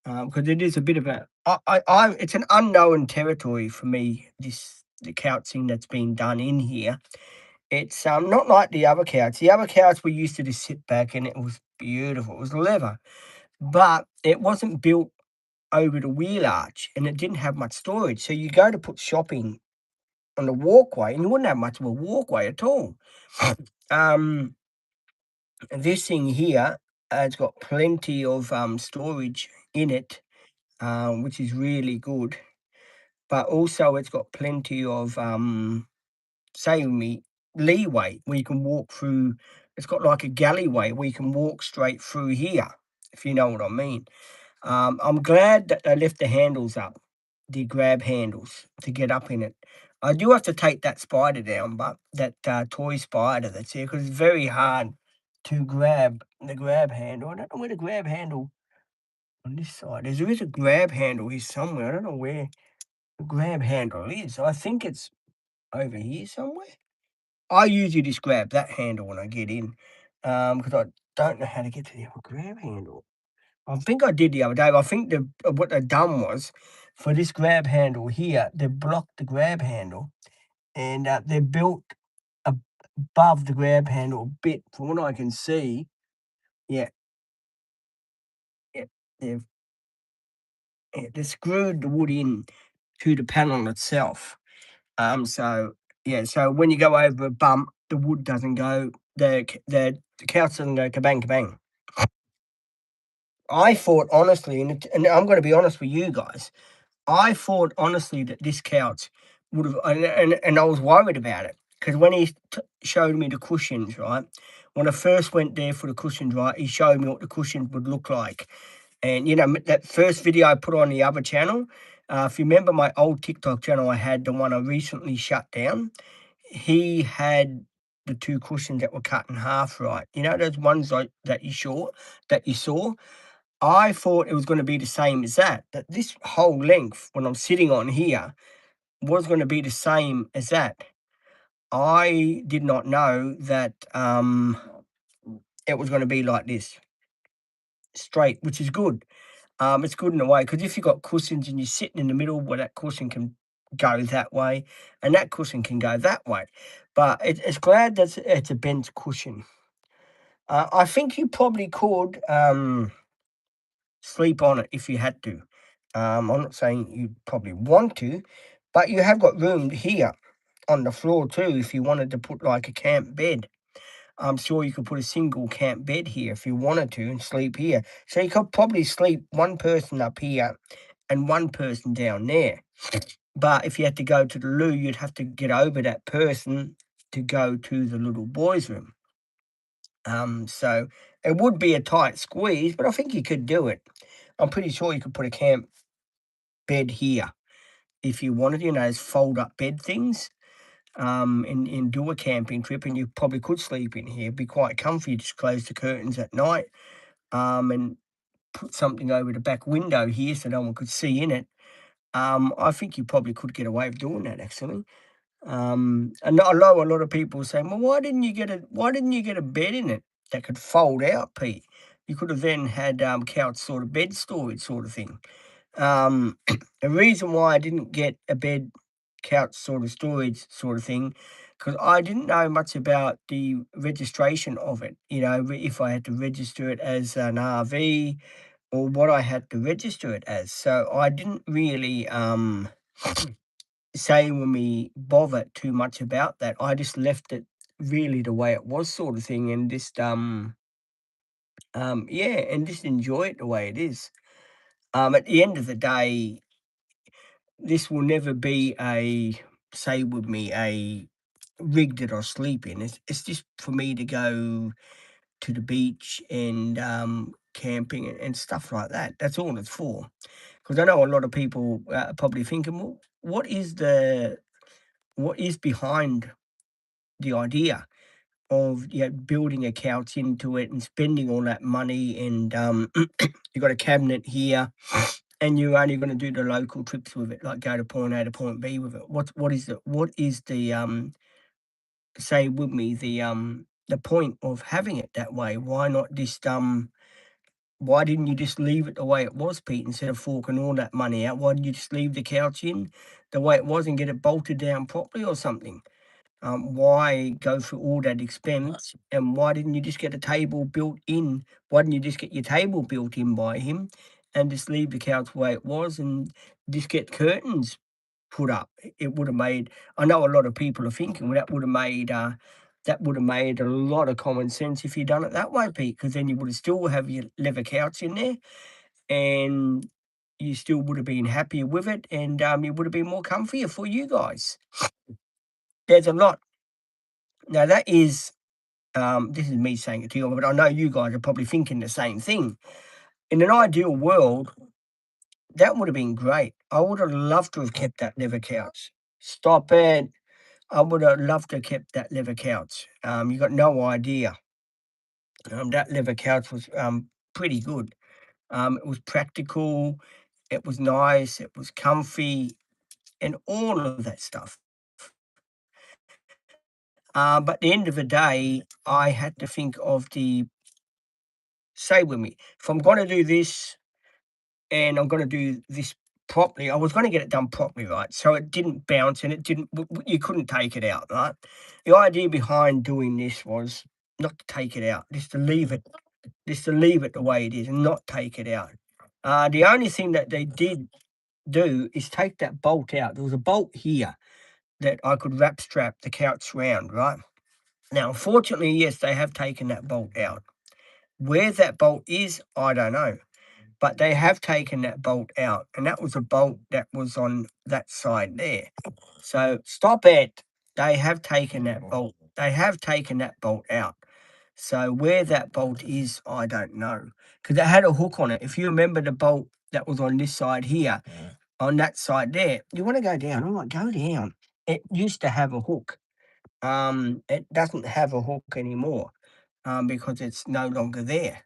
S1: Because it is a bit of it's an unknown territory for me. The couching that's been done in here. It's not like the other couch. The other couch we used to just sit back and it was beautiful. It was leather, but it wasn't built over the wheel arch and it didn't have much storage. So you go to put shopping on the walkway and you wouldn't have much of a walkway at all. um, this thing here has got plenty of storage in it, which is really good. But also it's got plenty of say me leeway where you can walk through. It's got like a galleyway where you can walk straight through here, if you know what I mean. I'm glad that they left the handles up, the grab handles to get up in it. I do have to take that spider down, but that toy spider that's here, because it's very hard to grab the grab handle. I don't know where the grab handle on this side is. There is a grab handle here somewhere. I don't know where the grab handle is. I think it's over here somewhere. I usually just grab that handle when I get in, because I don't know how to get to the other grab handle. I think I did the other day. But I think what they've done was for this grab handle here, they blocked the grab handle and they built above the grab handle a bit. From what I can see, yeah, yeah, they've they screwed the wood in to the panel itself. So yeah, so when you go over a bump, the wood doesn't go. The couch doesn't go kabang kabang. I thought honestly, and I'm going to be honest with you guys. I thought honestly that this couch would have, and I was worried about it because when he showed me the cushions, right? When I first went there for the cushions, right, he showed me what the cushions would look like, and you know that first video I put on the other channel. If you remember my old TikTok channel, I had the one I recently shut down. He had the two cushions that were cut in half, right? You know those ones like that you saw. I thought it was going to be the same as that. That this whole length, when I'm sitting on here, was going to be the same as that. I did not know that it was going to be like this, straight, which is good. It's good in a way because if you've got cushions and you're sitting in the middle, where that cushion can go that way, and that cushion can go that way. But it's glad that it's a bent cushion. I think you probably could sleep on it if you had to. I'm not saying you probably want to, But you have got room here on the floor too if you wanted to put like a camp bed. I'm sure you could put a single camp bed here if you wanted to and sleep here. So you could probably sleep one person up here and one person down there. But if you had to go to the loo, you'd have to get over that person to go to the little boys' room. So it would be a tight squeeze, but I think you could do it. I'm pretty sure you could put a camp bed here if you wanted, those fold up bed things. And do a camping trip, and you probably could sleep in here, be quite comfy, just close the curtains at night, and put something over the back window here so no one could see in it. I think you probably could get away with doing that actually. And I know a lot of people saying, "Well, why didn't you get a bed in it that could fold out, Pete? You could have then had couch sort of bed storage sort of thing." Um, the reason why I didn't get a bed couch sort of storage sort of thing, because I didn't know much about the registration of it. If I had to register it as an RV or what I had to register it as. So I didn't really say when we bother too much about that. I just left it really the way it was sort of thing and just yeah, and just enjoy it the way it is. At the end of the day, this will never be say with me, a rig that I sleep in. It's just for me to go to the beach and camping and stuff like that. That's all it's for. Because I know a lot of people are probably thinking, well, what is behind the idea of building a couch into it and spending all that money and you've got a cabinet here and you're only going to do the local trips with it, like go to point A to point B with it. What is the say with me the point of having it that way? Why didn't you just leave it the way it was, Pete, instead of forking all that money out? Why didn't you just leave the couch in the way it was and get it bolted down properly or something? Why go through all that expense, and why didn't you just get a table built in? Why didn't you just get your table built in by him and just leave the couch the way it was and just get curtains put up? It would have made, I know a lot of people are thinking, well, that would have made a lot of common sense if you done it that way, Pete, because then you would have still have your leather couch in there and you still would have been happier with it and it would have been more comfier for you guys. There's a lot. Now that is this is me saying it to you, but I know you guys are probably thinking the same thing. In an ideal world, that would have been great. I would have loved to have kept that leather couch. Stop it. I would have loved to have kept that leather couch. You got no idea. That leather couch was pretty good. It was practical. It was nice. It was comfy, and all of that stuff. But at the end of the day, I had to think of say with me, if I'm going to do this and I'm gonna do this properly. I was gonna get it done properly, right? So it didn't bounce and it didn't you couldn't take it out, right? The idea behind doing this was not to take it out, just to leave it the way it is and not take it out. The only thing that they did do is take that bolt out. There was a bolt here that I could wrap strap the couch round, right? Now, unfortunately, yes, they have taken that bolt out. Where that bolt is, I don't know. But they have taken that bolt out, and that was a bolt that was on that side there. So stop it. They have taken that bolt. They have taken that bolt out. So where that bolt is, I don't know. Because it had a hook on it. If you remember the bolt that was on this side here, on that side there, you want to go down. I'm like, go down. It used to have a hook. It doesn't have a hook anymore because it's no longer there.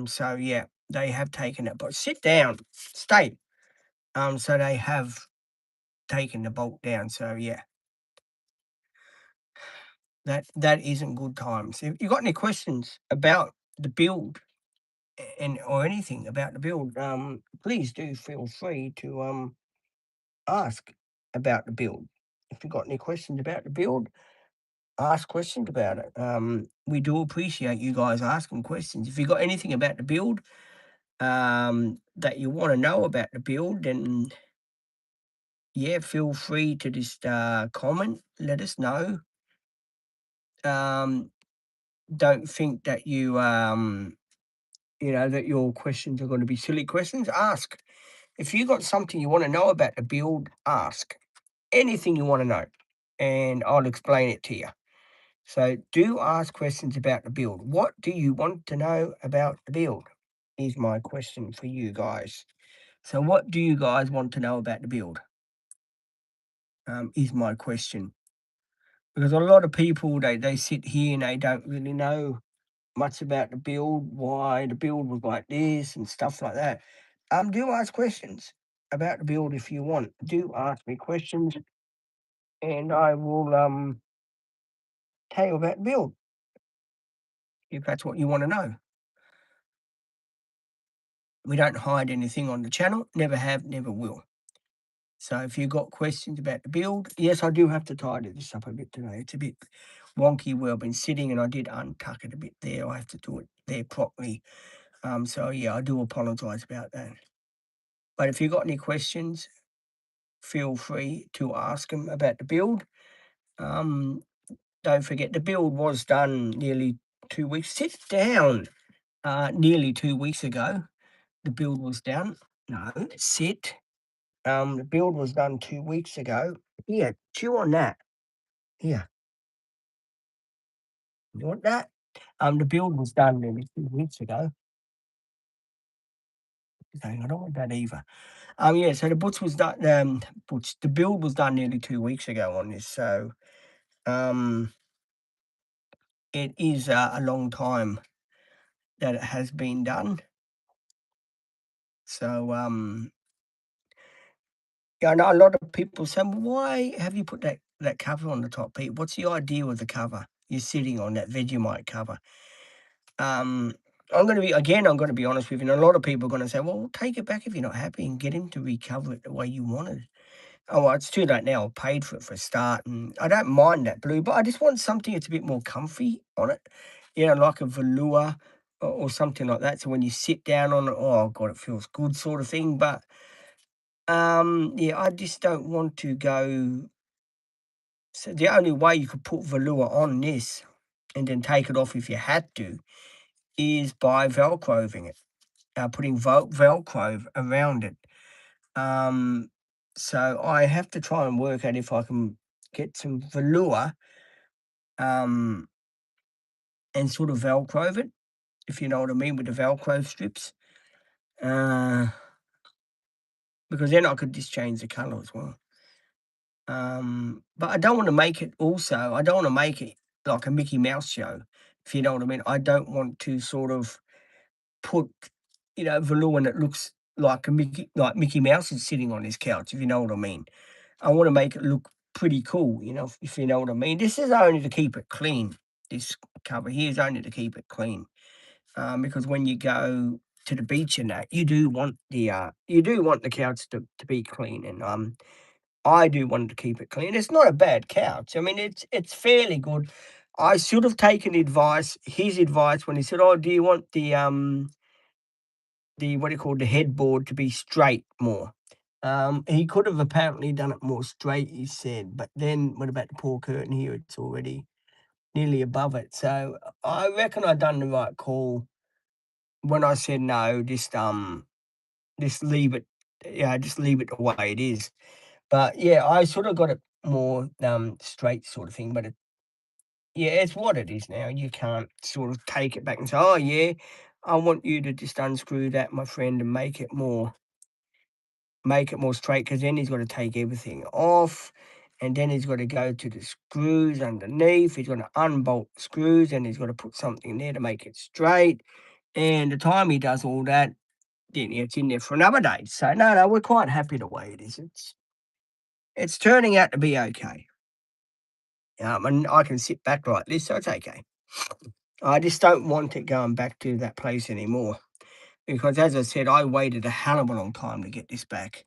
S1: So yeah, they have taken it, but sit down, stay. So they have taken the bolt down. So yeah, that isn't good times. If you got any questions about the build and or anything about the build, please do feel free to ask about the build. If you got any questions about the build, ask questions about it. We do appreciate you guys asking questions. If you got anything about the build, that you want to know about the build, then yeah, feel free to just comment, let us know. Um, don't think that you know, that your questions are going to be silly questions. Ask. If you got something you want to know about the build, ask. Anything you want to know, and I'll explain it to you. So do ask questions about the build. What do you want to know about the build? Is my question for you guys. So what do you guys want to know about the build? Is my question. Because a lot of people, they sit here and they don't really know much about the build, why the build was like this and stuff like that. Do ask questions about the build if you want. Do ask me questions and I will tell you about the build if that's what you want to know. We don't hide anything on the channel, never have, never will. So if you've got questions about the build, yes, I do have to tidy this up a bit today. It's a bit wonky where I've been sitting and I did untuck it a bit there. I have to do it there properly. So yeah, I do apologise about that. But if you've got any questions, feel free to ask them about the build. Um, don't forget the build was done nearly 2 weeks. Sit down. Nearly 2 weeks ago, the build was done. No, sit. The build was done 2 weeks ago. Here, chew on that. Here, you want that? The build was done nearly 2 weeks ago. Dang, I don't want that either. Yeah, so the butch was done. The build was done nearly 2 weeks ago on this. So, um, it is a long time that it has been done. So, yeah, I know a lot of people say, "Well, why have you put that cover on the top, Pete? What's the idea with the cover? You're sitting on that Vegemite cover." Um, I'm gonna be honest with you, and a lot of people are gonna say, "Well, take it back if you're not happy and get him to recover it the way you wanted." Oh, well, it's too late now. I paid for it for a start, and I don't mind that blue, but I just want something that's a bit more comfy on it, like a velour or something like that. So when you sit down on it, oh god, it feels good, sort of thing. But yeah, I just don't want to go. So the only way you could put velour on this and then take it off if you had to is by velcroing it, putting velcro around it. Um, so I have to try and work out if I can get some velour, um, and sort of velcro it, if you know what I mean, with the velcro strips. Uh, because then I could just change the colour as well. But I don't want to make it also, I don't want to make it like a Mickey Mouse show, if you know what I mean. I don't want to sort of put, velour that looks like Mickey Mouse is sitting on his couch, if you know what I mean. I want to make it look pretty cool, if you know what I mean. This is only to keep it clean. This cover here is only to keep it clean. Because when you go to the beach and that, you do want the couch to be clean, and I do want to keep it clean. It's not a bad couch. I mean, it's fairly good. I should have taken his advice when he said, "Oh, do you want the what do you call the headboard to be straight more?" He could have apparently done it more straight, he said, but then what about the poor curtain here? It's already nearly above it. So I reckon I done the right call when I said no, just leave it, yeah, just leave it the way it is. But yeah, I sort of got it more straight sort of thing, but yeah, it's what it is now. You can't sort of take it back and say, "Oh yeah, I want you to just unscrew that, my friend, and make it more straight," because then he's got to take everything off, and then he's got to go to the screws underneath. He's got to unbolt the screws, and he's got to put something there to make it straight. And the time he does all that, then it's in there for another day. So no, we're quite happy the way it is. It's turning out to be okay. And I can sit back like this, so it's okay. I just don't want it going back to that place anymore because, as I said, I waited a hell of a long time to get this back,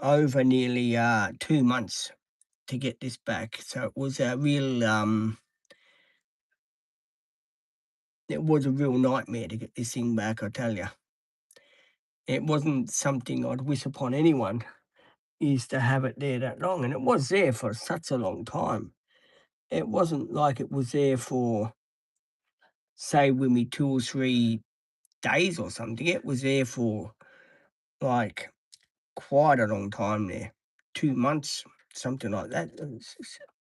S1: over nearly 2 months to get this back. So it was a real nightmare to get this thing back, I tell you. It wasn't something I'd wish upon anyone, is to have it there that long, and it was there for such a long time. It wasn't like it was there for, say, with me 2 or 3 days or something. It was there for, like, quite a long time there. 2 months, something like that.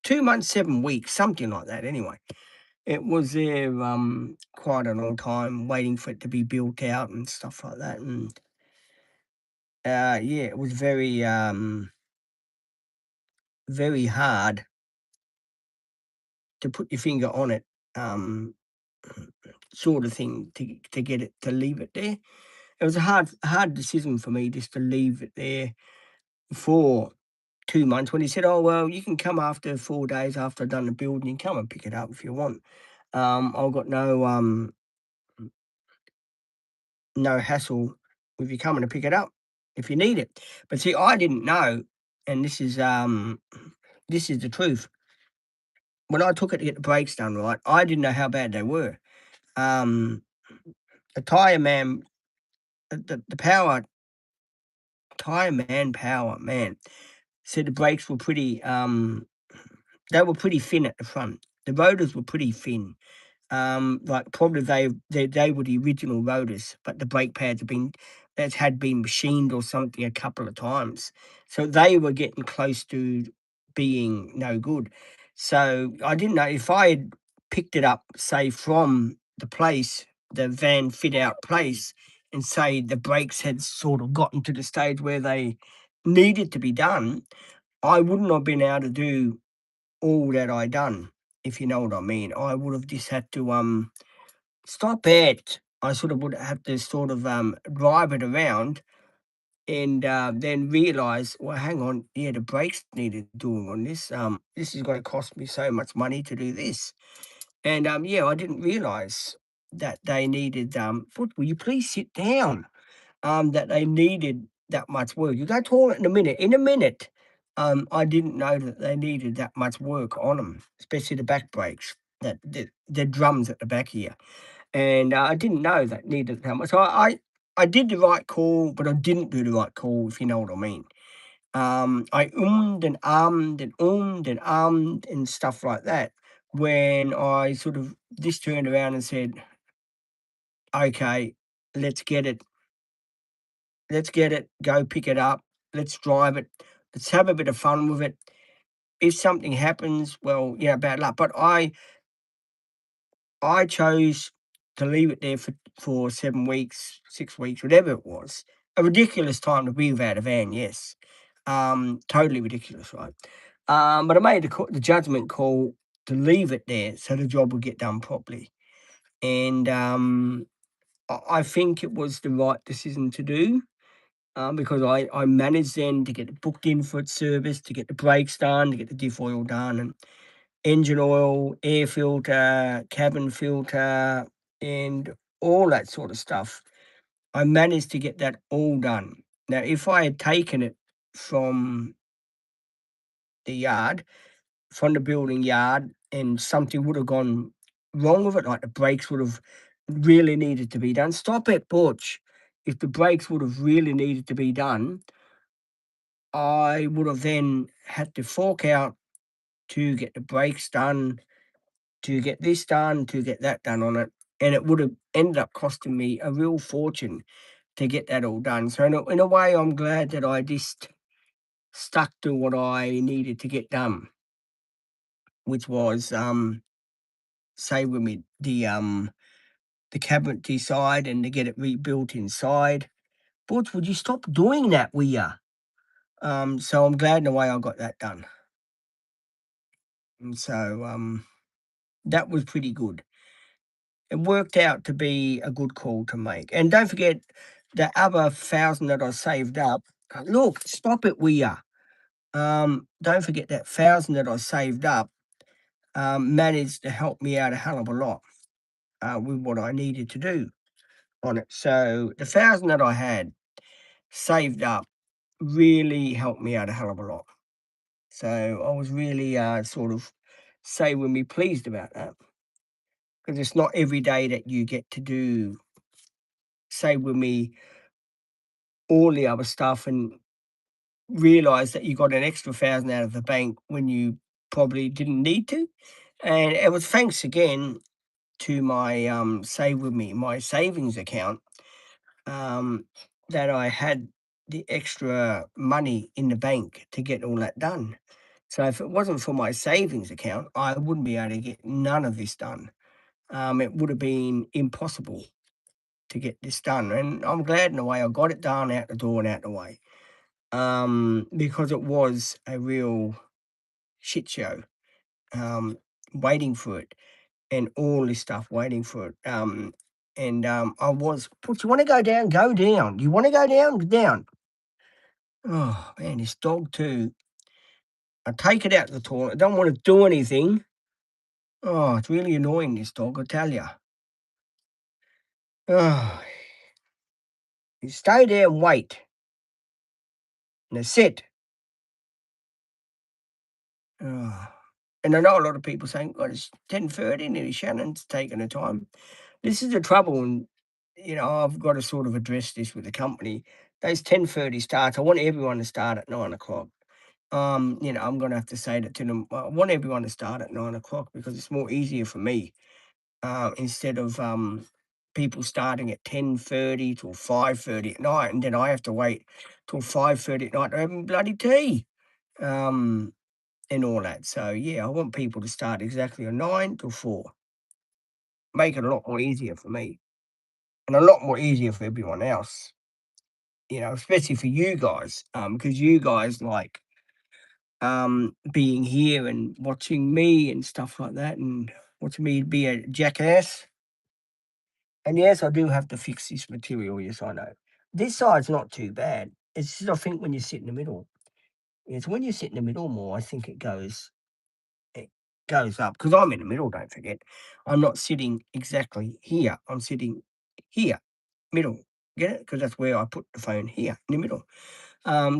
S1: 2 months, 7 weeks, something like that anyway. It was there, quite a long time waiting for it to be built out and stuff like that, and, yeah, it was very hard to put your finger on it, um, sort of thing to get it to leave it there. It was a hard decision for me just to leave it there for 2 months when he said, "Oh, well, you can come after 4 days after I've done the building, you can come and pick it up if you want. I've got no hassle with you coming to pick it up if you need it." But see, I didn't know, and this is the truth. When I took it to get the brakes done, right, I didn't know how bad they were. Um, the tyre man, the power tyre man said the brakes were pretty, they were pretty thin at the front. The rotors were pretty thin. Like probably they were the original rotors, but the brake pads had been machined or something a couple of times, so they were getting close to being no good. So I didn't know if I had picked it up, say from the van fit out place, and say the brakes had sort of gotten to the stage where they needed to be done, I wouldn't have been able to do all that I done, if you know what I mean. I would have just had to, stop it. I sort of would have to sort of, drive it around and, then realise, "Well, hang on, yeah, the brakes needed doing on this. This is gonna cost me so much money to do this." And, yeah, I didn't realise that they needed, "Foot, will you please sit down?" That they needed that much work. You go toilet in a minute. In a minute, I didn't know that they needed that much work on them, especially the back brakes, that the drums at the back here. And I didn't know that needed that much. So I did the right call, but I didn't do the right call, if you know what I mean. I and ummed and stuff like that when I sort of just turned around and said, "Okay, let's get it Let's get it, go pick it up, let's drive it, let's have a bit of fun with it. If something happens, well, yeah, bad luck." But I chose to leave it there for 7 weeks, 6 weeks, whatever it was. A ridiculous time to be without a van, yes. Totally ridiculous, right? But I made the judgment call to leave it there so the job would get done properly. And, I think it was the right decision to do. Because I managed then to get it booked in for its service, to get the brakes done, to get the diff oil done, and engine oil, air filter, cabin filter, and all that sort of stuff. I managed to get that all done. Now, if I had taken it from the yard, from the building yard, and something would have gone wrong with it, like the brakes would have really needed to be done. Stop it, Butch. If the brakes would have really needed to be done, I would have then had to fork out to get the brakes done, to get this done, to get that done on it, and it would have ended up costing me a real fortune to get that all done. So in a way, I'm glad that I just stuck to what I needed to get done, which was, say with me, the cabinetry side and to get it rebuilt inside. But would you stop doing that, will ya? So I'm glad in a way I got that done. And so, that was pretty good. It worked out to be a good call to make. And don't forget the other 1,000 that I saved up. Look, stop it, will ya? Don't forget that 1,000 that I saved up, managed to help me out a hell of a lot, with what I needed to do on it. So the 1,000 that I had saved up really helped me out a hell of a lot. So I was really, sort of, say with me, pleased about that, because it's not every day that you get to do, say with me, all the other stuff, and realise that you got an extra 1,000 out of the bank when you probably didn't need to. And it was thanks again to my Save With Me, my savings account, that I had the extra money in the bank to get all that done. So if it wasn't for my savings account, I wouldn't be able to get none of this done. It would have been impossible to get this done. And I'm glad in a way I got it done, out the door and out the way. Because it was a real shit show, waiting for it, and all this stuff waiting for it. I was, "Put, you want to go down? Go down. You want to go down? Down." Oh man, this dog too. I take it out to the toilet. Don't want to do anything. Oh, it's really annoying, this dog, I tell you. Oh, you stay there and wait. And sit. Oh. And I know a lot of people saying, "God, it's 10:30, nearly Shannon's taking her time." This is the trouble, and, I've got to sort of address this with the company. Those 10:30 starts, I want everyone to start at 9 o'clock. I'm gonna have to say that to them. I want everyone to start at 9 o'clock because it's more easier for me, instead of, people starting at 10:30 till 5:30 at night, and then I have to wait till 5:30 at night to have my bloody tea. Um and all that. So yeah, I want people to start exactly on 9 till 4. Make it a lot more easier for me and a lot more easier for everyone else, especially for you guys, because you guys like being here and watching me and stuff like that and watching me be a jackass. And yes, I do have to fix this material, yes, I know. This side's not too bad. It's just I think when you sit in the middle. It's when you sit in the middle more, I think it goes up because I'm in the middle, don't forget. I'm not sitting exactly here. I'm sitting here, middle. Get it? Because that's where I put the phone here in the middle.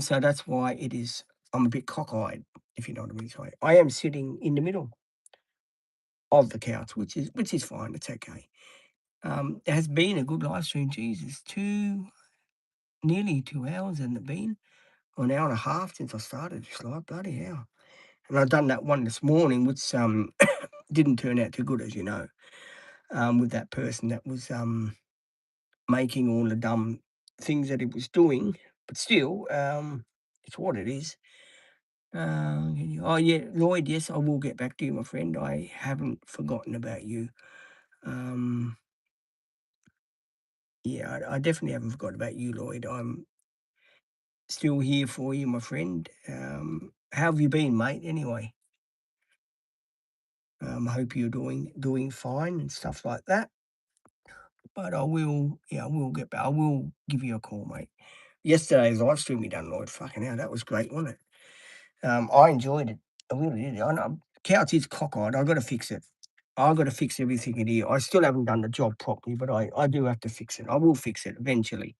S1: So that's why it is. I'm a bit cockeyed, if you know what I mean. Sorry. I am sitting in the middle of the couch, which is fine. It's okay. It has been a good live stream. Jesus, nearly 2 hours, hasn't it been? Or an hour and a half since I started this live. Bloody hell! And I've done that one this morning, which didn't turn out too good, as you know. With that person that was making all the dumb things that he was doing, but still, it's what it is. Oh yeah, Lloyd. Yes, I will get back to you, my friend. I haven't forgotten about you. Um, yeah, I definitely haven't forgotten about you, Lloyd. I'm still here for you, my friend. How have you been, mate? Anyway, I hope you're doing fine and stuff like that. But I will get back. I will give you a call, mate. Yesterday's live stream we done, Lloyd. Fucking hell, that was great, wasn't it? I enjoyed it. I really did. I know couch is cockeyed. I got to fix it. I got to fix everything in here. I still haven't done the job properly, but I do have to fix it. I will fix it eventually.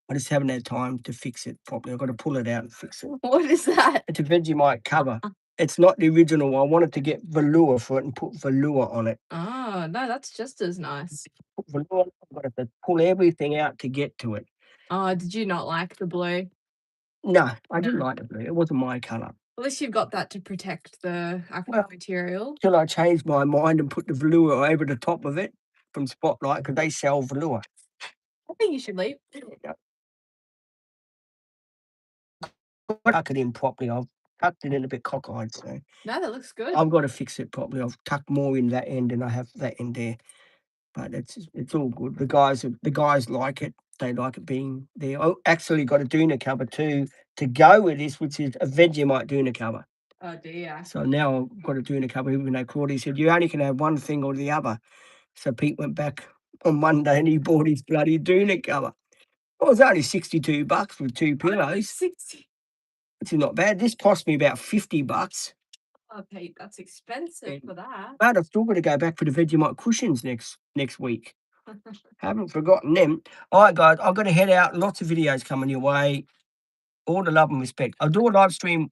S1: I just haven't had time to fix it properly. I've got to pull it out and fix it.
S2: What is that?
S1: It's a Vegemite cover. It's not the original. I wanted to get velour for it and put velour on it.
S2: Oh, no, that's just as nice.
S1: Put velour on it, I've got to pull everything out to get to it.
S2: Oh, did you not like the blue?
S1: No, I didn't like the blue. It wasn't my colour.
S2: At least you've got that to protect the actual material.
S1: Till I changed my mind and put the velour over the top of it from Spotlight because they sell velour.
S2: I think you should leave.
S1: Tuck it in properly. I've tucked it in a bit cockeyed, so
S2: No, that looks good.
S1: I've got to fix it properly. I've tucked more in that end than I have that end there, but it's all good. The guys like it. They like it being there. I actually got a doona cover too to go with this, which is a Vegemite doona cover.
S2: Oh dear.
S1: So now I've got a doona cover. Even though Claudia said you only can have one thing or the other, so Pete went back on Monday and he bought his bloody doona cover. Well, it was only $62 with 2 pillows.
S2: 60.
S1: Which is not bad. This cost me about $50.
S2: Oh, Pete, that's expensive for that.
S1: But I've still got to go back for the Vegemite cushions next week. Haven't forgotten them. All right, guys, I've got to head out. Lots of videos coming your way. All the love and respect. I'll do a live stream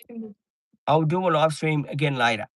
S1: again later.